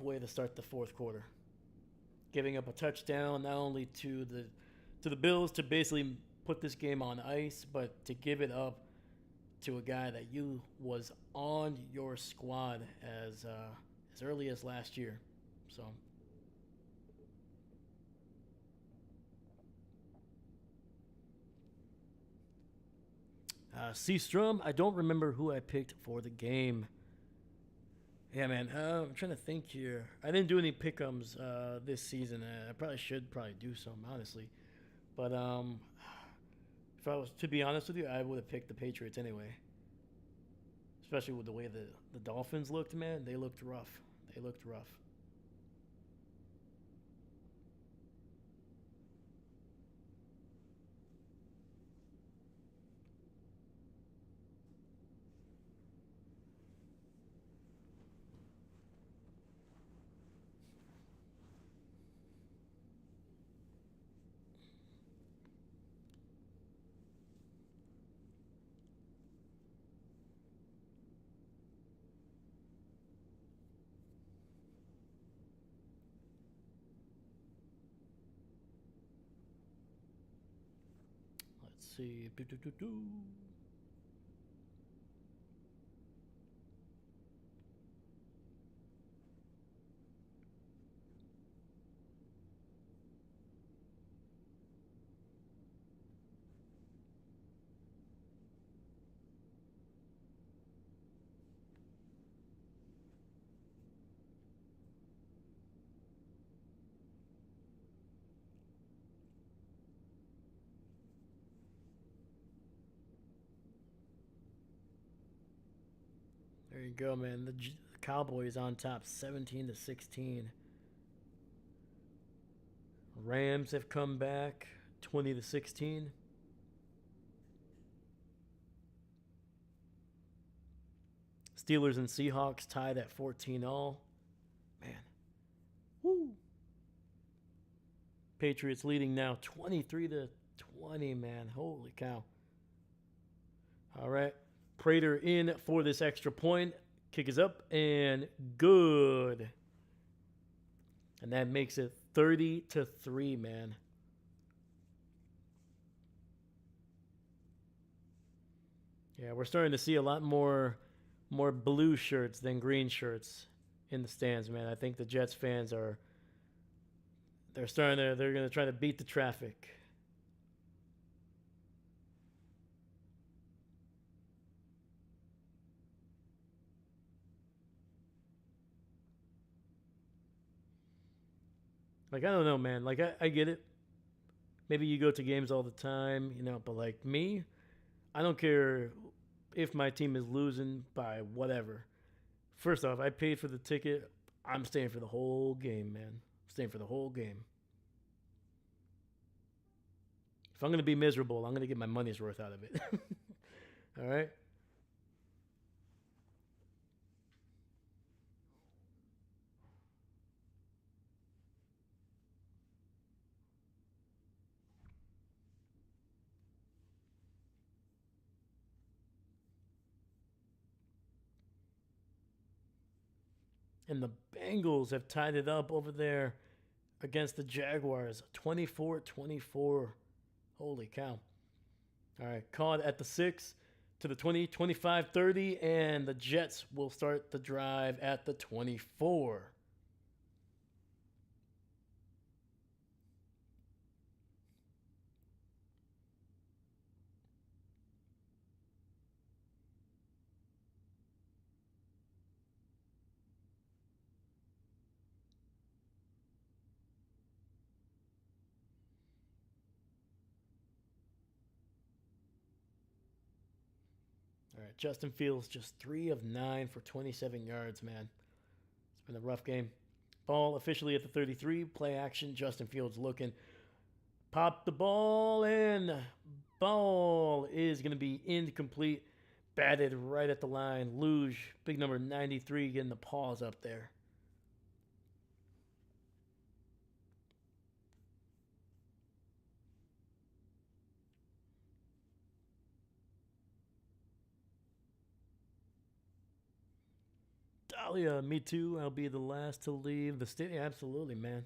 way to start the fourth quarter. Giving up a touchdown not only to the Bills to basically put this game on ice, but to give it up to a guy that you was on your squad as early as last year. So Seastrom, I don't remember who I picked for the game. Yeah, man. I'm trying to think here. I didn't do any pick'ems this season. I should do some, honestly. But if I was to be honest with you, I would have picked the Patriots anyway. Especially with the way the Dolphins looked, man. They looked rough. They looked rough. Let's see. Do. There you go, man. The Cowboys on top, 17-16. Rams have come back, 20-16. Steelers and Seahawks tied at 14 all. Man. Woo. Patriots leading now 23-20, man. Holy cow. All right. Prater in for this extra point. Kick is up and good. And that makes it 30-3, man. Yeah, we're starting to see a lot more blue shirts than green shirts in the stands, man. I think the Jets fans they're going to try to beat the traffic. Like, I don't know, man. Like, I get it. Maybe you go to games all the time, but like me, I don't care if my team is losing by whatever. First off, I paid for the ticket. I'm staying for the whole game, man. Staying for the whole game. If I'm going to be miserable, I'm going to get my money's worth out of it. All right? And the Bengals have tied it up over there against the Jaguars, 24-24. Holy cow. All right, caught at the 6 to the 20, 25-30, and the Jets will start the drive at the 24. All right, Justin Fields just 3 of 9 for 27 yards, man. It's been a rough game. Ball officially at the 33. Play action. Justin Fields looking. Pop the ball, and ball is going to be incomplete. Batted right at the line. Luge, big number 93, getting the paws up there. Dahlia, me too. I'll be the last to leave the stadium. Absolutely, man.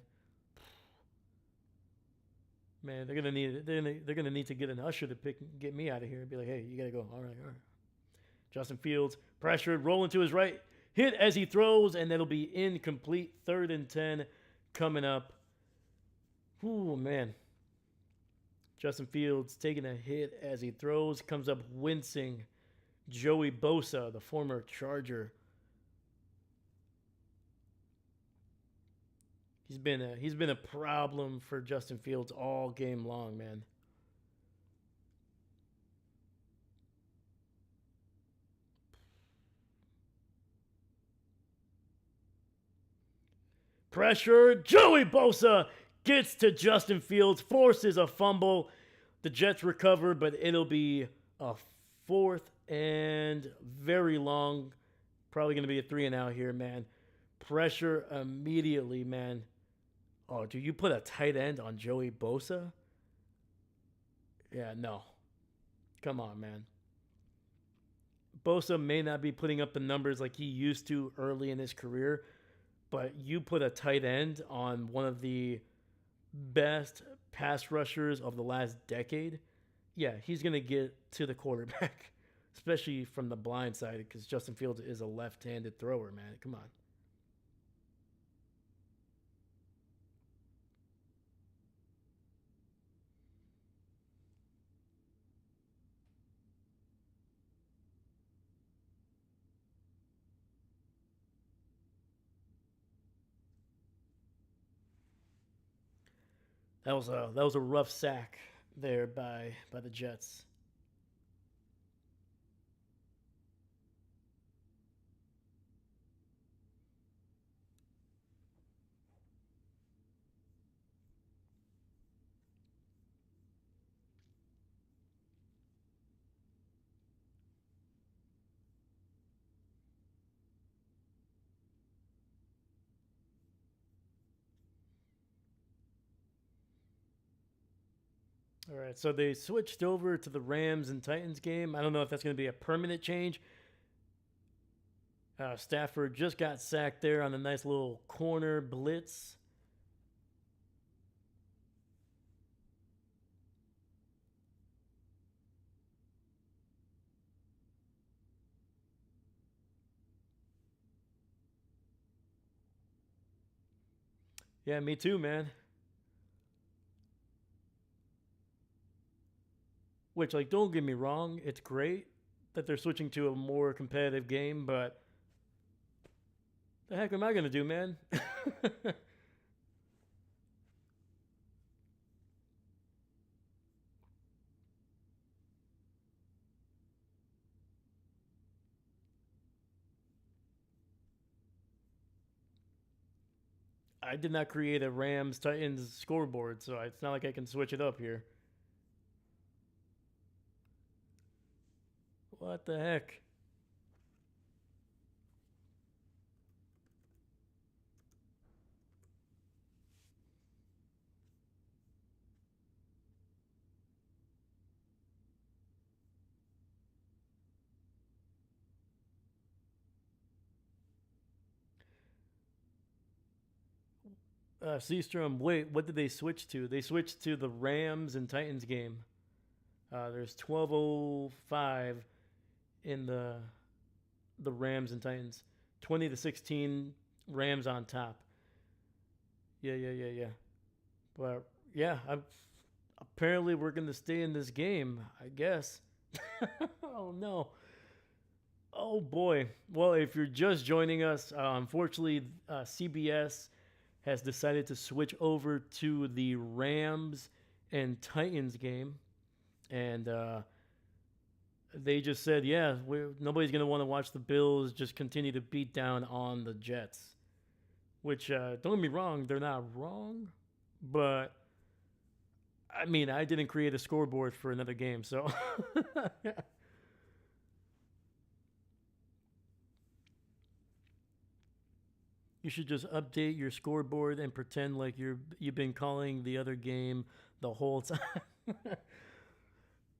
Man, they're gonna need they're gonna need to get an usher to get me out of here and be like, hey, you gotta go. All right, all right. Justin Fields pressured, rolling to his right, hit as he throws, and that'll be incomplete. 3rd and 10 coming up. Ooh, man. Justin Fields taking a hit as he throws, comes up wincing. Joey Bosa, the former Charger. He's been a problem for Justin Fields all game long, man. Pressure. Joey Bosa gets to Justin Fields, forces a fumble. The Jets recover, but it'll be a 4th and very long. Probably going to be a 3 and out here, man. Pressure immediately, man. Oh, do you put a tight end on Joey Bosa? Yeah, no. Come on, man. Bosa may not be putting up the numbers like he used to early in his career, but you put a tight end on one of the best pass rushers of the last decade, yeah, he's going to get to the quarterback, especially from the blind side because Justin Fields is a left-handed thrower, man. Come on. That was a rough sack there by the Jets. All right, so they switched over to the Rams and Titans game. I don't know if that's going to be a permanent change. Stafford just got sacked there on a nice little corner blitz. Yeah, me too, man. Which, like, don't get me wrong, it's great that they're switching to a more competitive game, but the heck am I gonna do, man? I did not create a Rams Titans scoreboard, so it's not like I can switch it up here. What the heck? Seastrom, wait, what did they switch to? They switched to the Rams and Titans game. There's 12:05 in the Rams and Titans. 20-16, Rams on top. Yeah, yeah, yeah, yeah. But yeah, apparently we're gonna stay in this game. I guess. Oh no. Oh boy. Well, if you're just joining us, unfortunately, CBS has decided to switch over to the Rams and Titans game, and they just said, yeah, nobody's gonna want to watch the Bills just continue to beat down on the Jets. Which don't get me wrong, they're not wrong, but I mean, I didn't create a scoreboard for another game, so you should just update your scoreboard and pretend like you've been calling the other game the whole time.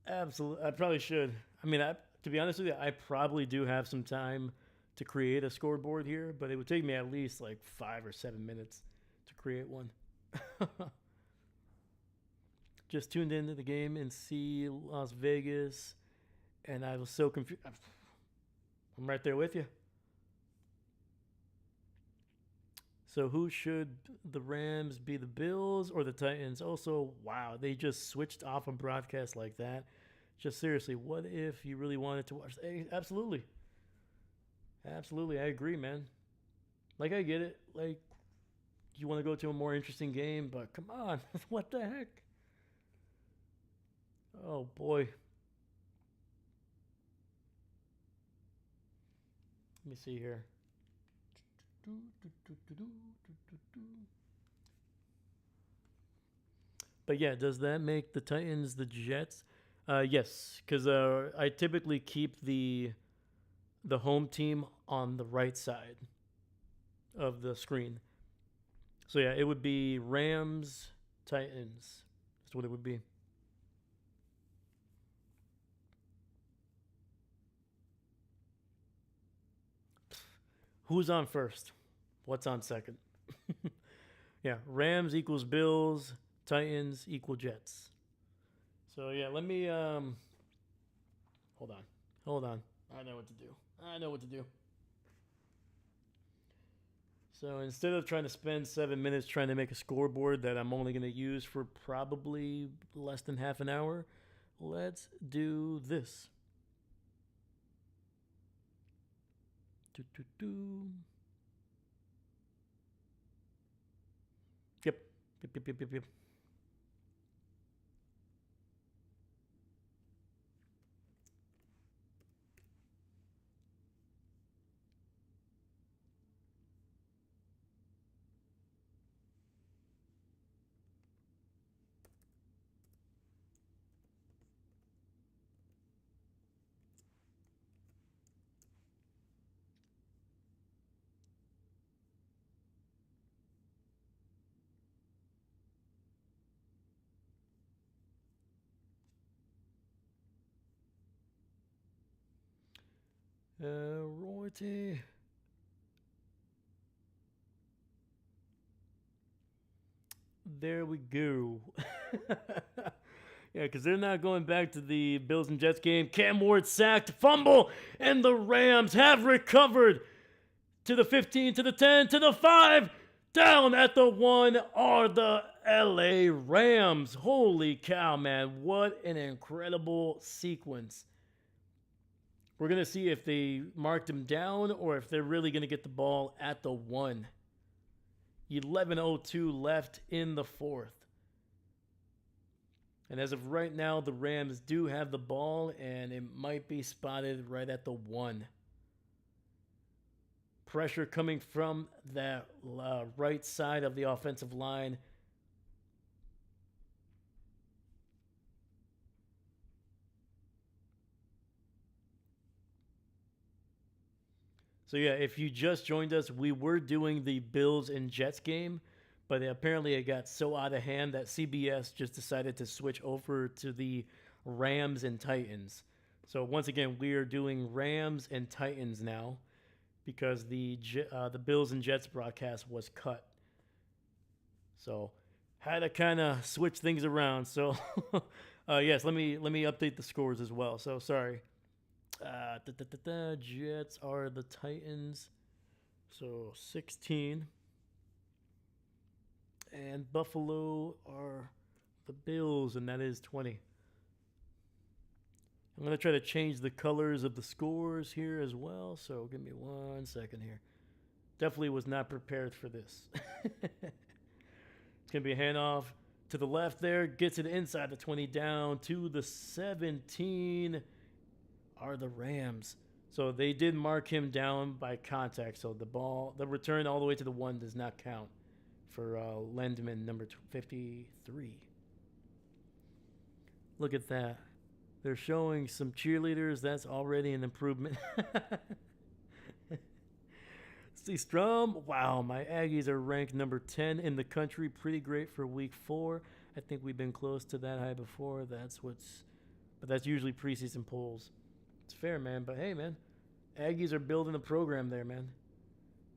Absolutely, I probably should. I mean, to be honest with you, I probably do have some time to create a scoreboard here, but it would take me at least like 5 or 7 minutes to create one. Just tuned into the game and see Las Vegas, and I was so confused. I'm right there with you. So who should the Rams be, the Bills or the Titans? Also, wow, they just switched off a broadcast like that. Just seriously, what if you really wanted to watch? Hey, absolutely, absolutely, I agree, man. Like I get it. Like you want to go to a more interesting game, but come on, what the heck? Oh boy, let me see here. But yeah, does that make the Titans the Jets? Yes, because I typically keep the home team on the right side of the screen. So yeah, it would be Rams Titans. That's what it would be. Who's on first? What's on second? Yeah, Rams equals Bills, Titans equal Jets. So yeah, let me hold on. Hold on. I know what to do. I know what to do. So instead of trying to spend 7 minutes trying to make a scoreboard that I'm only going to use for probably less than half an hour, let's do this. Do, do, do. Yep. Yep, yep, yep, yep, yep. Royalty. There we go. Yeah, because they're not going back to the Bills and Jets game. Cam Ward sacked, fumble, and the Rams have recovered to the 15, to the 10, to the 5. Down at the 1 are the LA Rams. Holy cow, man. What an incredible sequence. We're going to see if they marked him down or if they're really going to get the ball at the 1. 11:02 left in the fourth. And as of right now, the Rams do have the ball, and it might be spotted right at the 1. Pressure coming from that right side of the offensive line. So yeah, if you just joined us, we were doing the Bills and Jets game, but apparently it got so out of hand that CBS just decided to switch over to the Rams and Titans. So once again, we are doing Rams and Titans now because the Bills and Jets broadcast was cut. So had to kind of switch things around. So yes, let me update the scores as well. So sorry. Jets are the Titans, so 16. And Buffalo are the Bills, and that is 20. I'm going to try to change the colors of the scores here as well, so give me 1 second here. Definitely was not prepared for this. It's going to be a handoff to the left there, gets it inside the 20, down to the 17. Are the Rams. So they did mark him down by contact. So the return all the way to the 1 does not count for Lendman, number 53. Look at that. They're showing some cheerleaders. That's already an improvement. See, Strum. Wow, my Aggies are ranked number 10 in the country. Pretty great for week 4. I think we've been close to that high before. But that's usually preseason polls. It's fair, man. But hey, man, Aggies are building a program there, man.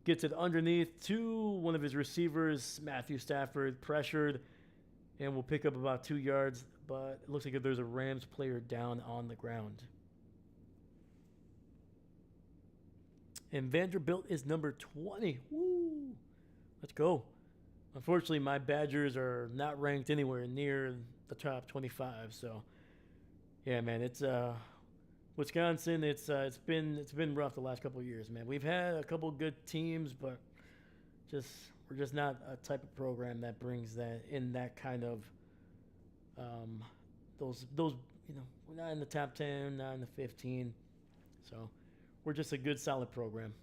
Gets it underneath to one of his receivers, Matthew Stafford, pressured, and will pick up about 2 yards. But it looks like there's a Rams player down on the ground. And Vanderbilt is number 20. Woo! Let's go. Unfortunately, my Badgers are not ranked anywhere near the top 25. So, yeah, man, it's Wisconsin, it's been rough the last couple of years, man. We've had a couple good teams, but we're just not a type of program that brings that kind of those we're not in the top 10, not in the 15. So we're just a good solid program.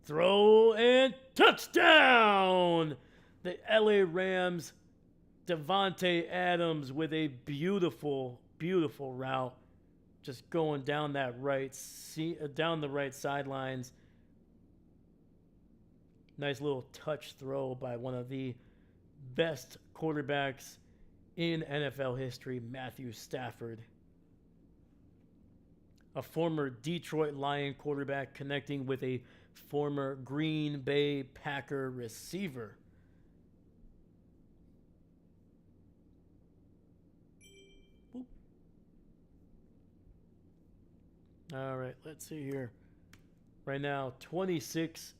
Throw and touchdown! The LA Rams, Devontae Adams with a beautiful, beautiful route. Just going down down the right sidelines. Nice little touch throw by one of the best quarterbacks in NFL history, Matthew Stafford. A former Detroit Lion quarterback connecting with a former Green Bay Packer receiver. Boop. All right, let's see here. Right now, 26-16.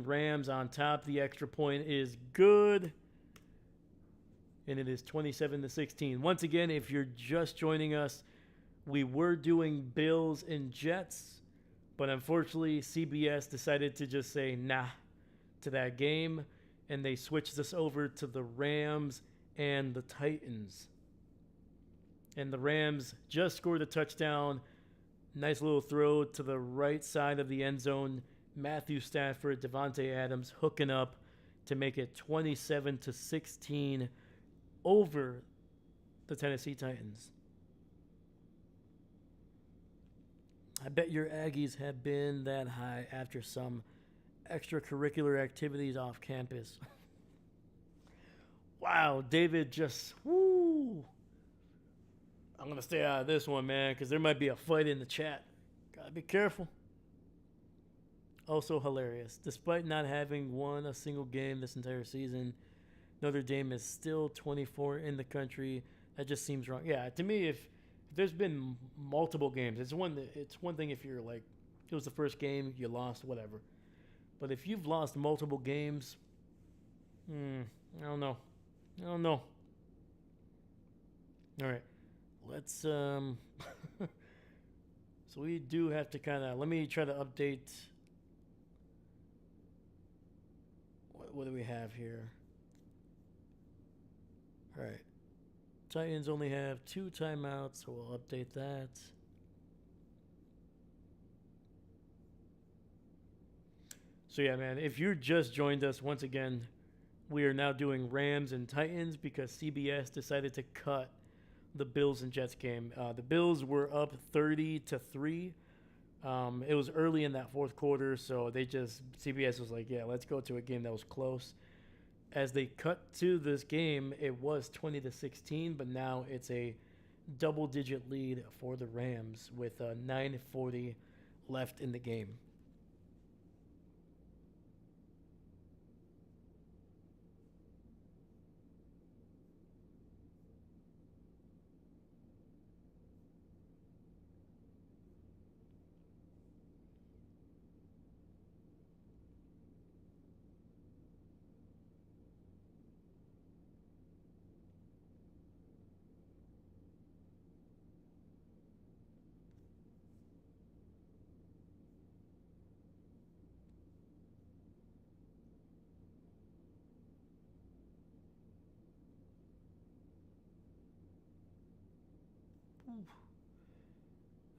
Rams on top. The extra point is good. And it is 27-16. Once again, if you're just joining us, we were doing Bills and Jets, but unfortunately, CBS decided to just say nah to that game, and they switched us over to the Rams and the Titans. And the Rams just scored a touchdown. Nice little throw to the right side of the end zone. Matthew Stafford, Devontae Adams hooking up to make it 27-16 over the Tennessee Titans. I bet your Aggies have been that high after some extracurricular activities off campus. Wow, David just, woo. I'm going to stay out of this one, man, because there might be a fight in the chat. Gotta be careful. Also hilarious. Despite not having won a single game this entire season, Notre Dame is still 24 in the country. That just seems wrong. Yeah, to me, if there's been multiple games, it's one thing if you're like, it was the first game, you lost, whatever. But if you've lost multiple games, I don't know. All right. Let's so we do have to kind of, let me try to update. What do we have here? All right. Titans only have 2 timeouts, so we'll update that. So yeah, man, if you just joined us, once again, we are now doing Rams and Titans because CBS decided to cut the Bills and Jets game. The Bills were up 30-3. It was early in that fourth quarter, so CBS was like, yeah, let's go to a game that was close. As they cut to this game, it was 20-16, but now it's a double-digit lead for the Rams with 9:40 left in the game.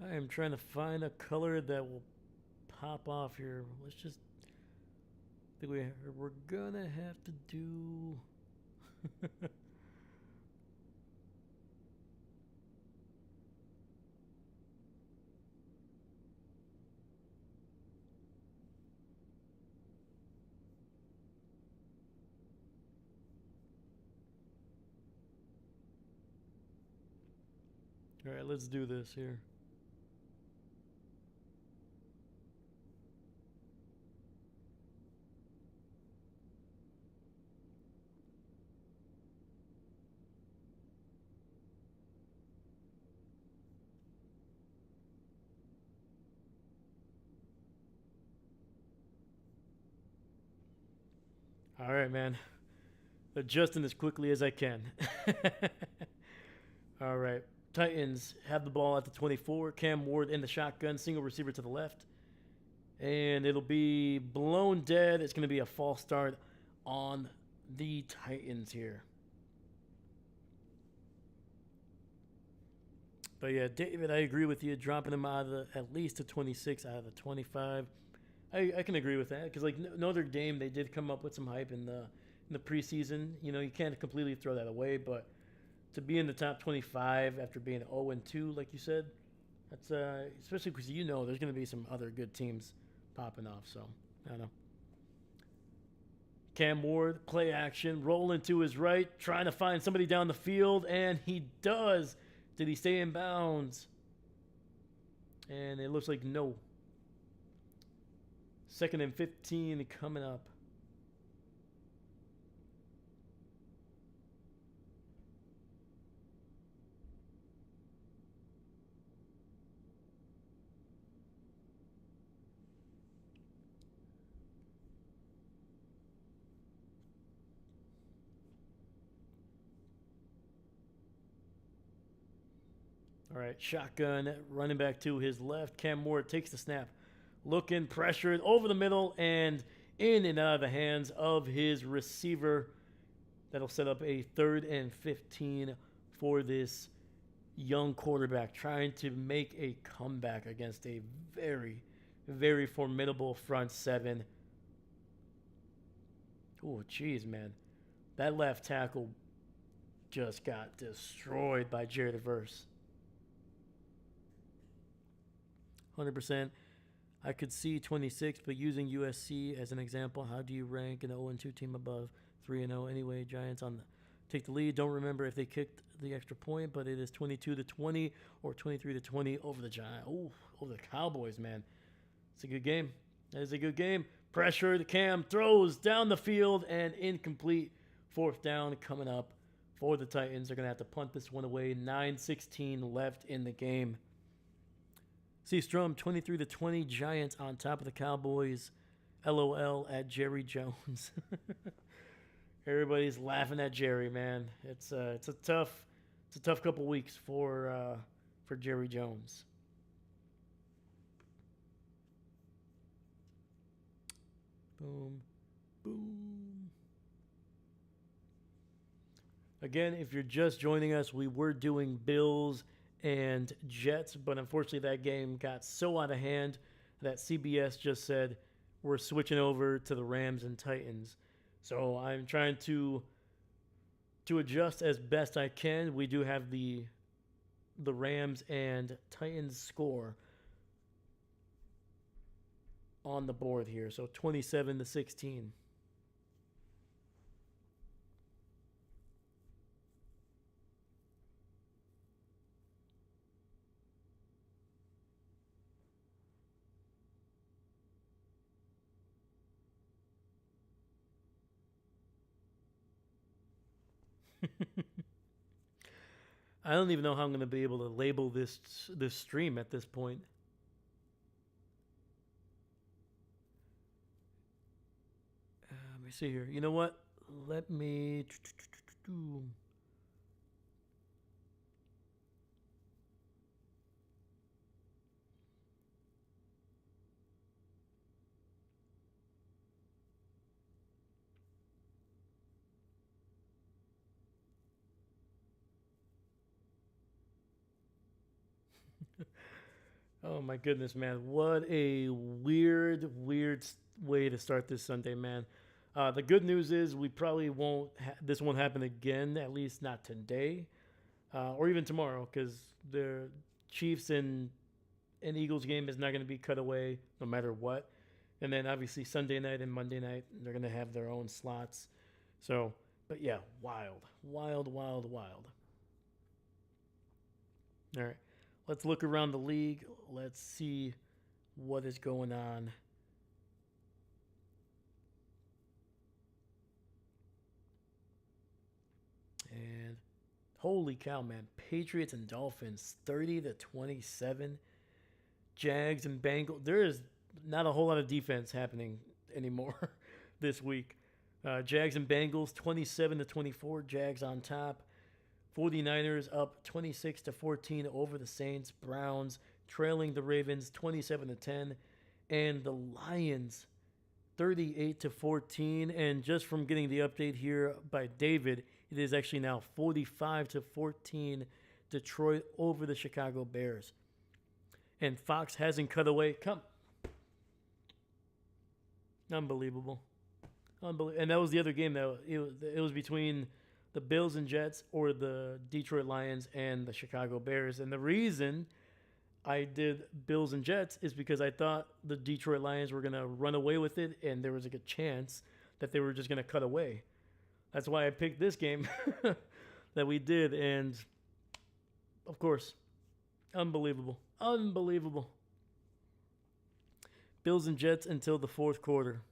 I am trying to find a color that will pop off here. Let's just think we're gonna have to do. All right, let's do this here. All right, man. Adjusting as quickly as I can. All right. Titans have the ball at the 24. Cam Ward in the shotgun, single receiver to the left. And it'll be blown dead. It's going to be a false start on the Titans here. But yeah, David, I agree with you. Dropping him out of at least to 26 out of the 25. I can agree with that because like Notre Dame, they did come up with some hype in the preseason. You know, you can't completely throw that away, but to be in the top 25 after being 0-2, like you said, that's especially because you know there's going to be some other good teams popping off. So I don't know. Cam Ward, play action, rolling to his right, trying to find somebody down the field, and he does. Did he stay in bounds? And it looks like no. 2nd and 15 coming up. All right, shotgun, running back to his left. Cam Moore takes the snap, looking, pressured over the middle, and in and out of the hands of his receiver. That'll set up a 3rd and 15 for this young quarterback trying to make a comeback against a very, very formidable front seven. Oh, jeez, man. That left tackle just got destroyed by Jared Verse. 100%. I could see 26, but using USC as an example, how do you rank an 0-2 team above 3-0? Anyway, Giants take the lead. Don't remember if they kicked the extra point, but it is 22-20 or 23-20 over the Giants. Oh, over the Cowboys, man. It's a good game. That is a good game. Pressure. The Cam throws down the field and incomplete. 4th down coming up for the Titans. They're going to have to punt this one away. 9:16 left in the game. See Strum, 23-20, Giants on top of the Cowboys. LOL at Jerry Jones. Everybody's laughing at Jerry, man. It's a tough couple weeks for Jerry Jones. Boom, boom. Again, if you're just joining us, we were doing Bills and Jets, but unfortunately that game got so out of hand that CBS just said we're switching over to the Rams and Titans. So I'm trying to adjust as best I can. We do have the Rams and Titans score on the board here. So 27-16. I don't even know how I'm going to be able to label this stream at this point. Let me see here. You know what? Let me... Oh my goodness, man. What a weird way to start this Sunday, man. The good news is we probably this won't happen again, at least not today, or even tomorrow, because the Chiefs and Eagles game is not going to be cut away no matter what. And then obviously Sunday night and Monday night, they're going to have their own slots. So, but yeah, wild. All right. Let's look around the league. Let's see what is going on. And holy cow, man. Patriots and Dolphins, 30-27. Jags and Bengals. There is not a whole lot of defense happening anymore this week. Jags and Bengals, 27-24. Jags on top. 49ers up 26-14 over the Saints. Browns trailing the Ravens 27-10. And the Lions 38-14. And just from getting the update here by David, it is actually now 45-14 Detroit over the Chicago Bears. And Fox hasn't cut away. Unbelievable. And that was the other game that it was between the Bills and Jets or the Detroit Lions and the Chicago Bears. And the reason I did Bills and Jets is because I thought the Detroit Lions were going to run away with it, and there was a good chance that they were just going to cut away. That's why I picked this game that we did. And, of course, unbelievable. Bills and Jets until the fourth quarter.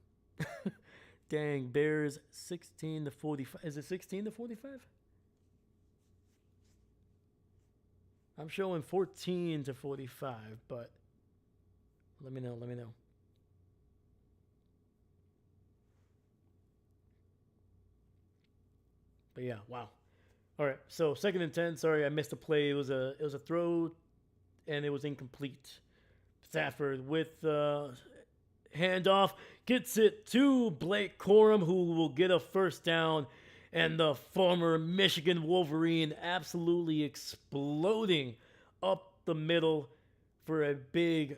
Dang, Bears 16-45. Is it 16-45? I'm showing 14-45, but let me know. But yeah, wow. All right, so 2nd and 10. Sorry, I missed a play. It was a throw, and it was incomplete. Stafford with handoff gets it to Blake Corum, who will get a first down, and the former Michigan Wolverine absolutely exploding up the middle for a big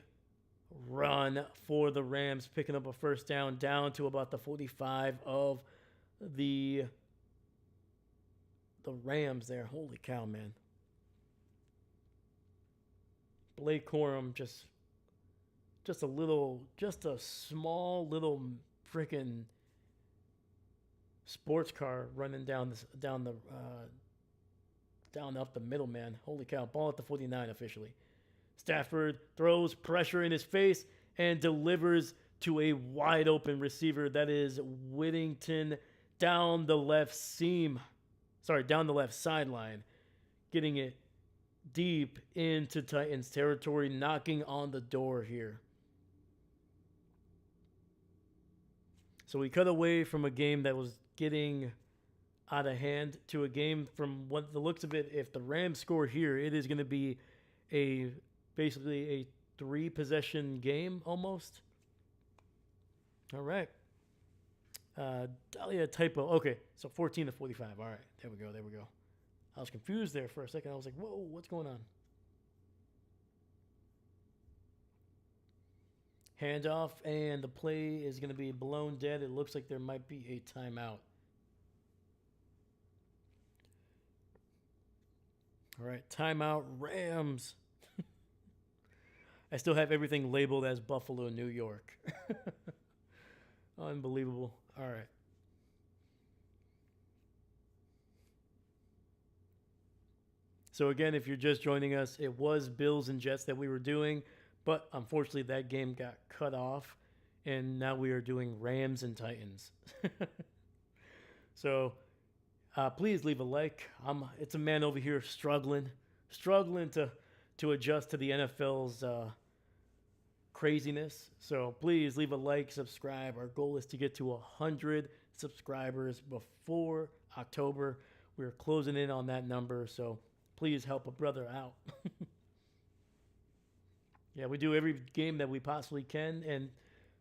run for the Rams, picking up a first down to about the 45 of the Rams there. Holy cow, man. Blake Corum just a small little freaking sports car running down up the middle, man. Holy cow. Ball at the 49 officially. Stafford throws pressure in his face and delivers to a wide open receiver. That is Whittington down the left sideline, getting it deep into Titans territory, knocking on the door here. So we cut away from a game that was getting out of hand to a game, from what the looks of it, if the Rams score here, it is going to be basically a 3-possession game almost. All right. Dahlia typo. Okay, so 14-45. All right, there we go. I was confused there for a second. I was like, whoa, what's going on? Handoff, and the play is going to be blown dead. It looks like there might be a timeout. All right, timeout, Rams. I still have everything labeled as Buffalo, New York. Unbelievable. All right. So again, if you're just joining us, it was Bills and Jets that we were doing, but unfortunately that game got cut off, and now we are doing Rams and Titans. So please leave a like. It's a man over here struggling to adjust to the NFL's craziness. So please leave a like, subscribe. Our goal is to get to 100 subscribers before October. We're closing in on that number, so please help a brother out. Yeah, we do every game that we possibly can, and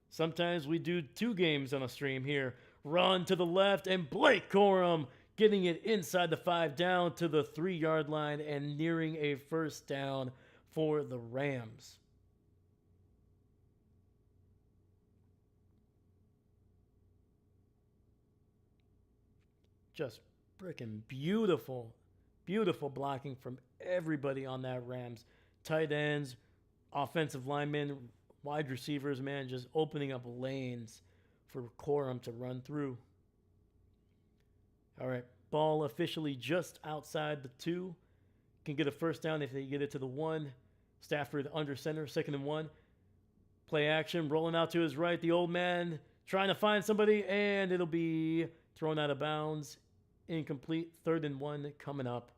sometimes we do 2 games on a stream here. Run to the left, and Blake Corum getting it inside the 5 down to the 3-yard line and nearing a first down for the Rams. Just freaking beautiful blocking from everybody on that Rams. Tight ends, offensive linemen, wide receivers, man, just opening up lanes for Corum to run through. All right, ball officially just outside the 2. Can get a first down if they get it to the 1. Stafford under center, 2nd and 1. Play action, rolling out to his right. The old man trying to find somebody, and it'll be thrown out of bounds. Incomplete. 3rd and 1 coming up.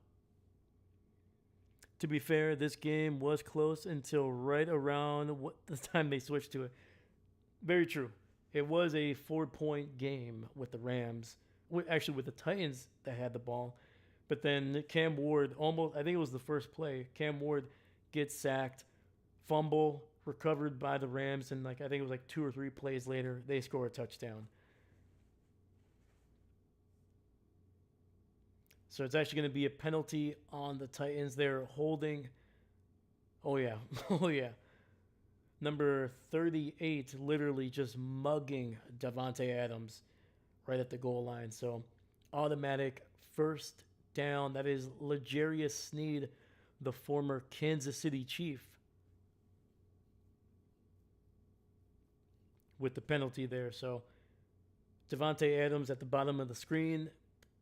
To be fair, this game was close until right around the time they switched to it. Very true. It was a 4-point game with the Rams. Actually, with the Titans that had the ball. But then Cam Ward I think it was the first play. Cam Ward gets sacked, fumble, recovered by the Rams, and I think it was 2 or 3 plays later, they score a touchdown. So it's actually going to be a penalty on the Titans. They're holding. Oh, yeah. Oh, yeah. Number 38 literally just mugging Davante Adams right at the goal line. So automatic first down. That is L'Jarius Sneed, the former Kansas City Chief, with the penalty there. So Davante Adams at the bottom of the screen.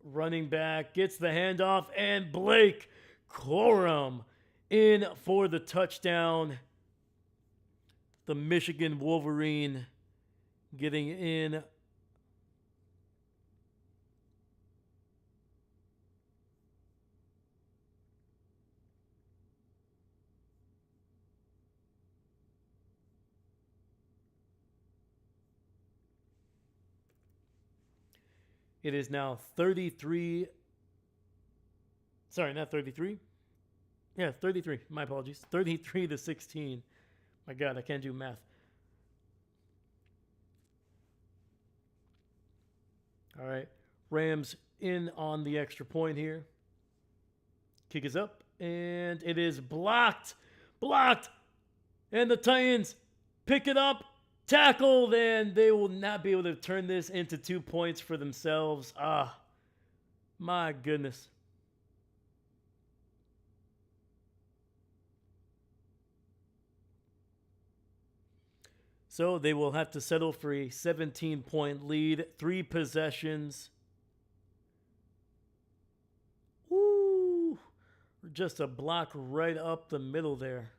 Running back gets the handoff, and Blake Corum in for the touchdown. The Michigan Wolverine getting in. It is now 33 Sorry, not 33. Yeah, 33. My apologies. 33 to 16. My God, I can't do math. All right. Rams in on the extra point here. Kick is up, and it is blocked. Blocked. And the Titans pick it up, tackled, and they will not be able to turn this into 2 points for themselves. Ah, my goodness. So they will have to settle for a 17-point lead, 3 possessions. Woo! Just a block right up the middle there.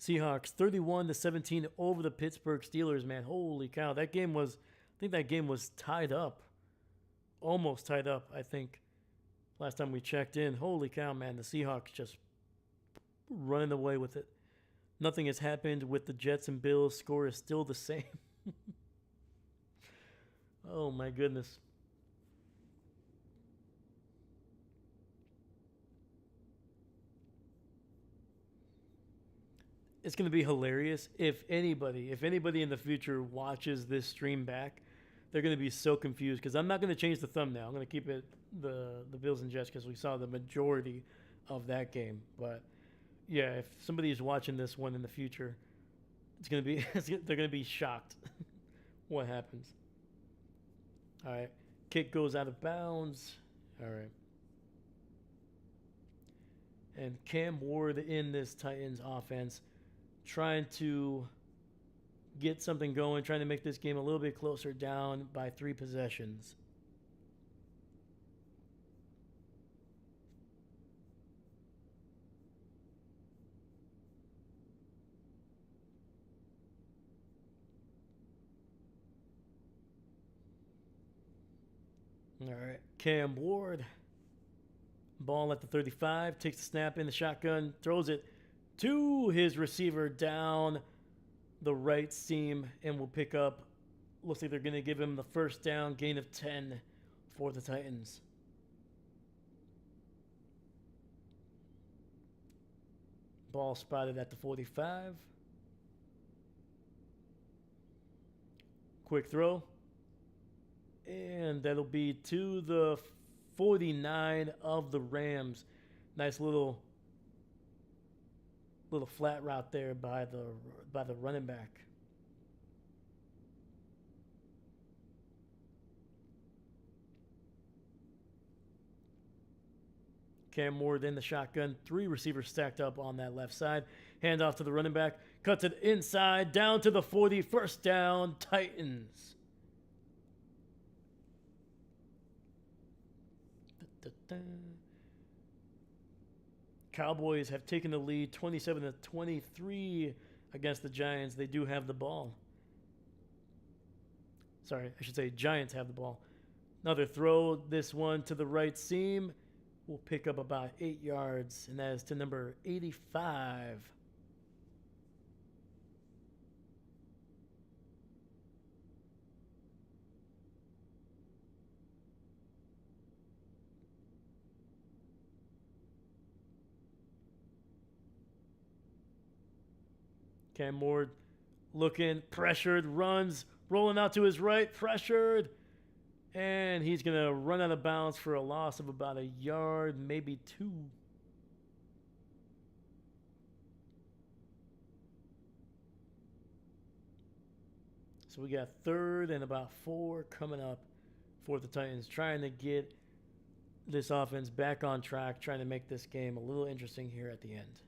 Seahawks 31 to 17 over the Pittsburgh Steelers, man. Holy cow. I think that game was tied up. Almost tied up, I think. Last time we checked in. Holy cow, man. The Seahawks just running away with it. Nothing has happened with the Jets and Bills. Score is still the same. Oh my goodness. It's going to be hilarious if anybody in the future watches this stream back. They're going to be so confused because I'm not going to change the thumbnail. I'm going to keep it the Bills and Jets because we saw the majority of that game. But yeah, if somebody is watching this one in the future, it's going to be they're going to be shocked. What happens? All right, kick goes out of bounds. All right, and Cam Ward in this Titans offense, trying to get something going, trying to make this game a little bit closer, down by 3 possessions. All right, Cam Ward, ball at the 35, takes the snap in the shotgun, throws it to his receiver down the right seam, and will pick up. Looks like they're going to give him the first down, gain of 10 for the Titans. Ball spotted at the 45. Quick throw. And that'll be to the 49 of the Rams. Nice little flat route there by the running back. Cam Ward in the shotgun. 3 receivers stacked up on that left side. Hand off to the running back. Cuts it inside, down to the 40. First down, Titans. Cowboys have taken the lead 27 to 23 against the Giants. They do have the ball. Sorry, I should say Giants have the ball. Another throw, this one to the right seam. Will pick up about 8 yards, and that is to number 85. Cam Ward looking, pressured, runs, rolling out to his right, pressured. And he's going to run out of bounds for a loss of about a yard, maybe 2. So we got 3rd and about 4 coming up for the Titans, trying to get this offense back on track, trying to make this game a little interesting here at the end.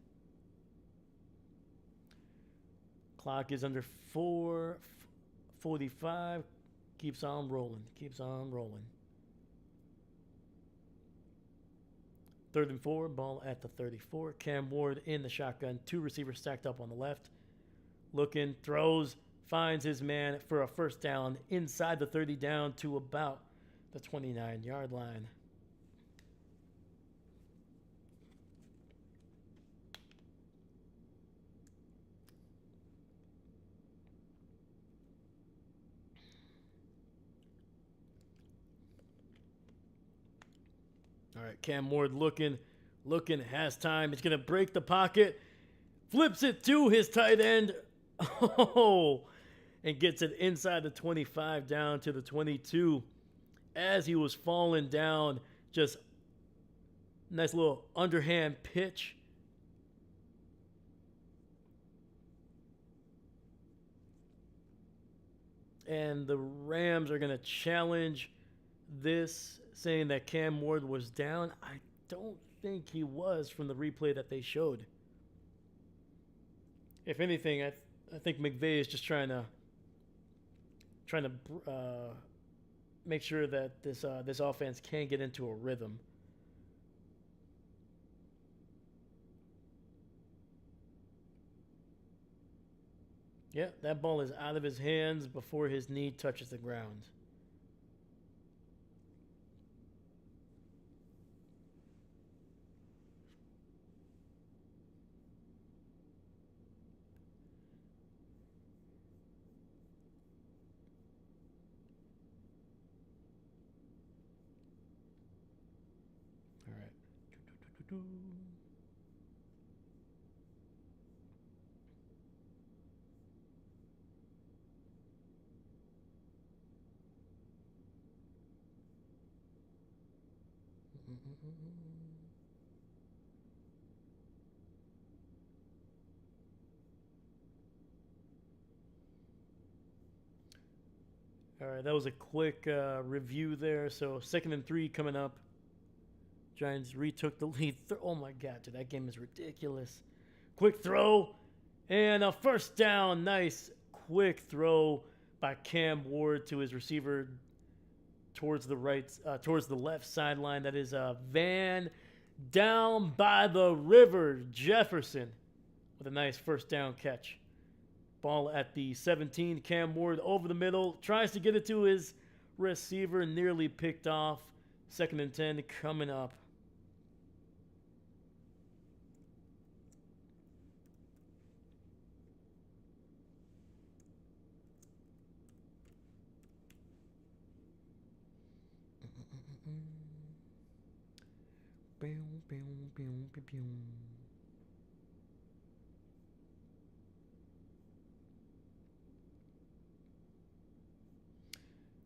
Clock is under 4:45. Keeps on rolling. Keeps on rolling. 3rd and 4. Ball at the 34. Cam Ward in the shotgun. 2 receivers stacked up on the left. Looking. Throws. Finds his man for a first down inside the 30, down to about the 29-yard line. All right, Cam Ward looking, has time. He's going to break the pocket, flips it to his tight end. Oh, and gets it inside the 25 down to the 22 as he was falling down. Just nice little underhand pitch. And the Rams are going to challenge this, saying that Cam Ward was down. I don't think he was from the replay that they showed. If anything, I think McVay is just trying to make sure that this offense can get into a rhythm. Yeah, that ball is out of his hands before his knee touches the ground. All right. All right, that was a quick review there. So 2nd and 3 coming up. Giants retook the lead. Oh my God, dude, that game is ridiculous. Quick throw and a first down. Nice quick throw by Cam Ward to his receiver towards the left sideline. That is Van down by the river. Jefferson with a nice first down catch. Ball at the 17. Cam Ward over the middle. Tries to get it to his receiver. Nearly picked off. 2nd and 10 coming up.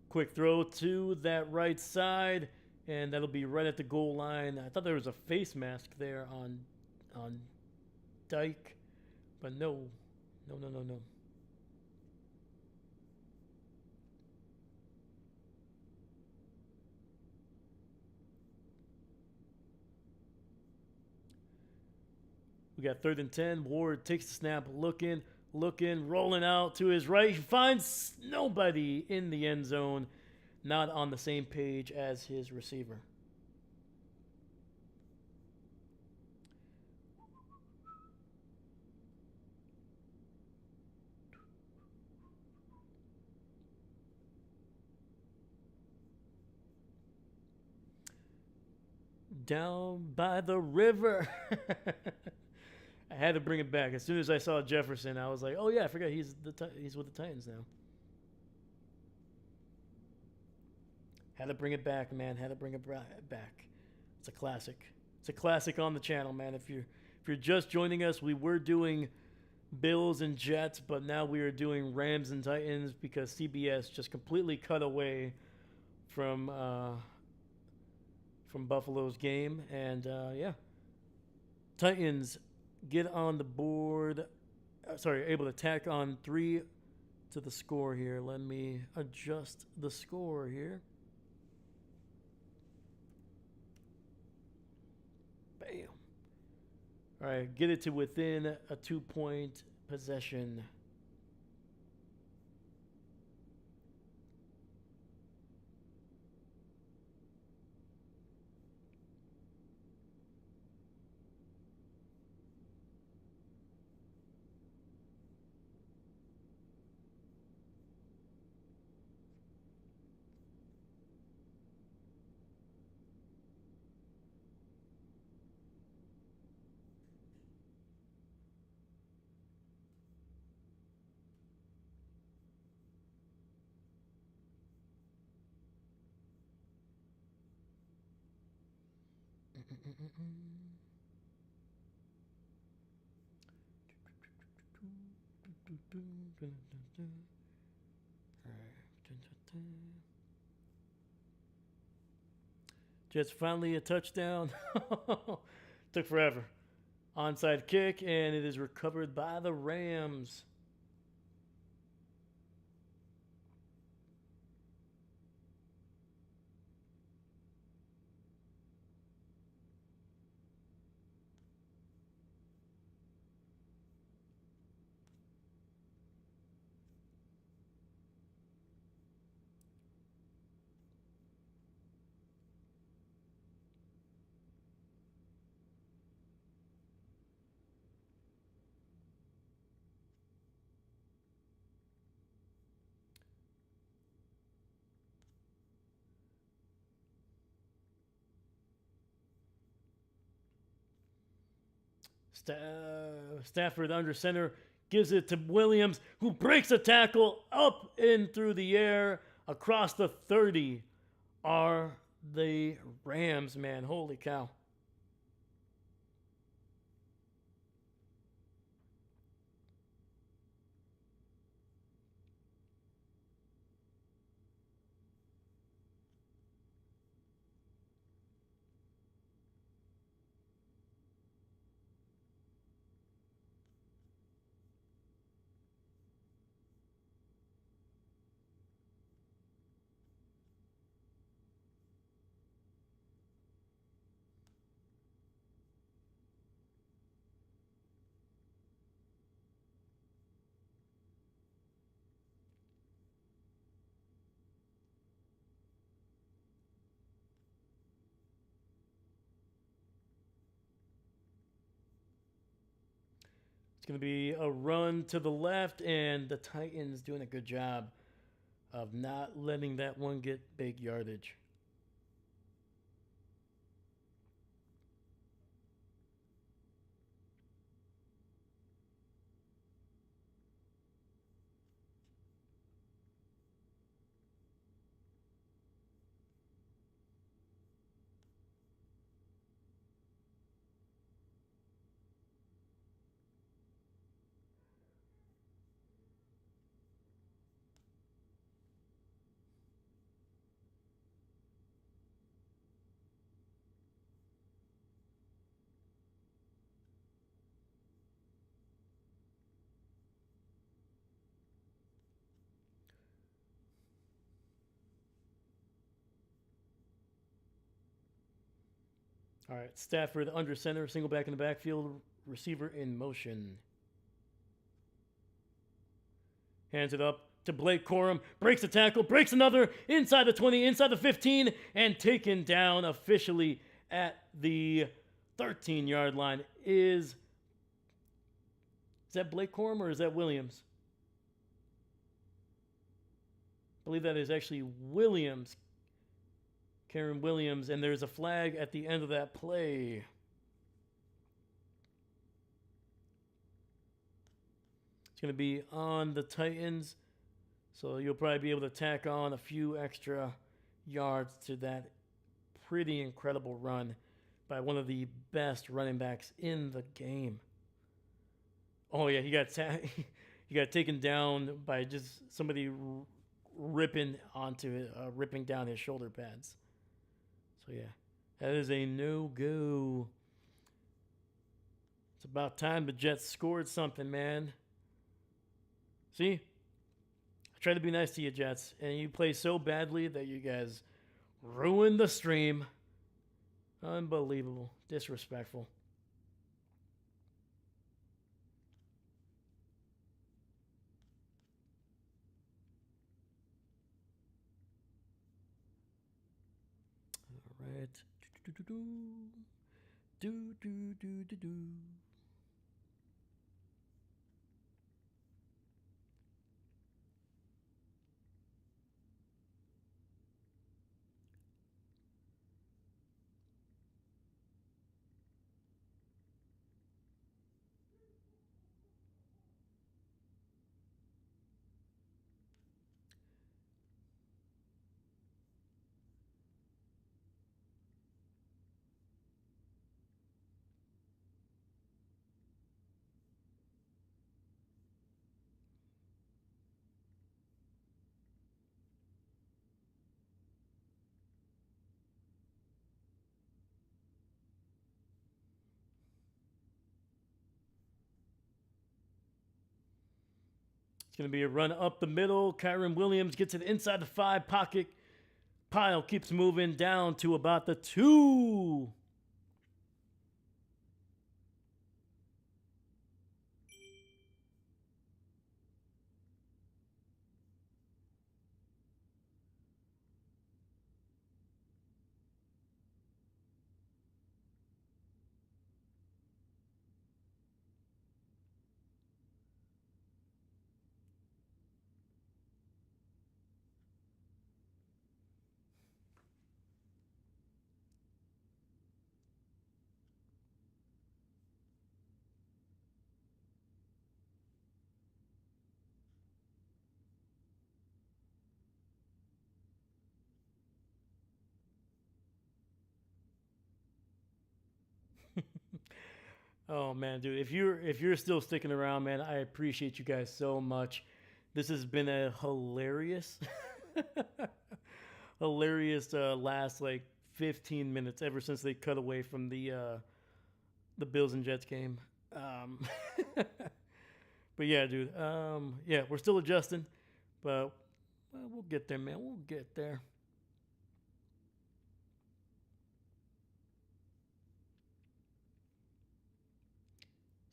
Quick throw to that right side, and that'll be right at the goal line. I thought there was a face mask there on Dyke, but no. We got 3rd and 10. Ward takes the snap, looking, rolling out to his right. He finds nobody in the end zone, not on the same page as his receiver. Down by the river. I had to bring it back. As soon as I saw Jefferson, I was like, "Oh yeah, I forgot he's with the Titans now." Had to bring it back, man. Had to bring it back. It's a classic. It's a classic on the channel, man. If you're just joining us, we were doing Bills and Jets, but now we are doing Rams and Titans because CBS just completely cut away from Buffalo's game, and yeah, Titans get on the board. Able to tack on 3 to the score here. Let me adjust the score here. Bam. All right, get it to within a 2-point possession. Jets finally a touchdown. Took forever. Onside kick, and it is recovered by the Rams. Stafford under center gives it to Williams, who breaks a tackle up and through the air across the 30. Are the Rams, man? Holy cow. It's going to be a run to the left, and the Titans doing a good job of not letting that one get big yardage. All right, Stafford under center, single back in the backfield, receiver in motion. Hands it up to Blake Corum, breaks a tackle, breaks another, inside the 20, inside the 15, and taken down officially at the 13-yard line. Is that Blake Corum or is that Williams? I believe that is actually Williams. Karen Williams, and there's a flag at the end of that play. It's going to be on the Titans, so you'll probably be able to tack on a few extra yards to that pretty incredible run by one of the best running backs in the game. Oh yeah, he got he got taken down by just somebody ripping down his shoulder pads. So yeah, that is a no-go. It's about time the Jets scored something, man. See? I try to be nice to you, Jets, and you play so badly that you guys ruined the stream. Unbelievable. Disrespectful. All right. Do. It's going to be a run up the middle. Kyron Williams gets it inside the 5 pocket. Pile keeps moving down to about the 2. Oh man, dude, if you're still sticking around, man, I appreciate you guys so much. This has been a hilarious hilarious last like 15 minutes ever since they cut away from the Bills and Jets game. Um, but yeah, dude. Yeah, we're still adjusting, but well, we'll get there, man. We'll get there.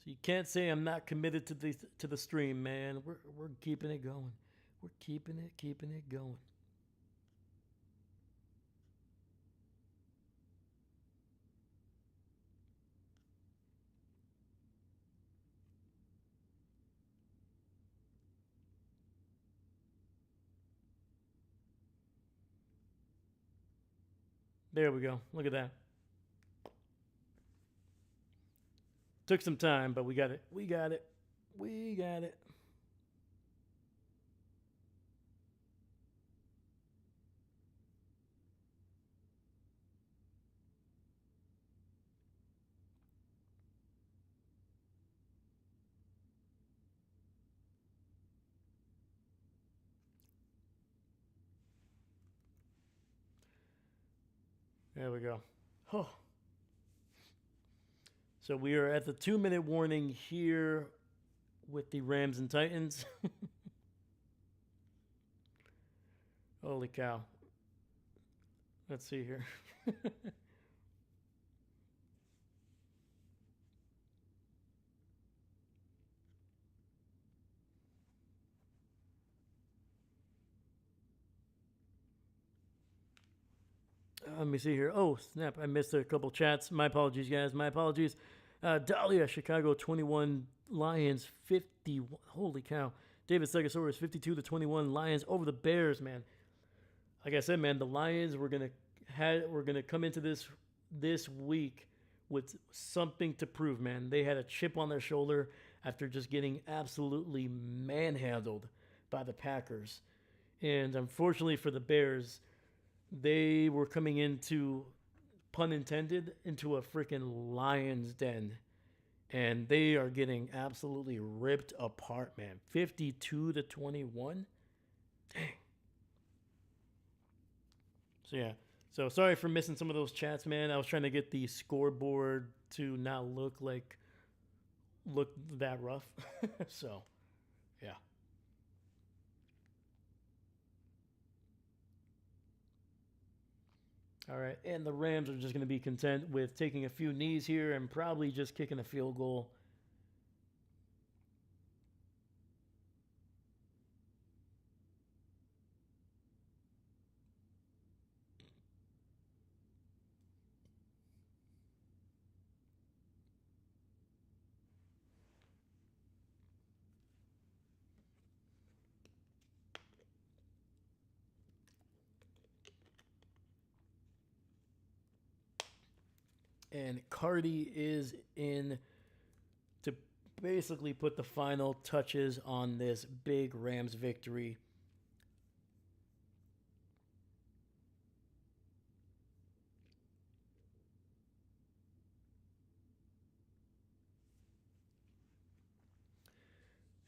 So you can't say I'm not committed to the stream, man. We're keeping it going. We're keeping it going. There we go. Look at that. Took some time, but we got it. We got it. We got it. There we go. Oh. So we are at the 2-minute warning here with the Rams and Titans. Holy cow. Let's see here. Let me see here. Oh, snap. I missed a couple chats. My apologies, guys. My apologies. Dahlia, Chicago 21, Lions 50. Holy cow. David Stegosaurus 52-21, Lions over the Bears, man. Like I said, man, the Lions we're gonna come into this week with something to prove, man. They had a chip on their shoulder after just getting absolutely manhandled by the Packers. And unfortunately for the Bears, they were coming into, pun intended, into a freaking lion's den. And they are getting absolutely ripped apart, man. 52-21. Dang. So yeah. So sorry for missing some of those chats, man. I was trying to get the scoreboard to not look that rough. So yeah. All right, and the Rams are just going to be content with taking a few knees here and probably just kicking a field goal. And Cardi is in to basically put the final touches on this big Rams victory.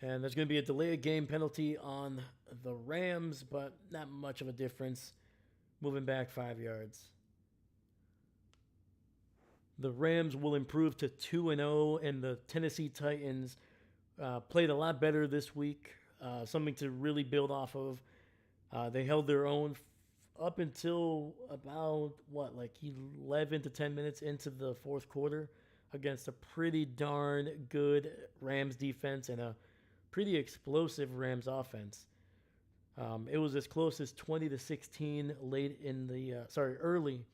And there's going to be a delay of game penalty on the Rams, but not much of a difference. Moving back 5 yards. The Rams will improve to 2-0, and the Tennessee Titans played a lot better this week. something to really build off of. They held their own up until about like 11 to 10 minutes into the fourth quarter against a pretty darn good Rams defense and a pretty explosive Rams offense. It was as close as 20-16 early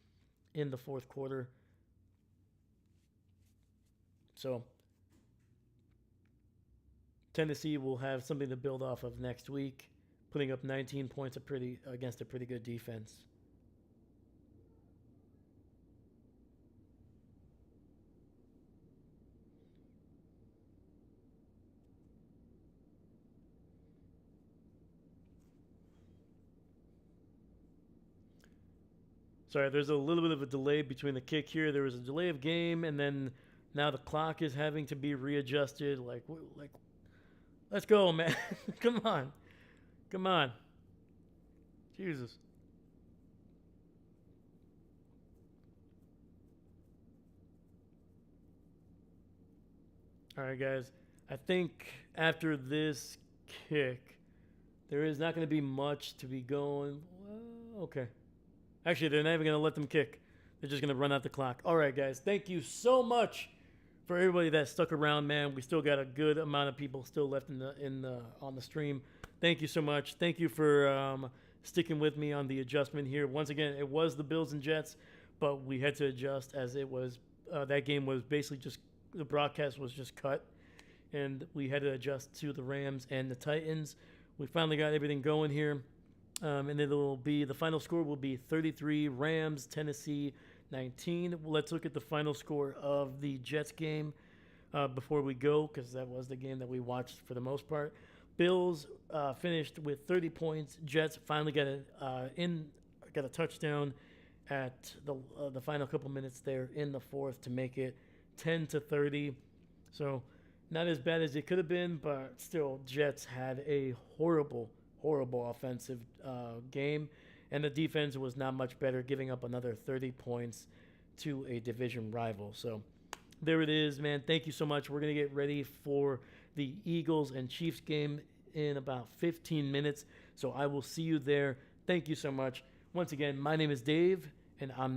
in the fourth quarter. So Tennessee will have something to build off of next week, putting up 19 points against a pretty good defense. Sorry, there's a little bit of a delay between the kick here. There was a delay of game, and then now the clock is having to be readjusted. Like, let's go, man. Come on. Come on. Jesus. All right, guys. I think after this kick, there is not going to be much to be going. Well, okay. Actually, they're not even going to let them kick. They're just going to run out the clock. All right, guys. Thank you so much for everybody that stuck around, man. We still got a good amount of people still left on the stream. Thank you so much. Thank you for sticking with me on the adjustment here. Once again, it was the Bills and Jets, but we had to adjust as it was that game was basically just the broadcast was just cut, and we had to adjust to the Rams and the Titans. We finally got everything going here. And it'll be the final score will be 33 Rams, Tennessee 19. Let's look at the final score of the Jets game before we go, because that was the game that we watched for the most part. Bills finished with 30 points. Jets finally got a touchdown at the final couple minutes there in the fourth to make it 10-30. So not as bad as it could have been, but still, Jets had a horrible offensive game, and the defense was not much better, giving up another 30 points to a division rival. So there it is, man. Thank you so much. We're going to get ready for the Eagles and Chiefs game in about 15 minutes, so I will see you there. Thank you so much. Once again, my name is Dave, and I'm